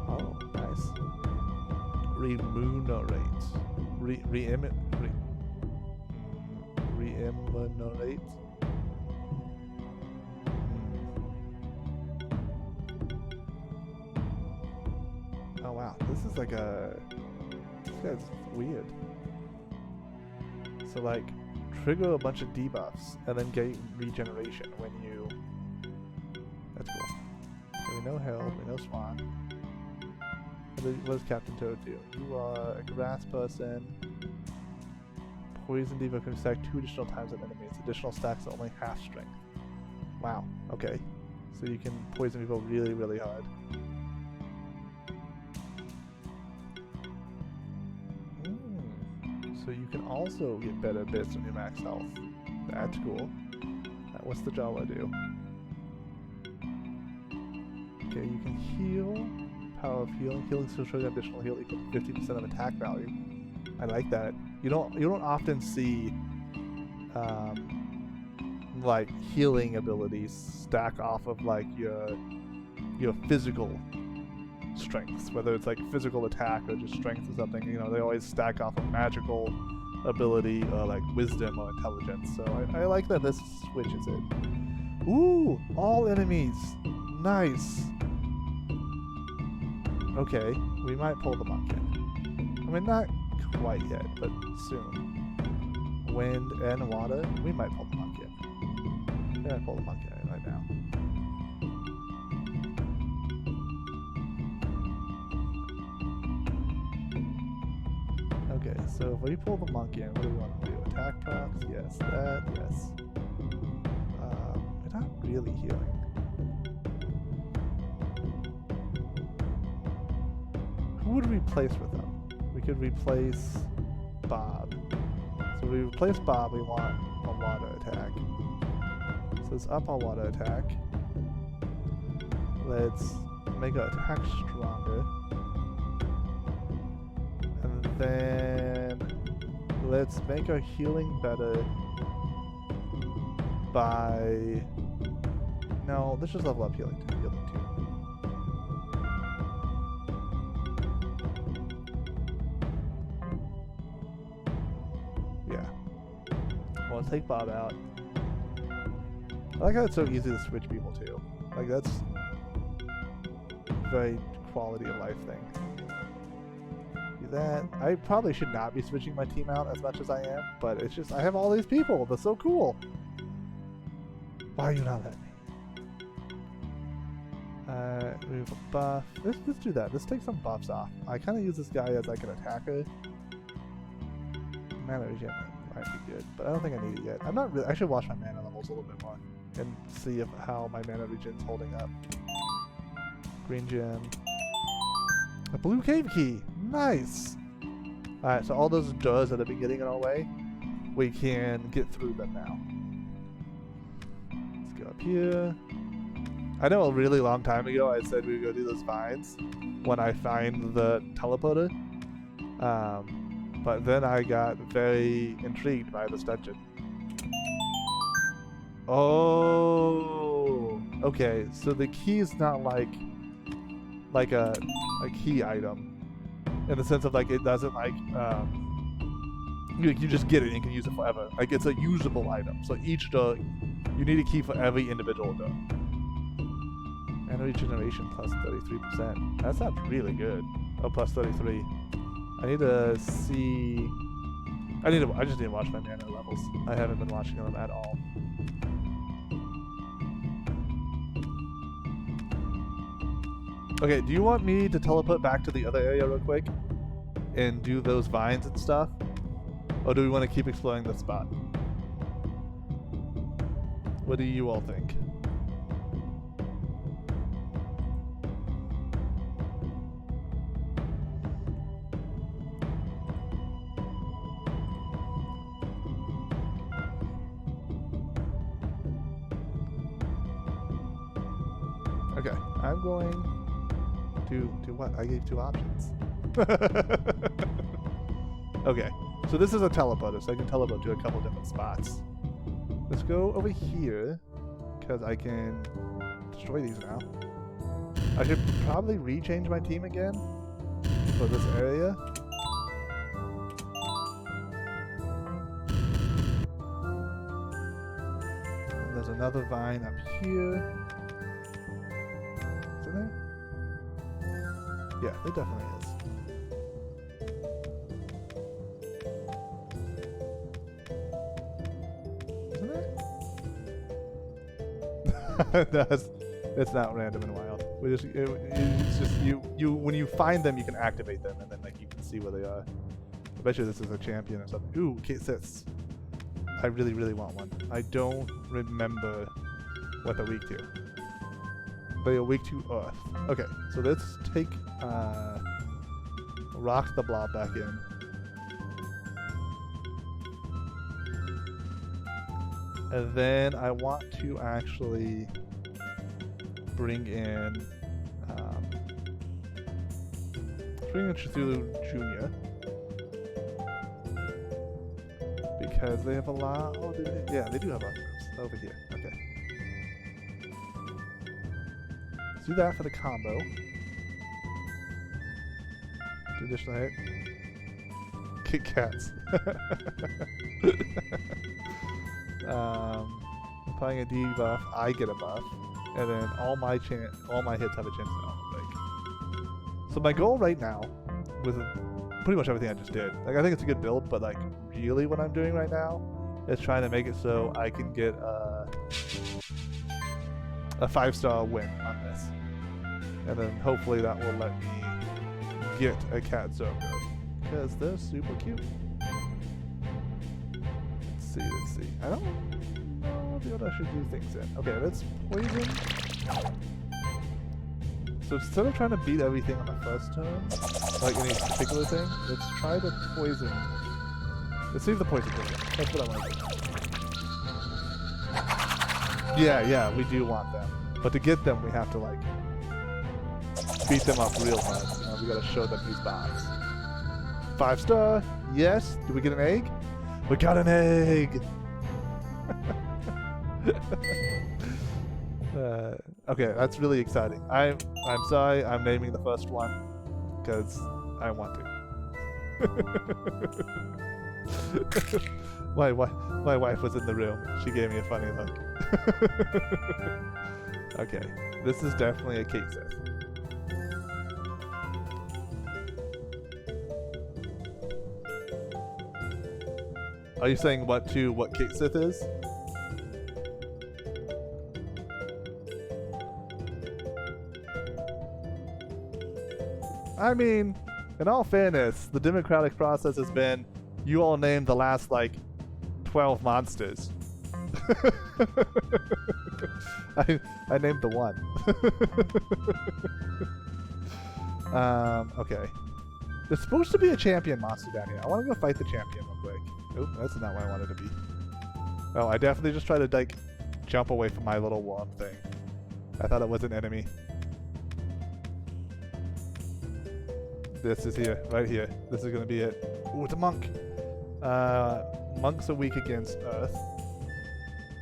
Oh, nice. Remunerate. Remunerate. Oh wow, this is like a... This guy's weird. So like, trigger a bunch of debuffs and then get regeneration when you... That's cool. So we know Harold, we know Swan. What does Captain Toad do? You are a grass person. Poison Diva can stack 2 additional times on enemies. Additional stacks are only half strength. Wow, okay. So you can poison people really, really hard. So you can also get better bits when you max health. That's cool. What's the Jawa do? Okay, you can heal. Power of healing. Healing still shows additional heal equal to 50% of attack value. I like that. You don't often see like healing abilities stack off of like your physical strengths, whether it's like physical attack or just strength or something. You know, they always stack off of magical ability or like wisdom or intelligence. So I like that this switches it. Ooh, all enemies. Nice. Okay, we might pull the monk in. I mean, not quite yet, but soon. Wind and water, we might pull the monk in. We might pull the monk in right now. Okay, so if we pull the monk in, what do we want to do? Attack procs? Yes, that, yes. We're not really healing. Who would we replace with them? We could replace Bob. So if we replace Bob, we want a water attack. So let's up our water attack. Let's make our attack stronger. And then let's make our healing better by... No, let's just level up healing too. Let's take Bob out. I like how it's so easy to switch people too. Like that's a very quality of life thing. Do that. I probably should not be switching my team out as much as I am, but it's just I have all these people. That's so cool. Why are you not letting me? Remove a buff. Let's do that. Let's take some buffs off. I kind of use this guy as like an attacker. Mana regen might be good, but I don't think I need it yet. I'm not really. I should watch my mana levels a little bit more and see how my mana regen's holding up. Green gem. A blue cave key. Nice. All right, so all those doors at the beginning of our way, we can get through them now. Let's go up here. I know a really long time ago I said we would go do those vines when I find the teleporter. But then I got very intrigued by this dungeon. Oh, okay. So the key is not like a key item, in the sense of like it doesn't like you just get it and you can use it forever. Like it's a usable item. So each door, you need a key for every individual door. And regeneration plus 33%. That sounds really good. Oh, plus 33. I need to see. I just need to watch my mana levels. I haven't been watching them at all. Okay, do you want me to teleport back to the other area real quick and do those vines and stuff? Or do we want to keep exploring this spot? What do you all think? Okay, I'm going to do what? I gave 2 options. Okay, so this is a teleporter, so I can teleport to a couple different spots. Let's go over here, because I can destroy these now. I should probably rechange my team again for this area. And there's another vine up here. Is it there? Yeah, it definitely is. It's not random and wild. It's just you when you find them, you can activate them, and then like you can see where they are. I bet you this is a champion or something. Ooh, K6. I really want one. I don't remember what they're weak to. They are weak to earth. Okay, so let's take rock the blob back in. And then I want to actually bring in Cthulhu Jr. because they have a lot. Oh, yeah, they do have mushrooms over here. Okay, let's do that for the combo. Do additional hit. Kit Kats. Applying a debuff, I get a buff, and then all my hits have a chance to alpha break. So my goal right now, with pretty much everything I just did, like I think it's a good build, but like really what I'm doing right now is trying to make it so I can get a 5-star win on this, and then hopefully that will let me get a cat Zogo because they're super cute. Let's see. I don't know what I should do things in. Okay, let's poison. So instead of trying to beat everything on the first turn, like any particular thing, let's try to poison. Let's save the poison poison. That's what I want to do. Yeah, we do want them. But to get them, we have to like beat them up real hard. You know, we gotta show them who's boss. 5-star, yes. Do we get an egg? We got an egg! Okay, that's really exciting. I'm sorry, I'm naming the first one because I want to. My wife was in the room. She gave me a funny look. Okay, this is definitely a K6. Are you saying what Kate Sith is? I mean, in all fairness, the democratic process has been you all name the last like 12 monsters. I named the one. Okay. There's supposed to be a champion monster down here. I want to go fight the champion real quick. Oop, that's not where I wanted to be. Oh, I definitely just tried to like jump away from my little worm thing. I thought it was an enemy. This is here, right here. This is gonna be it. Ooh, it's a monk. Monks are weak against Earth.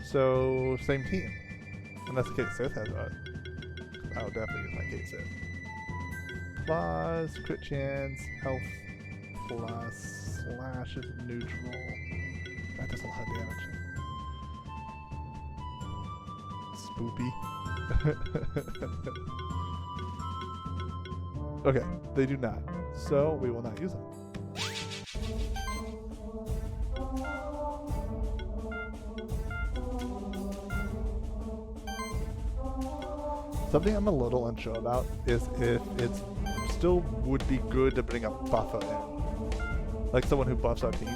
So, same team. Unless Kate Sith has Earth. I'll definitely use my Kate Sith. Plus, crit chance, health, plus, slash is neutral. That does a lot of damage. Spoopy. Okay, they do not. So, we will not use them. Something I'm a little unsure about is if it's still would be good to bring a buffer in. Like someone who buffs our team.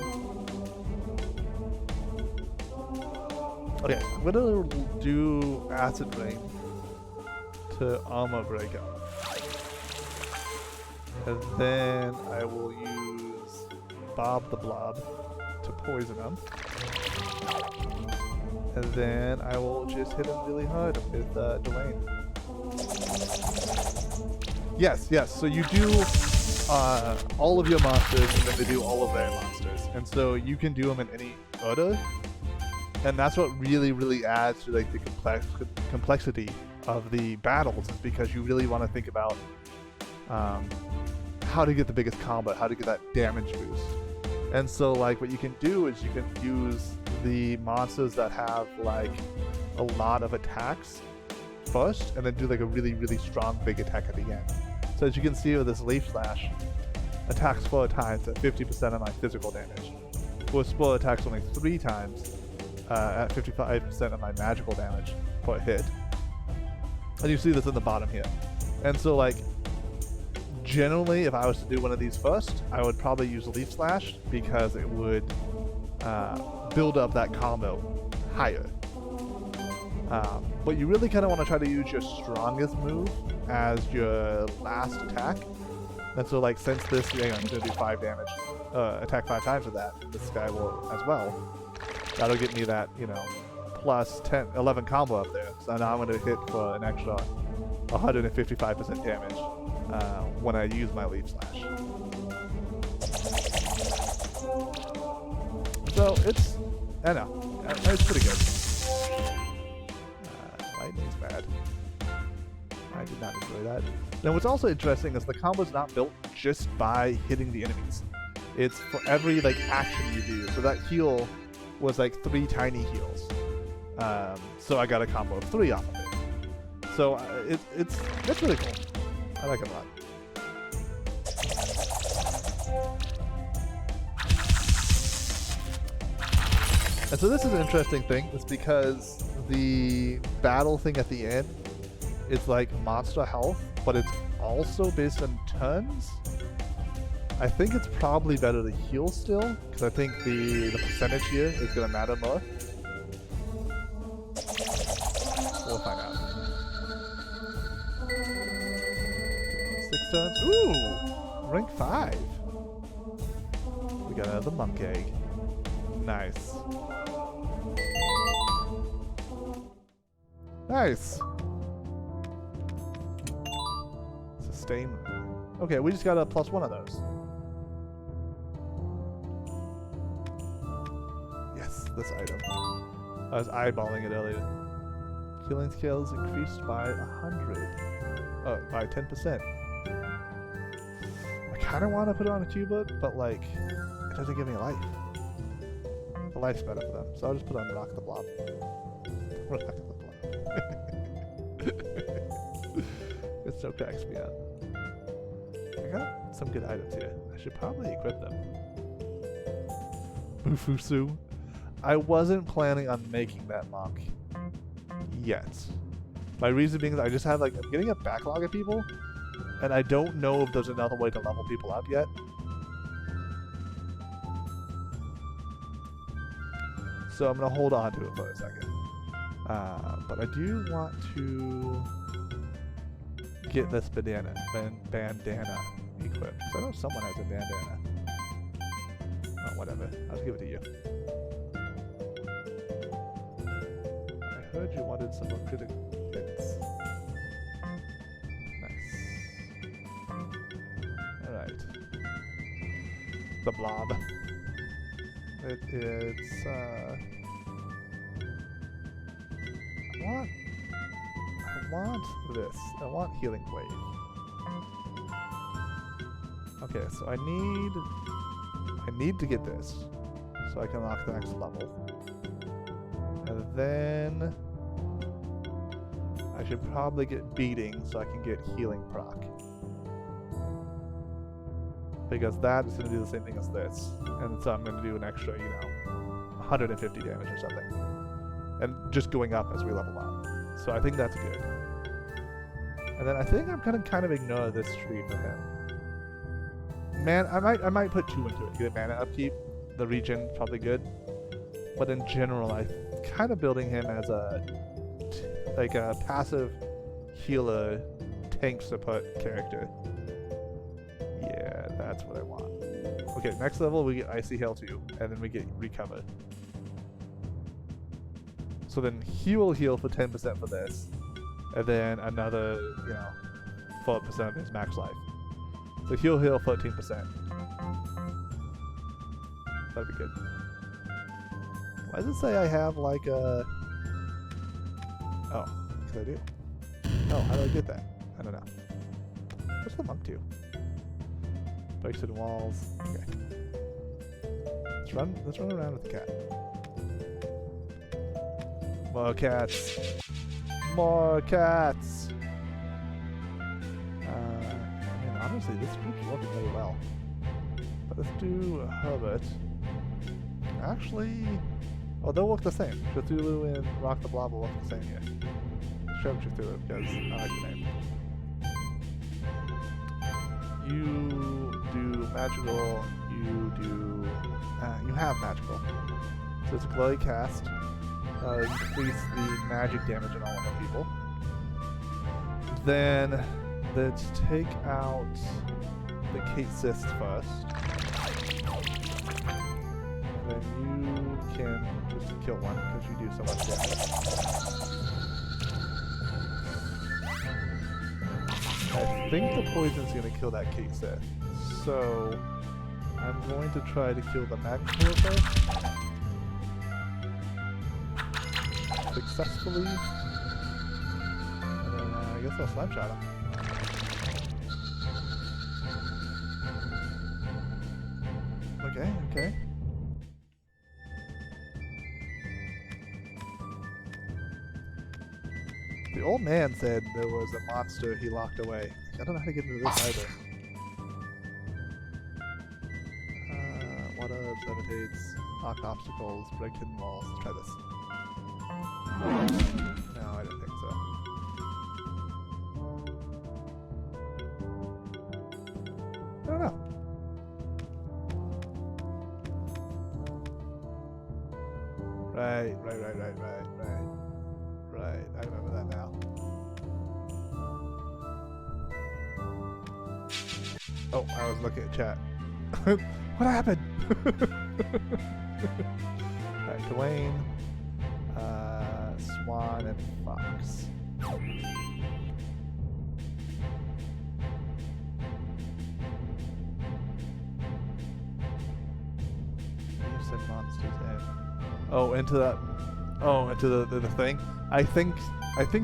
Okay, I'm gonna do Acid Rain to armor breakout. And then I will use Bob the Blob to poison him. And then I will just hit him really hard with Dwayne. Yes, yes. So you do all of your monsters, and then they do all of their monsters, and so you can do them in any order. And that's what really, really adds to like the complexity of the battles, is because you really want to think about how to get the biggest combo, how to get that damage boost. And so like what you can do is you can use the monsters that have like a lot of attacks first, and then do like a really, really strong big attack at the end. So as you can see with this Leaf Slash, attacks 4 times at 50% of my physical damage. Force Spore attacks only 3 times at 55% of my magical damage per hit. And you see this in the bottom here. And so like, generally if I was to do one of these first, I would probably use Leaf Slash because it would build up that combo higher. But you really kind of want to try to use your strongest move as your last attack. And so like, since this, I'm going to do 5 damage, attack 5 times with that, this guy will as well. That'll get me that, you know, plus 11 combo up there. So now I'm going to hit for an extra 155% damage when I use my Leaf Slash. So it's, I know, it's pretty good. Lightning's bad. I did not enjoy that. Now what's also interesting is the combo's not built just by hitting the enemies. It's for every like action you do. So that heal was like 3 tiny heals. So I got a combo of 3 off of it. So it's really cool. I like it a lot. And so this is an interesting thing. It's because the battle thing at the end is like monster health, but it's also based on turns. I think it's probably better to heal still, because I think the percentage here is going to matter more. We'll find out. 6 turns. Ooh! Rank 5. We got another monk egg. Nice. Nice! Sustain. Okay, we just got a +1 of those. Yes, this item. I was eyeballing it earlier. Healing scales increased by 100. Oh, by 10%. I kind of want to put it on a Cubert, but like, it doesn't give me life. The life's better for them, so I'll just put on Rock the Blob. Rock the Blob. It so cracks me up. I got some good items here. I should probably equip them. Fufusu. I wasn't planning on making that monk yet. My reason being is I just have like, I'm getting a backlog of people, and I don't know if there's another way to level people up yet. So I'm gonna hold on to it for a second. But I do want to get this bandana equipped. So I know someone has a bandana. Oh, whatever. I'll give it to you. I heard you wanted some more critical bits. Nice. Alright. The blob. It's I want this. I want healing wave. Okay, so I need to get this so I can unlock the next level. And then I should probably get beating so I can get healing proc. Because that is going to do the same thing as this. And so I'm going to do an extra, 150 damage or something. And just going up as we level up. So I think that's good. And then I think I'm going to kind of ignore this tree for him. Man, I might put 2 into it. Get mana upkeep. The regen probably good. But in general, I'm kind of building him as a passive healer tank support character. Yeah, that's what I want. Okay, next level we get Icy Hail 2, and then we get Recover. So then he will heal for 10% for this, and then another, 4% of his max life. So he'll heal 14%. That'd be good. Why does it say I have like a... Oh, what can I do? Oh, how do I get that? I don't know. What's the monk do? Breaks in walls. Okay. Let's run around with the cat. More cats. More cats. Honestly, this group's working really well. But let's do Herbert. Actually, they'll work the same. Cthulhu and Rock the Blob will work the same here. Show Cthulhu because I like the name. You do magical. You have magical. So it's a glowy cast. Increase the magic damage on all of our people. Then let's take out the Kate Cyst first. And then you can just kill one because you do so much damage. I think the poison's going to kill that Kate Cyst. So I'm going to try to kill the Magpul first. Successfully. And then I guess I'll Slime Shot him. Okay. The old man said there was a monster he locked away. I don't know how to get into this either. Water levitates, knock obstacles, break hidden walls. Let's try this. No, I didn't think so. I don't know. Right. I remember that now. Oh, I was looking at chat. What happened? Alright, Dwayne, Swan, and Fox. You send monsters in. Oh, into that. Oh, into the thing. I think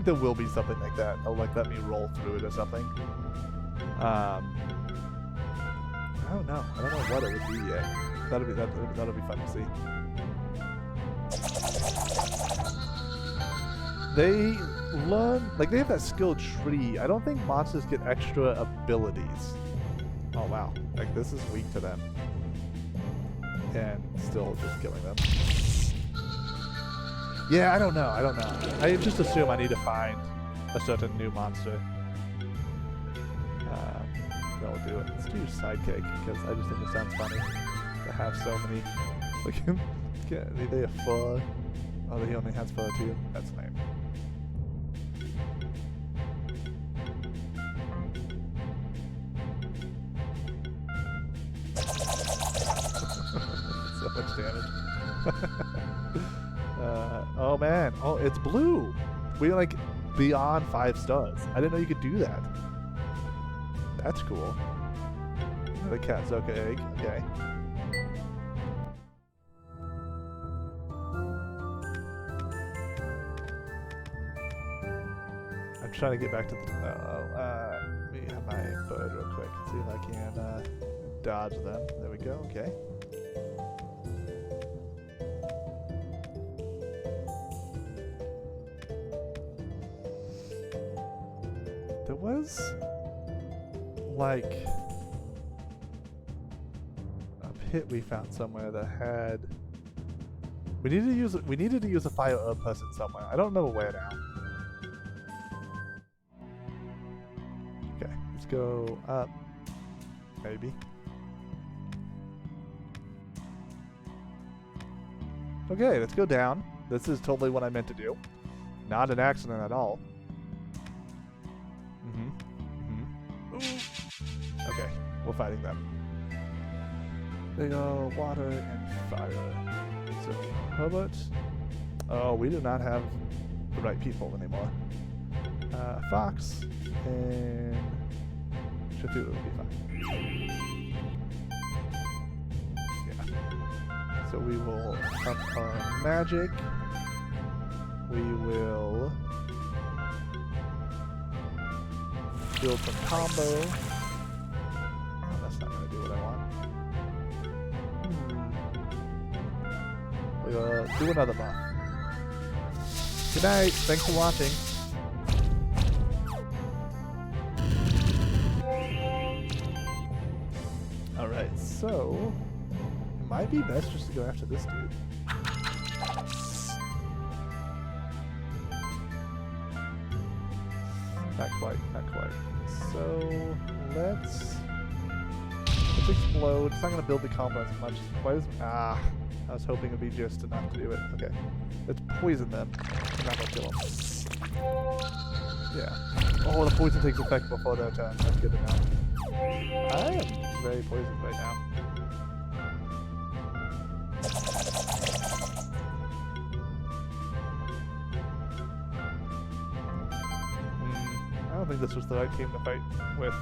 there will be something like that. They'll like let me roll through it or something. I don't know. I don't know what it would be yet. That'll be fun to see. They learn, like they have that skill tree. I don't think monsters get extra abilities. Oh wow, like this is weak to them. and still just killing them. Yeah, I don't know. I just assume I need to find a certain new monster. That'll do it. Let's do sidekick because I just think it sounds funny to have so many. Look, they have fur. Oh, he only has fur too. That's lame. So much damage. Oh man. Oh, it's blue. We're like beyond 5 stars. I didn't know you could do that. That's cool. Another Katzoka egg. Okay. I'm trying to get back to the. Let me have my bird real quick. See if I can dodge them. There we go. Okay. There was like a pit we found somewhere that had. We needed to use a fire herb person somewhere. I don't know where now. Okay, let's go up. Maybe. Okay, let's go down. This is totally what I meant to do. Not an accident at all. Okay, we're fighting them. They go water and fire. So, Herbert. Oh, we do not have the right people anymore. Fox and Cthulhu will be fine. Yeah. So we will up our magic. We will build some combo. That's not going to do what I want. We'll do another buff. Good night. Thanks for watching. Alright, so it might be best just to go after this dude. Not quite, not quite. So let's explode. It's not gonna build the combo as much. I was hoping it'd be just enough to do it. Okay. Let's poison them. I'm not gonna kill them. Yeah. Oh, the poison takes effect before their turn. That's good enough. I am very poisoned right now. I don't think this was the right team to fight with.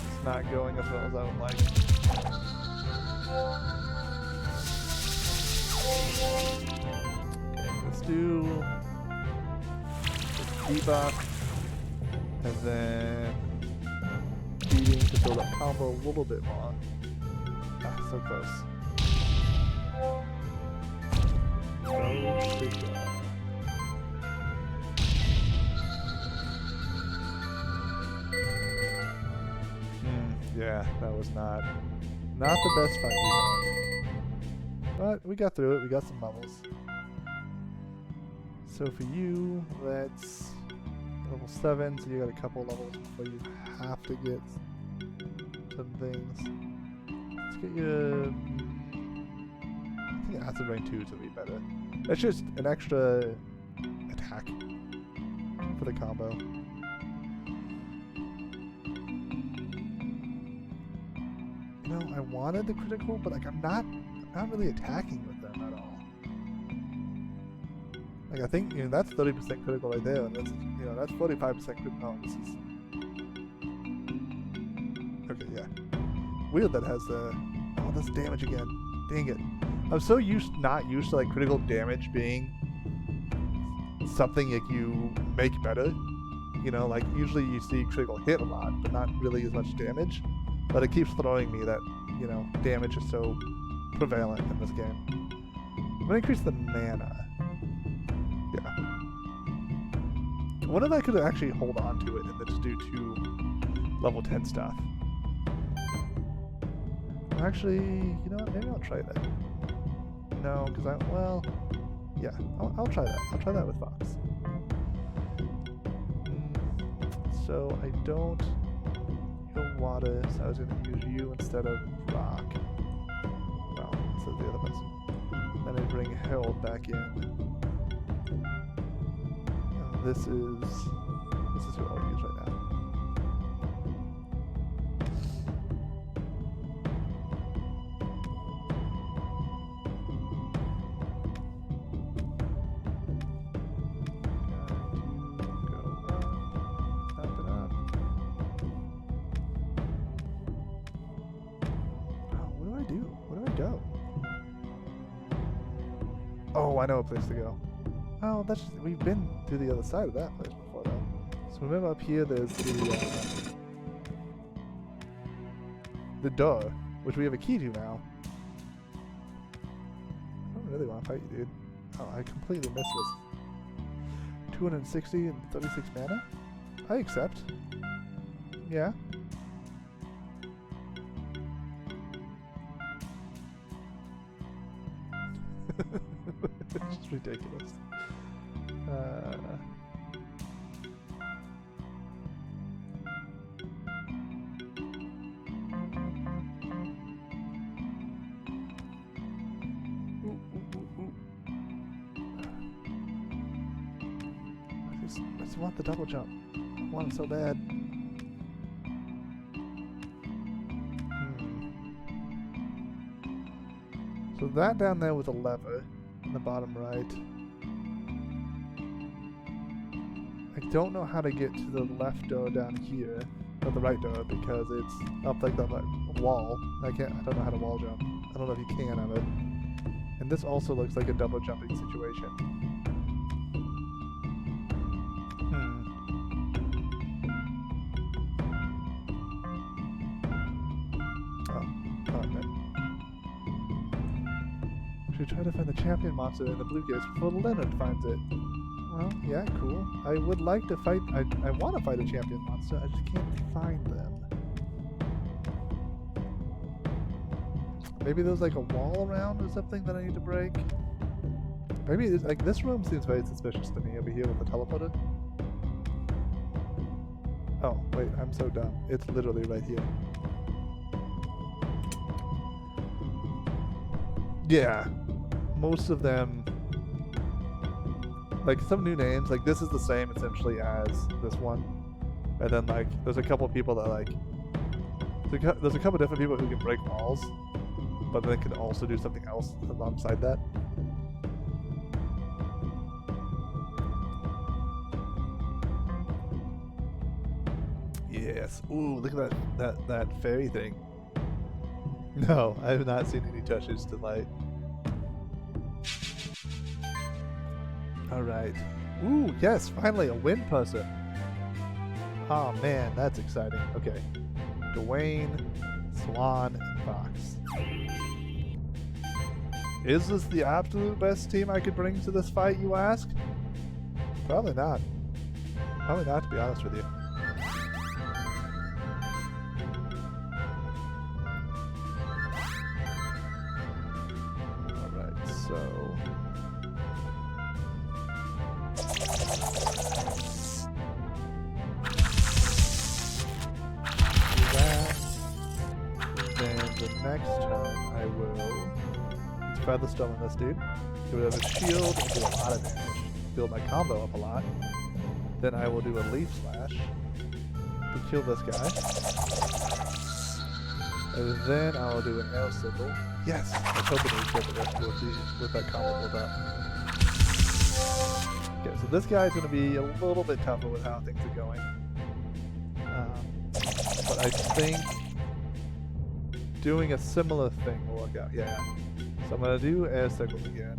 It's not going as well as I would like. Okay, let's do debuff and then beating to build up combo a little bit more. Ah, so close. So big. Yeah, that was not the best fight we had. But we got through it. We got some levels. So for you, that's level 7, so you got a couple levels before you have to get some things. Let's get you. I think acid rain 2 to be better. That's just an extra attack for the combo. You know, I wanted the critical, but like I'm not really attacking with them at all. Like I think, you know, that's 30% critical right there, and that's, you know, that's 45% critical. No, this is okay. Yeah, weird that has all this damage again. Dang it! I'm so not used to like critical damage being something like you make better. You know, like usually you see critical hit a lot, but not really as much damage. But it keeps throwing me that, you know, damage is so prevalent in this game. I'm gonna increase the mana. Yeah. I wonder if I could actually hold on to it and then just do 2 level 10 stuff. Actually, you know what? Maybe I'll try that. No, because well, yeah, I'll try that. I'll try that with Fox. So I don't go water, so I was going to use you instead of rock. Well, instead of the other person. Then I bring Harold back in. And this is who I'll use right now. Oh, I know a place to go. Oh, we've been to the other side of that place before, though. So remember up here, there's the door, which we have a key to now. I don't really want to fight you, dude. Oh, I completely missed this. 260 and 36 mana? I accept. Yeah. It's just ridiculous. I just want the double jump. I want it so bad. So that down there with a lever in the bottom right. I don't know how to get to the left door down here, or the right door, because it's up like the wall. I don't know how to wall jump. I don't know if you can have it. And this also looks like a double jumping situation. Try to find the champion monster in the blue gates before Leonard finds it. Well, yeah, cool. I would like to fight. I want to fight a champion monster. I just can't find them. Maybe there's like a wall around or something that I need to break. Maybe like this room seems very suspicious to me over here with the teleporter. Oh wait, I'm so dumb. It's literally right here. Yeah. Most of them, like some new names, like this is the same essentially as this one, and then like there's a couple people that like, there's a couple different people who can break walls, but then can also do something else alongside that. Yes. Ooh, look at that fairy thing. No, I have not seen any touches to light. Alright. Ooh, yes, finally a wind person. Oh man, that's exciting. Okay. Dwayne, Swan, and Fox. Is this the absolute best team I could bring to this fight, you ask? Probably not. Probably not, to be honest with you. Alright, so... next turn, I will Featherstone on this dude, get rid of his shield, and do a lot of damage. Build my combo up a lot. Then I will do a Leaf Slash to kill this guy. And then I will do an Air Symbol. Yes! I was hoping we'd get the rest with that combo built up. Okay, so this guy's going to be a little bit tougher with how things are going. But I think doing a similar thing will work out. Yeah. So I'm going to do Air Signals again.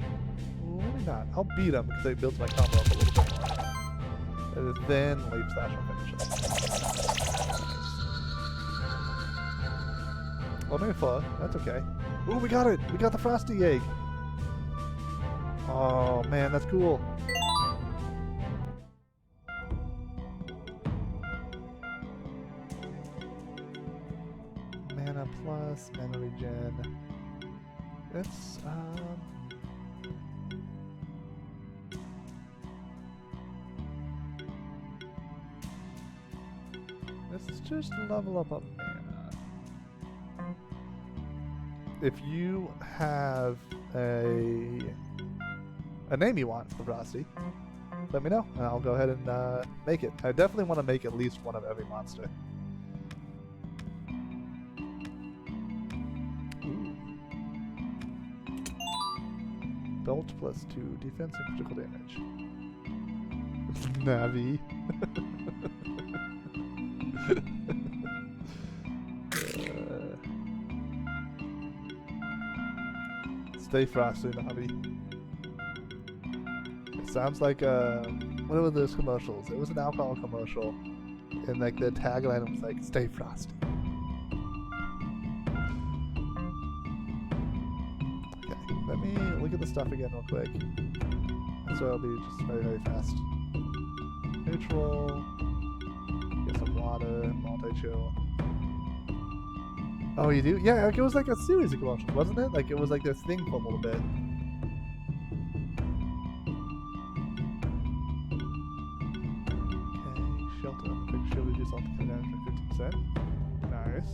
Maybe not. I'll beat him because it builds my combo up a little bit more. And then Leaf Slash will finish it. Oh, no far. That's okay. Ooh, we got it! We got the Frosty Egg! Oh, man, that's cool. Mana plus... Stimulus, mana regen. Let's just level up on mana. If you have a name you want for Frosty, let me know, and I'll go ahead and make it. I definitely want to make at least one of every monster. Ooh. Belt plus 2, defense and critical damage. It's Navi. Stay frosty, Navi. It sounds like one of those commercials. It was an alcohol commercial, and like the tagline was like "Stay frosty." Okay, let me look at the stuff again real quick. So it'll be just very fast. Neutral. Get some water. Multi-chill. Oh, you do? Yeah, like it was like a series of commercials, wasn't it? Like it was like their thing for a little bit. Okay, shelter. Quick shield reduce all the damage by 50%. Nice.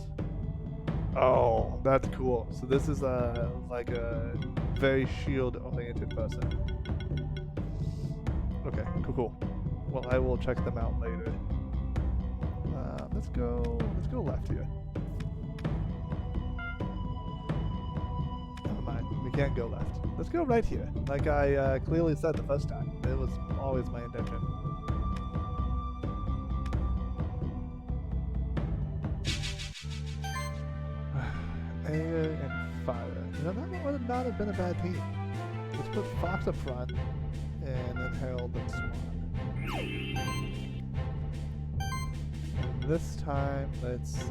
Oh, that's cool. So this is like a very shield-oriented person. Okay, cool. Well, I will check them out later. Let's go left here. We can't go left. Let's go right here. Like I clearly said the first time. It was always my intention. Air and fire. You know, that would not have been a bad team. Let's put Fox up front, and then Harold and Swan. And this time, let's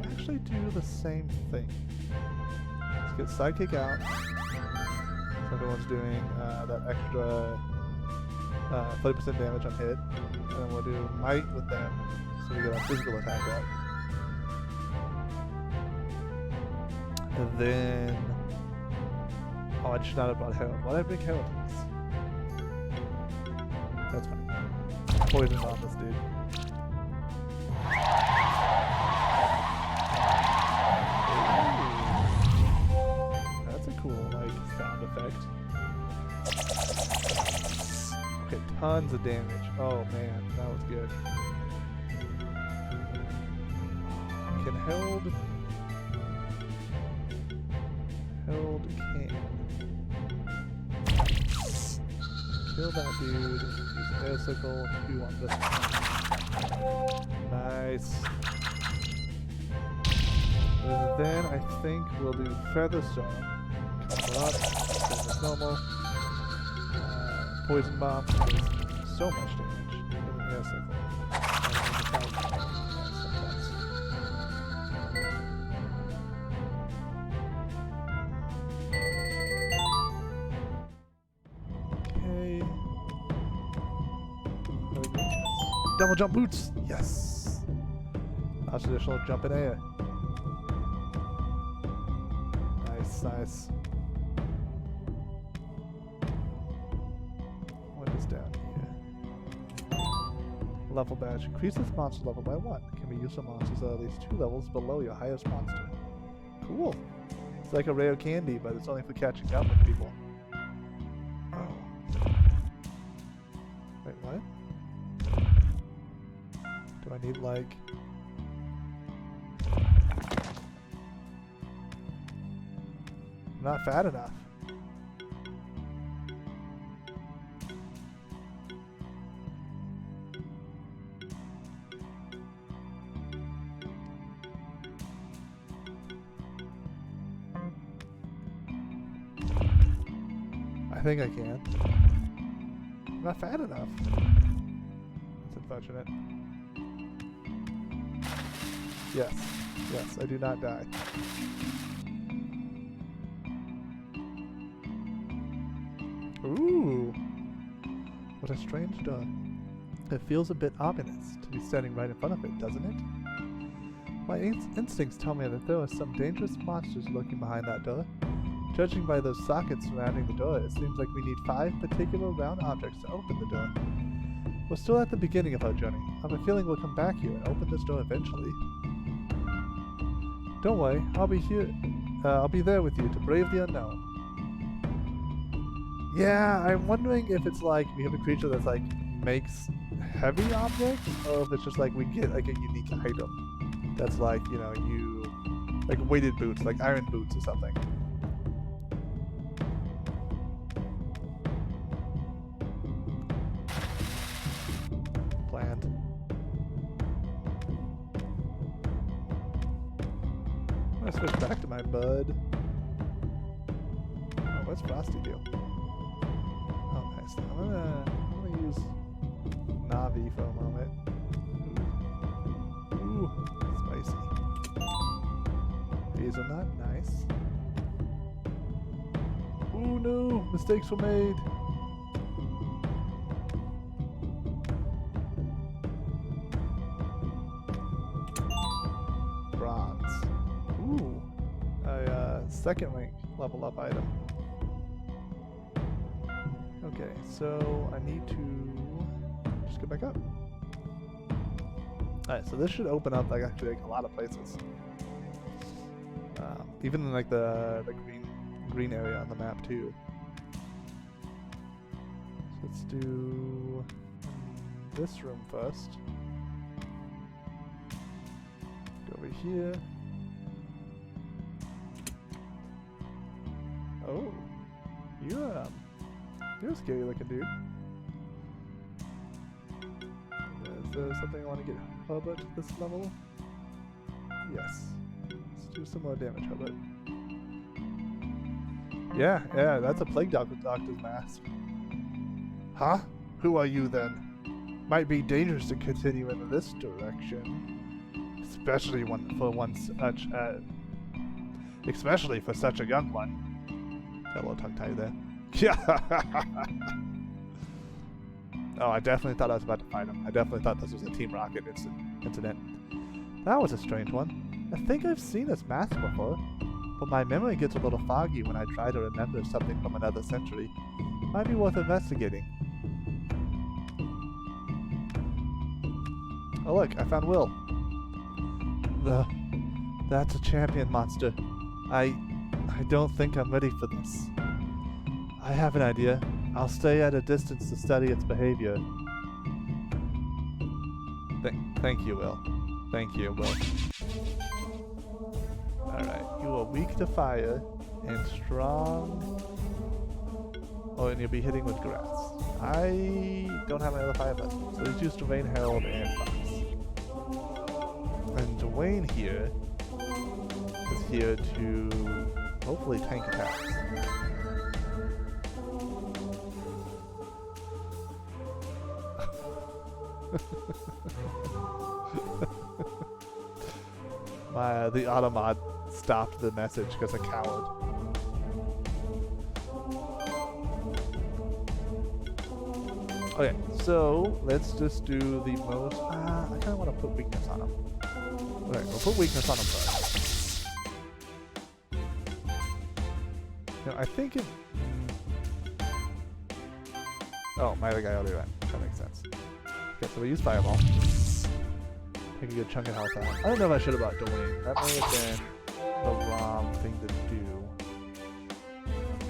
actually do the same thing. Let's get Sidekick out. So everyone's doing that extra 30% damage on hit. And then we'll do Might with them, so we get our physical attack up. And then... Oh, I should not have brought Harold. Why did I bring Harold to this? That's fine. Poison on this dude. Okay, tons of damage. Oh man, that was good. Can Harold can kill that dude. Use air sickle. You want this one. Nice. And then I think we'll do Featherstone. Come up, same as normal. Poison bomb does so much damage. And then air sickle. Okay. Double jump boots! Yes! That's additional jump in air. Nice, nice. What is down here? Level badge. Increases monster level by 1. Can be used on monsters that are at least 2 levels below your highest monster. Cool. It's like a rare candy, but it's only for catching up with people. Oh. Wait, what? Do I need, like... I'm not fat enough. I think I can. I'm not fat enough. That's unfortunate. Yes. Yes, I do not die. Ooh. What a strange door. It feels a bit ominous to be standing right in front of it, doesn't it? My instincts tell me that there are some dangerous monsters lurking behind that door. Judging by those sockets surrounding the door, it seems like we need 5 particular round objects to open the door. We're still at the beginning of our journey. I have a feeling we'll come back here and open this door eventually. Don't worry, I'll be here. I'll be there with you to brave the unknown. Yeah, I'm wondering if it's like we have a creature that's like makes heavy objects, or if it's just like we get like a unique item that's like, you know, like weighted boots, like iron boots or something. Plant. I'm gonna switch back to my bud. Oh, what's Frosty do? Oh, nice. I'm gonna use Navi for a moment. Ooh, spicy. Hazelnut, nice. Ooh, no, mistakes were made. Bronze. Ooh, a second rank level up item. Okay, so I need to just go back up. Alright, so this should open up like actually like a lot of places. Even in like the green area on the map too. So let's do this room first. Go over here. Oh, you're a scary looking dude. Is there something I want to get Herbert at this level? Yes. Let's do some more damage, Herbert. Yeah, that's a plague doctor's mask. Huh? Who are you then? Might be dangerous to continue in this direction. Especially for such a young one. Got a little tongue-tied there. Yeah. Oh, I definitely thought I was about to fight him. I definitely thought this was a Team Rocket incident. That was a strange one. I think I've seen this mask before, but my memory gets a little foggy when I try to remember something from another century. Might be worth investigating. Oh look, I found Will. That's a champion monster. I don't think I'm ready for this. I have an idea. I'll stay at a distance to study its behavior. Thank you, Will. Thank you, Will. Alright, you are weak to fire and strong. Oh, and you'll be hitting with grass. I don't have any other fire buttons, so let's use Dwayne, Harold, and Fox. And Dwayne here is here to hopefully tank attacks. The Automod stopped the message because a coward. Okay, so let's just do the most. I kind of want to put weakness on him. Okay, we'll put weakness on him first. Now, I think it. Oh, my other guy already went. That makes sense. Okay, so we use Fireball. Take a good chunk of health out. I don't know if I should have brought Dwayne. That may have been the wrong thing to do.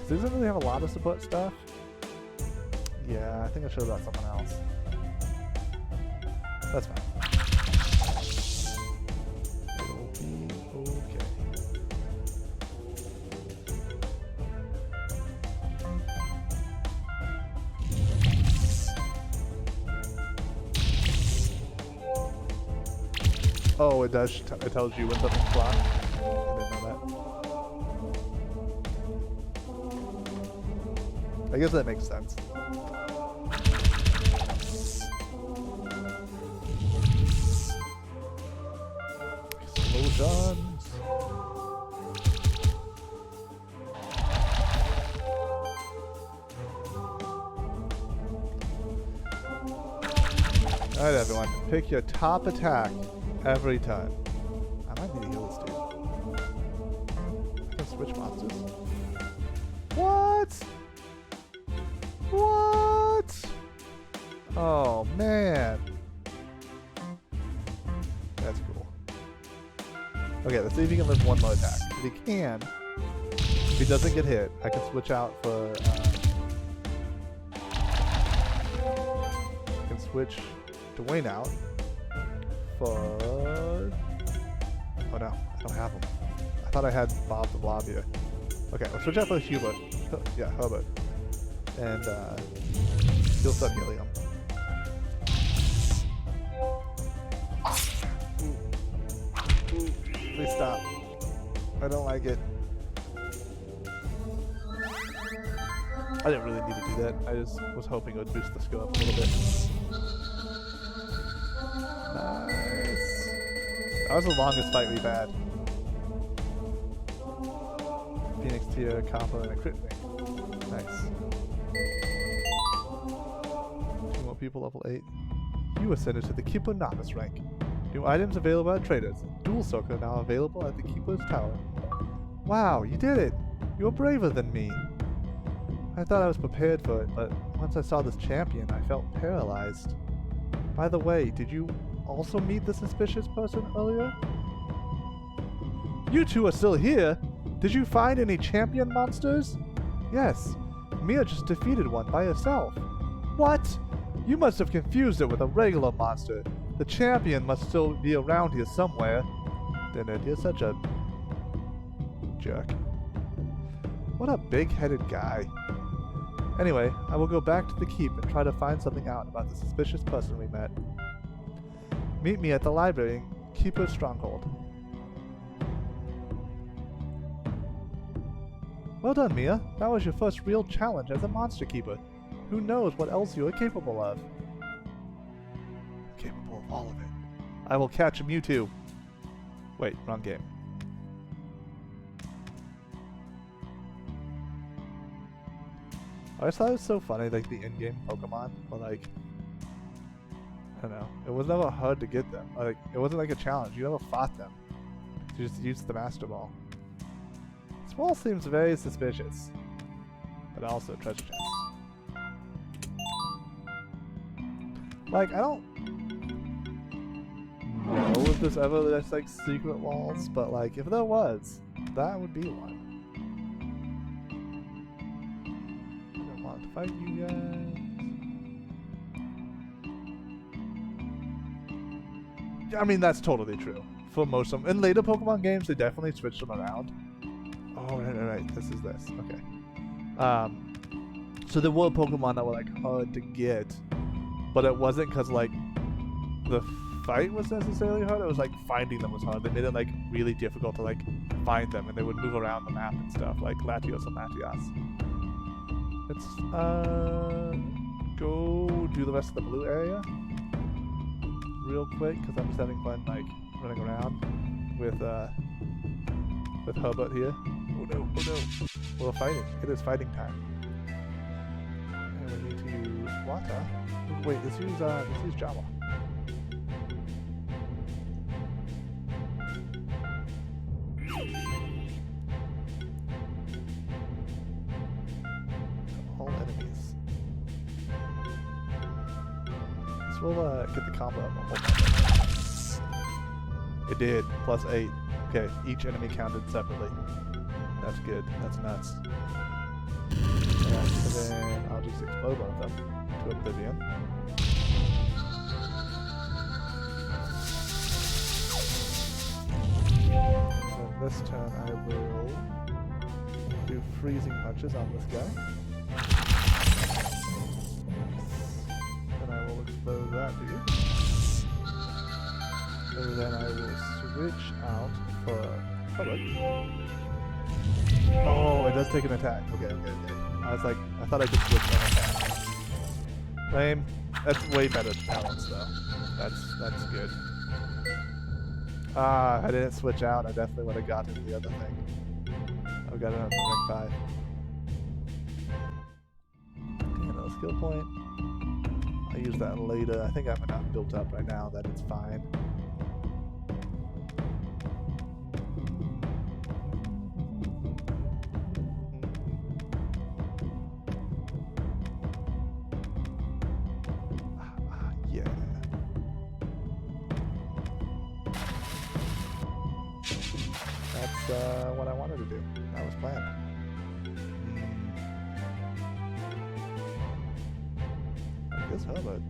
He doesn't really have a lot of support stuff. Yeah, I think I should have brought someone else. That's fine. It'll be okay. Oh, it does. It tells you when something's blocked. I didn't know that. I guess that makes sense. Explosions. Alright, everyone. Pick your top attack. Every time. I'm switch monsters. What? What? Oh man. That's cool. Okay, let's see if he can live one more attack. If he can, if he doesn't get hit, I can switch out for. I can switch Dwayne out for. Oh no, I don't have him. I thought I had Bob the Blob here. Okay, we'll switch out for Hubert. Yeah, Herbert. And he'll start healing him. Please stop. I don't like it. I didn't really need to do that. I just was hoping it would boost the skill up a little bit. Nice. That was the longest fight we've had. Phoenix tier, copper, and a crit ring. Nice. 2 more people, level 8. You ascended to the Keeper Novice rank. New items available at traders. Dual Circle now available at the Keeper's Tower. Wow, you did it! You're braver than me. I thought I was prepared for it, but once I saw this champion, I felt paralyzed. By the way, did you also meet the suspicious person earlier? You two are still here? Did you find any champion monsters? Yes. Mia just defeated one by herself. What? You must have confused it with a regular monster. The champion must still be around here somewhere. Then you're such a jerk. What a big-headed guy. Anyway, I will go back to the keep and try to find something out about the suspicious person we met. Meet me at the library in Keeper's Stronghold. Well done, Mia. That was your first real challenge as a monster keeper. Who knows what else you are capable of? Capable of all of it. I will catch Mewtwo. Wait, wrong game. I just thought it was so funny, like the in-game Pokemon, but like, I don't know. It was never hard to get them. Like, it wasn't like a challenge. You never fought them. You just used the Master Ball. This wall seems very suspicious, but also treasure chests. Like, I don't know if there's ever just like secret walls, but like if there was, that would be one. I don't want to fight you guys. I mean, that's totally true for most of them. In later Pokemon games, they definitely switched them around. Oh, right. This is this. Okay. So there were Pokemon that were like hard to get, but it wasn't because like the fight was necessarily hard. It was like finding them was hard. They made it like really difficult to like find them, and they would move around the map and stuff, like Latios and Latias. Let's go do the rest of the blue area real quick because I'm just having fun like running around with Herbert here. Oh no! We're fighting. It is fighting time. And we need to use water. Wait, let's use Java. All enemies. So we'll get the combo up. It did. +8. Okay, each enemy counted separately. That's good. That's nuts. And then I'll just explode one of them to oblivion. And this turn I will do freezing punches on this guy. Then I will explode that dude. And then I will switch out for Herbert. Oh, it does take an attack. Okay. I was like, I thought I could switch an attack. Lame. That's way better balance though. That's good. Ah, I didn't switch out. I definitely would have gotten the other thing. I've got it on rank 5. Okay, another skill point. I'll use that later. I think I have enough built up right now that it's fine. what I wanted to do. That was planned. I guess Herbert.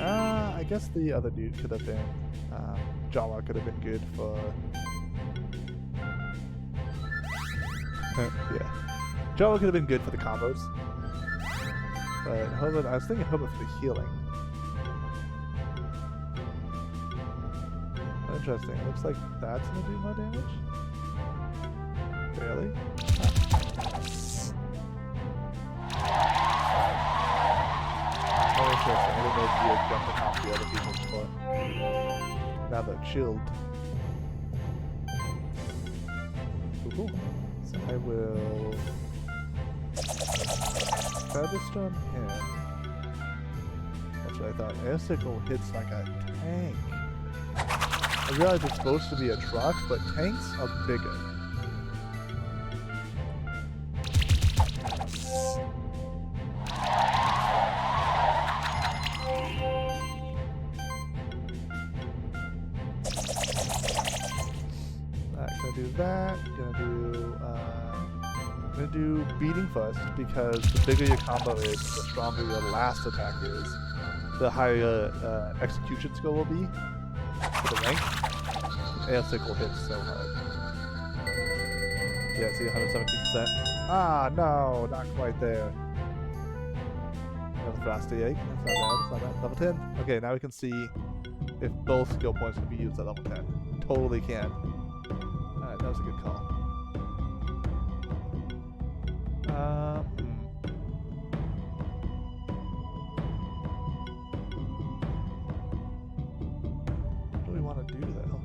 I guess the other dude could have been. Jawa could have been good for. Yeah. Jawa could have been good for the combos. But Herbert, I was thinking Herbert for the healing. Interesting. It looks like that's gonna do more damage. Barely. Oh, interesting. I didn't know if you had jumped off the other people's foot. Now they're chilled. Cool. So I will Featherstone him. That's what I thought. Air Sickle hits like a tank. I realize it's supposed to be a truck, but tanks are bigger. Alright, gonna do that. Gonna do beating first, because the bigger your combo is, the stronger your last attack is, the higher your execution skill will be. For the rank, Air Sickle hits so hard. Yeah, see, 117%. Ah, no, not quite there. That was Frosty Egg. That's not bad. Level 10. Okay, now we can see if both skill points can be used at level 10. Totally can. Alright, that was a good call. What do we want to do, though?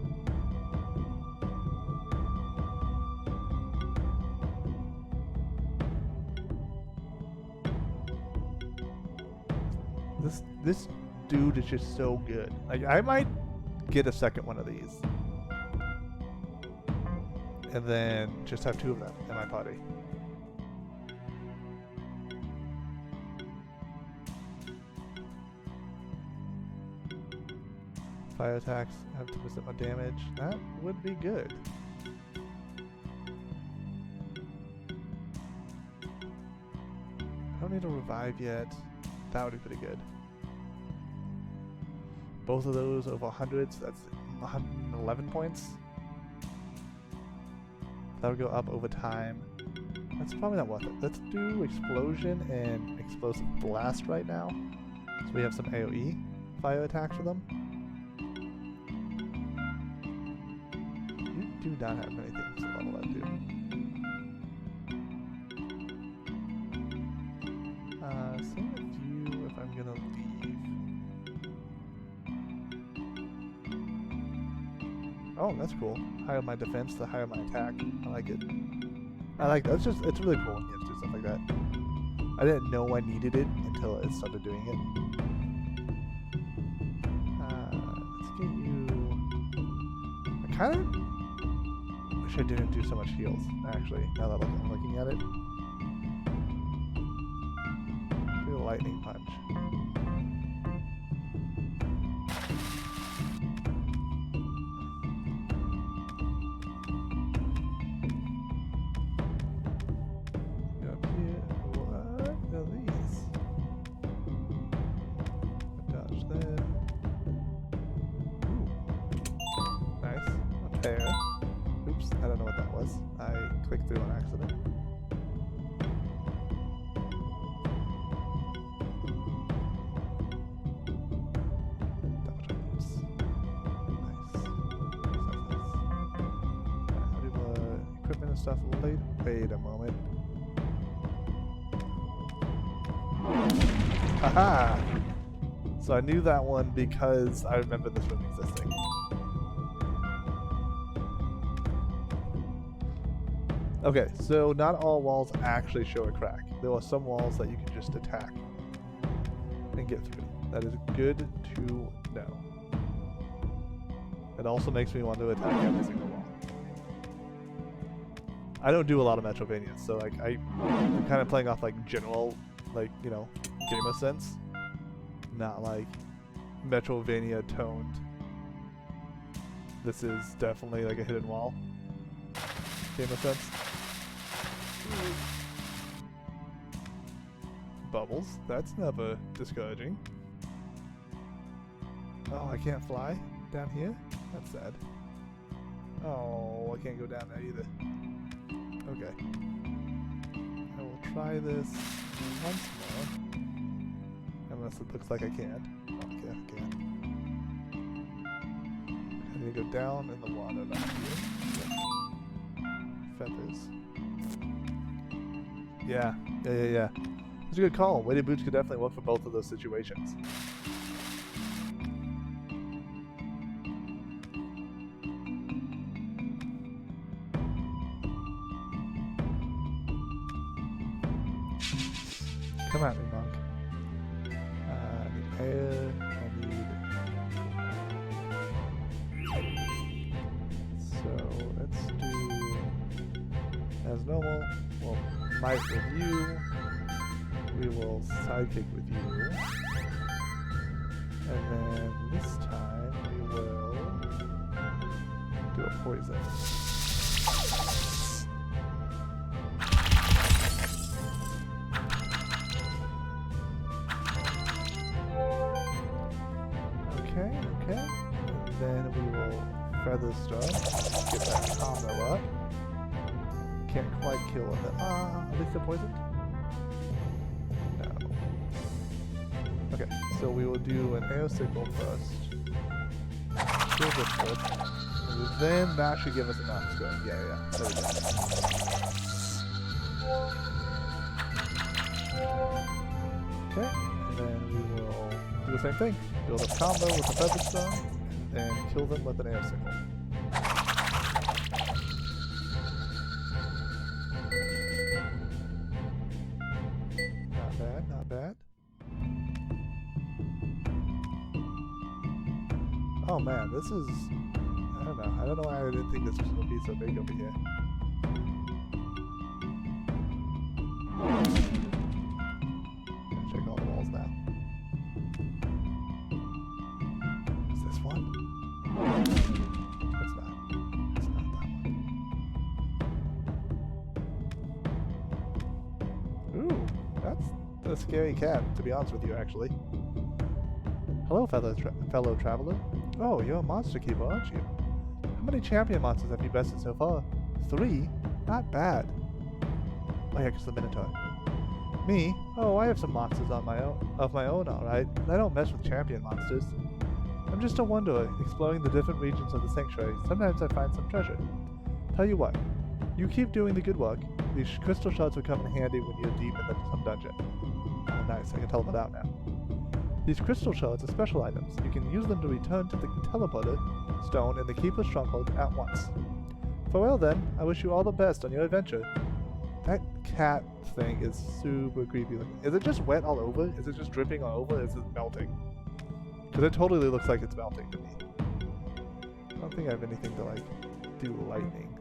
This dude is just so good. Like, I might get a second one of these. And then just have two of them in my party. Fire attacks have 2% more damage. That would be good. I don't need to revive yet. That would be pretty good. Both of those over 100, so that's 111 points. That would go up over time. That's probably not worth it. Let's do Explosion and Explosive Blast right now. So we have some AoE fire attacks for them. You do not have many things to level up to. Same with you if I'm gonna leave. Oh, that's cool. Higher my defense, the higher my attack. I like it. I like that. It's really cool when you have to do stuff like that. I didn't know I needed it until I started doing it. Let's get you. I kind of wish I didn't do so much heals, actually, now that I'm looking at it. Do a lightning punch. Oops, I don't know what that was. I clicked through on accident. Double jumps. Nice. I'll do the equipment and stuff later. Wait a moment. Haha! So I knew that one because I remember this room existing. Okay, so not all walls actually show a crack. There are some walls that you can just attack and get through. That is good to know. It also makes me want to attack every single wall. I don't do a lot of Metrovanias, so like I'm kind of playing off like general, like, you know, gamer sense, not like Metrovania toned. this is definitely like a hidden wall. Game of sense. Bubbles. That's never discouraging. Oh, I can't fly down here? That's sad. Oh, I can't go down there either. Okay. I will try this once more. Unless it looks like I can. Okay, I can. I need to go down in the water down here. Feathers. Yeah. It's a good call. Weighted boots could definitely work for both of those situations. Come at me, monk. I need air. I need... So, let's do... As normal, we'll might with you. We will sidekick with you. And then this time we will do a poison. Okay. And then we will feather stuff. Get that combo up. Can't quite kill with it. At least they're poisoned? No. Okay, so we will do an air sickle first. Kill this first. And then that should give us enough going. Yeah. There we go. Okay, and then we will do the same thing. Build a combo with the feather stone, and kill them with an air sickle. Not bad. Oh man, this is... I don't know why I didn't think this was going to be so big over here. Check all the walls now. Is this one? It's not. It's not that one. Ooh, that's a scary cat, to be honest with you, actually. Hello, fellow traveler. Oh, you're a monster keeper, aren't you? How many champion monsters have you bested so far? 3? Not bad. Oh yeah, 'cause the Minotaur. Me? Oh, I have some monsters of my own, alright. I don't mess with champion monsters. I'm just a wanderer, exploring the different regions of the sanctuary. Sometimes I find some treasure. Tell you what, you keep doing the good work. These crystal shards will come in handy when you're deep in some dungeon. Oh nice, I can tell them that now. These crystal shards are special items. You can use them to return to the teleporter stone in the Keeper's Stronghold at once. Farewell then, I wish you all the best on your adventure. That cat thing is super creepy looking. Is it just wet all over? Is it just dripping all over? Is it melting? Because it totally looks like it's melting to me. I don't think I have anything to like do lightning.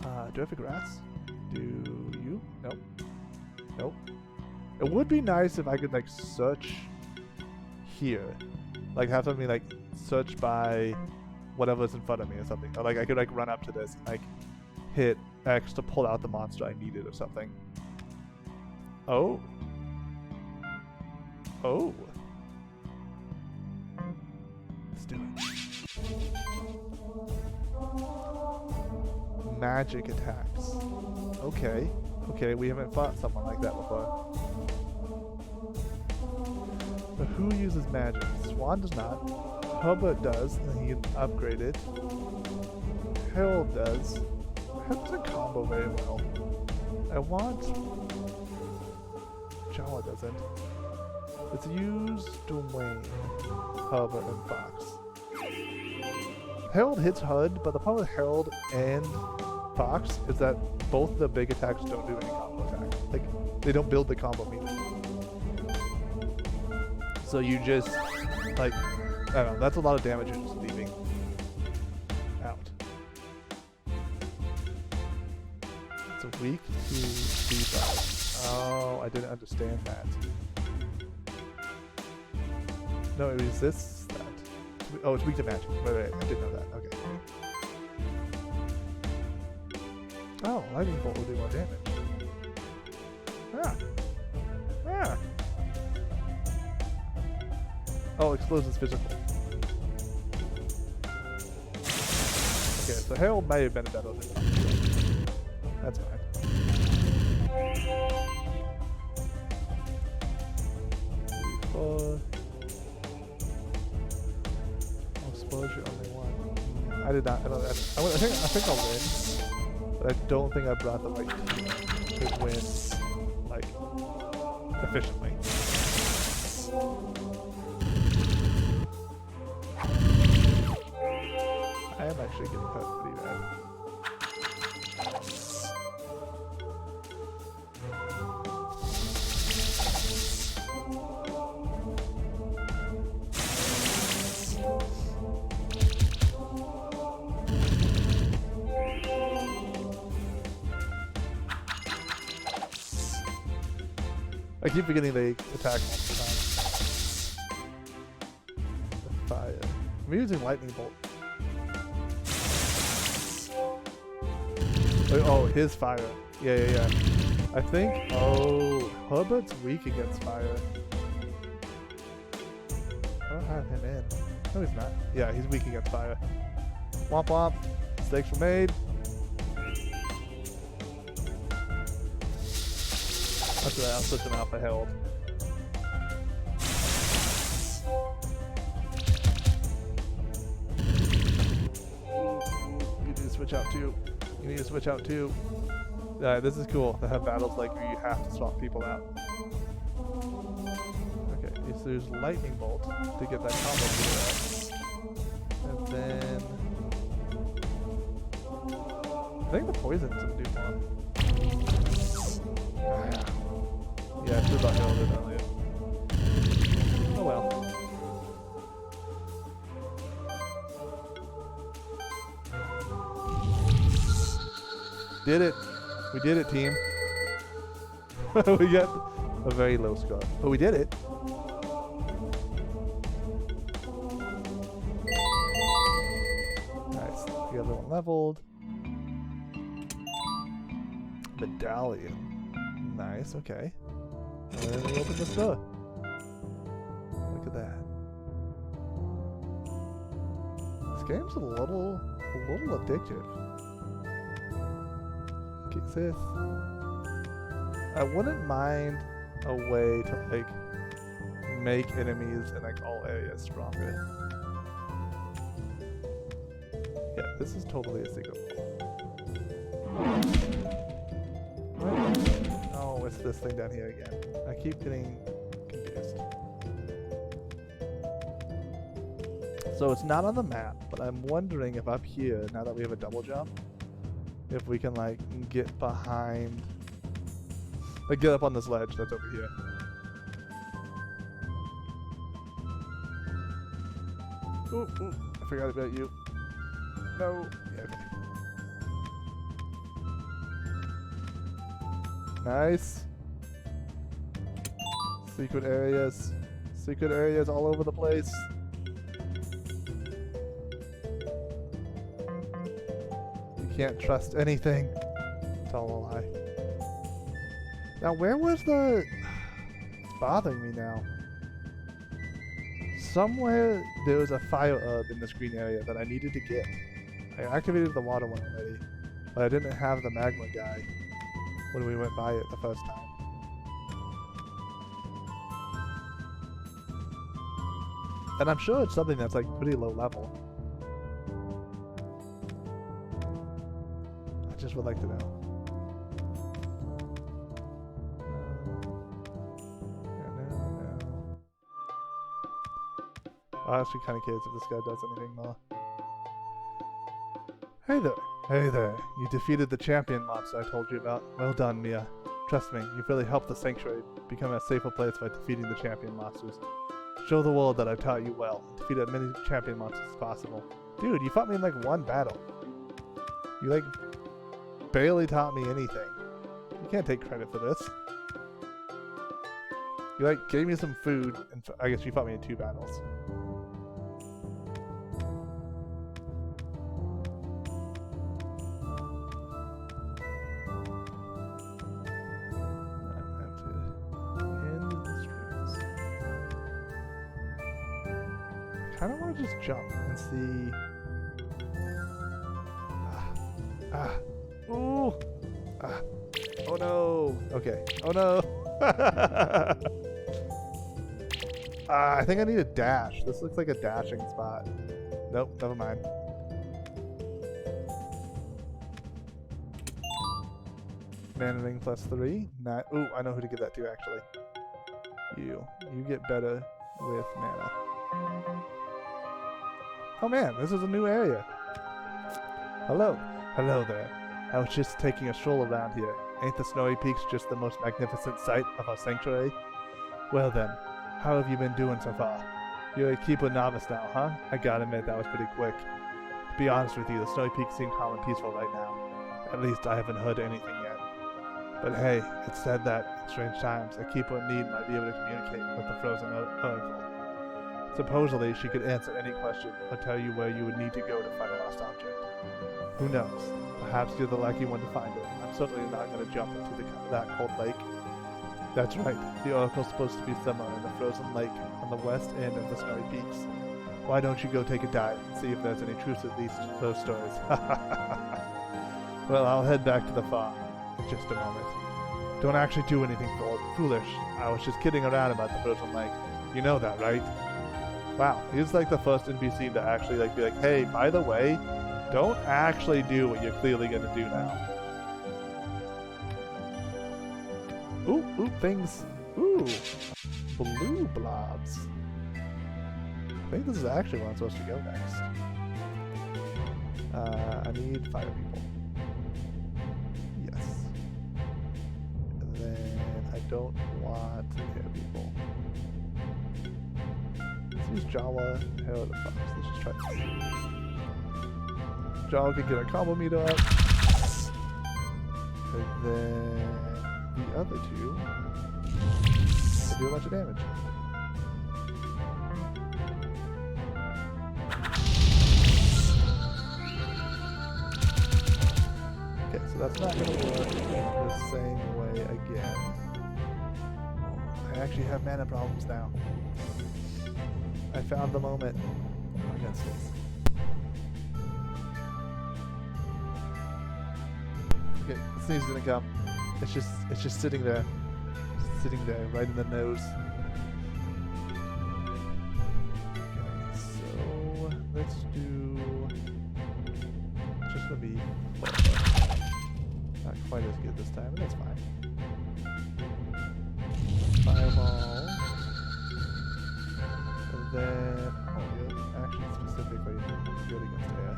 Do I have a grass? Do you? Nope. Nope. It would be nice if I could like search here. Like have something like search by whatever's in front of me or something. Or like I could like run up to this and like hit X to pull out the monster I needed or something. Oh. Oh. Let's do it. Magic attacks. Okay. Okay, we haven't fought someone like that before. But who uses magic? Swan does not. Herbert does, and he upgraded. Harold does. Harold doesn't combo very well. I want... Jawa doesn't. Let's use Dwayne, Herbert, and Fox. Harold hits hard, but the problem with Harold and Fox is that both the big attacks don't do any combo attack. Like, they don't build the combo meter. So you just, like, I don't know, that's a lot of damage you're just leaving out. It's a weak to defense. Oh, I didn't understand that. No, it resists that. Oh, it's weak to magic. Wait, I didn't know that. Okay. Oh, lightning bolt will do more damage. Ah. Ah. Oh, explosion's physical. Okay, so Herald may have been a better than that's fine. I suppose you only one. I did not. I think I'll win, but I don't think I brought the right team to win, like, efficiently. I am actually getting hurt pretty bad. I keep forgetting they attack multiple times. The fire. I'm using lightning bolt. Oh, his fire. Yeah. I think. Oh, Herbert's weak against fire. I don't have him in. No, he's not. Yeah, he's weak against fire. Womp womp. Mistakes were made. That's right, I'll switch him out for Herald. You need to switch out too. You need to switch out too. This is cool to have battles like where you have to swap people out. Okay, so there's lightning bolt to get that combo out. And then I think the poison's gonna do more. Yeah, I should have held it earlier. Oh well. Did it. We did it, team. We got a very low score, but we did it. Nice. The other one leveled. Medallion. Nice, okay. And then we open this door. Look at that. This game's a little addictive. Okay, sis. I wouldn't mind a way to like make enemies in like all areas stronger. Yeah, this is totally a secret. Oh, it's this thing down here again. I keep getting confused. So it's not on the map, but I'm wondering if up here, now that we have a double jump, if we can like get behind, like get up on this ledge that's over here. Ooh, I forgot about you. No, yeah, okay. Nice. Secret areas all over the place. You can't trust anything. It's all a lie. Now where was the... It's bothering me now. Somewhere there was a fire herb in this green area that I needed to get. I activated the water one already, but I didn't have the magma guy when we went by it the first time. And I'm sure it's something that's like pretty low level. I just would like to know. No. I'll actually kind of curious if this guy does anything more. Hey there. Hey there. You defeated the champion monster I told you about. Well done, Mia. Trust me, you've really helped the sanctuary become a safer place by defeating the champion monsters. Show the world that I've taught you well. Defeat as many champion monsters as possible. Dude, you fought me in like one battle. You like barely taught me anything. You can't take credit for this. You like gave me some food, and I guess you fought me in 2 battles. I kind of want to just jump and see. Ooh. Oh no. Okay. Oh no. I think I need a dash. This looks like a dashing spot. Nope, never mind. Mana ring +3. Ooh, I know who to give that to actually. You get better with mana. Oh man, this is a new area. Hello. Hello there. I was just taking a stroll around here. Ain't the Snowy Peaks just the most magnificent sight of our sanctuary? Well then, how have you been doing so far? You're a Keeper novice now, huh? I gotta admit that was pretty quick. To be honest with you, the Snowy Peaks seem calm and peaceful right now. At least I haven't heard anything yet. But hey, it's said that, in strange times, a Keeper in need might be able to communicate with the frozen oracle. Supposedly, she could answer any question or tell you where you would need to go to find a lost object. Who knows? Perhaps you're the lucky one to find it. I'm certainly not going to jump into that cold lake. That's right. The oracle's supposed to be somewhere in the frozen lake on the west end of the Snowy Peaks. Why don't you go take a dive and see if there's any truth to those stories? Well, I'll head back to the farm in just a moment. Don't actually do anything foolish. I was just kidding around about the frozen lake. You know that, right? Wow, he's like the first NPC to actually be like, hey, by the way, don't actually do what you're clearly going to do now. Ooh, things. Ooh, blue blobs. I think this is actually where I'm supposed to go next. I need fire people. Yes. And then I don't want air people. Let's use Jawa and Herald of Fox. Let's just try this. Jawa can get our combo meter up. And then the other two can do a bunch of damage. Okay, so that's not going to work the same way again. I actually have mana problems now. I found the moment. Against this. Okay, this thing's gonna come. It's just sitting there, right in the nose. Okay, so let's do. It's just gonna be not quite as good this time, but that's fine. Fireball, and then actually specifically good against air.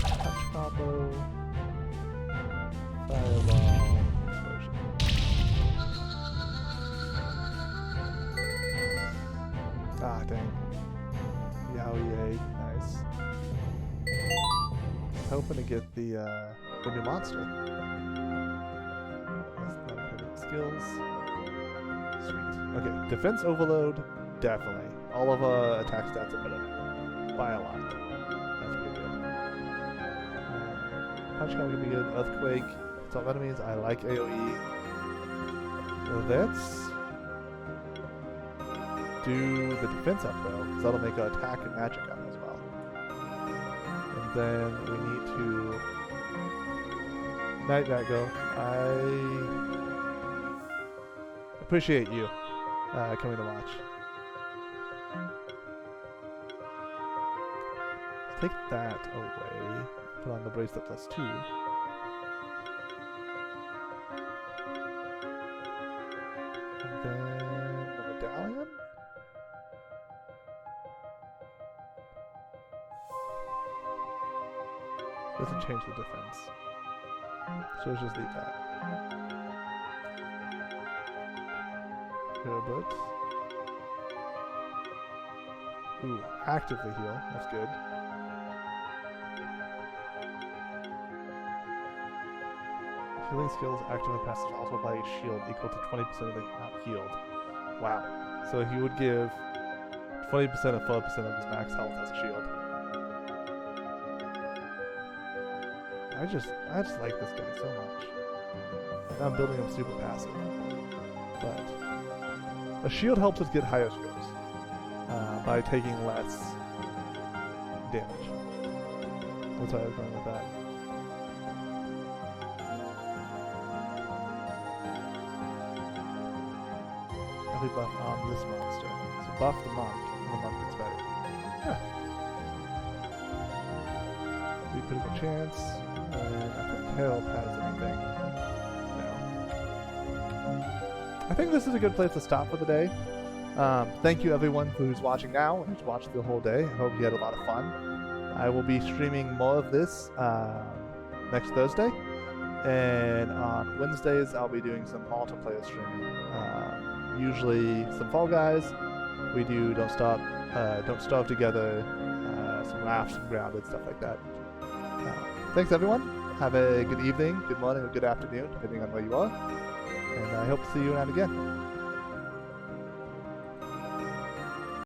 Touch combo, fireball, explosion. Ah, dang. Yowie, nice. Hoping to get the new monster. That's not good skills. Sweet. Okay, defense overload, definitely. All of our attack stats are better by a lot. That's pretty good. Punch combo can be good. Earthquake. Some enemies. I like AoE. So let's do the defense up though, because that'll make our attack and magic up as well. And then we need to Night Go. I appreciate you coming to watch. Take that away. Put on the bracelet +2. And then the medallion? Doesn't change the defense. So let's just leave that. Hero books. Ooh, actively heal. That's good. Healing skills active and passive also apply a shield equal to 20% of the amount healed. Wow. So he would give 20% of 4% of his max health as a shield. I just like this guy so much. Now I'm building him super passive. But a shield helps us get higher scores by taking less damage. That's why I was going with that. Heavy buff on this monster. So buff the monk, and the monk gets better. Huh. 3 critical chance, and I think Harold has anything. No. I think this is a good place to stop for the day. Thank you everyone who's watching now and who's watched the whole day. I hope you had a lot of fun. I will be streaming more of this next Thursday, and on Wednesdays I'll be doing some multiplayer streaming. Usually some Fall Guys. We do Don't Starve Together, some Rafts, some Grounded, stuff like that. Thanks everyone. Have a good evening, good morning, or good afternoon, depending on where you are. And I hope to see you around again.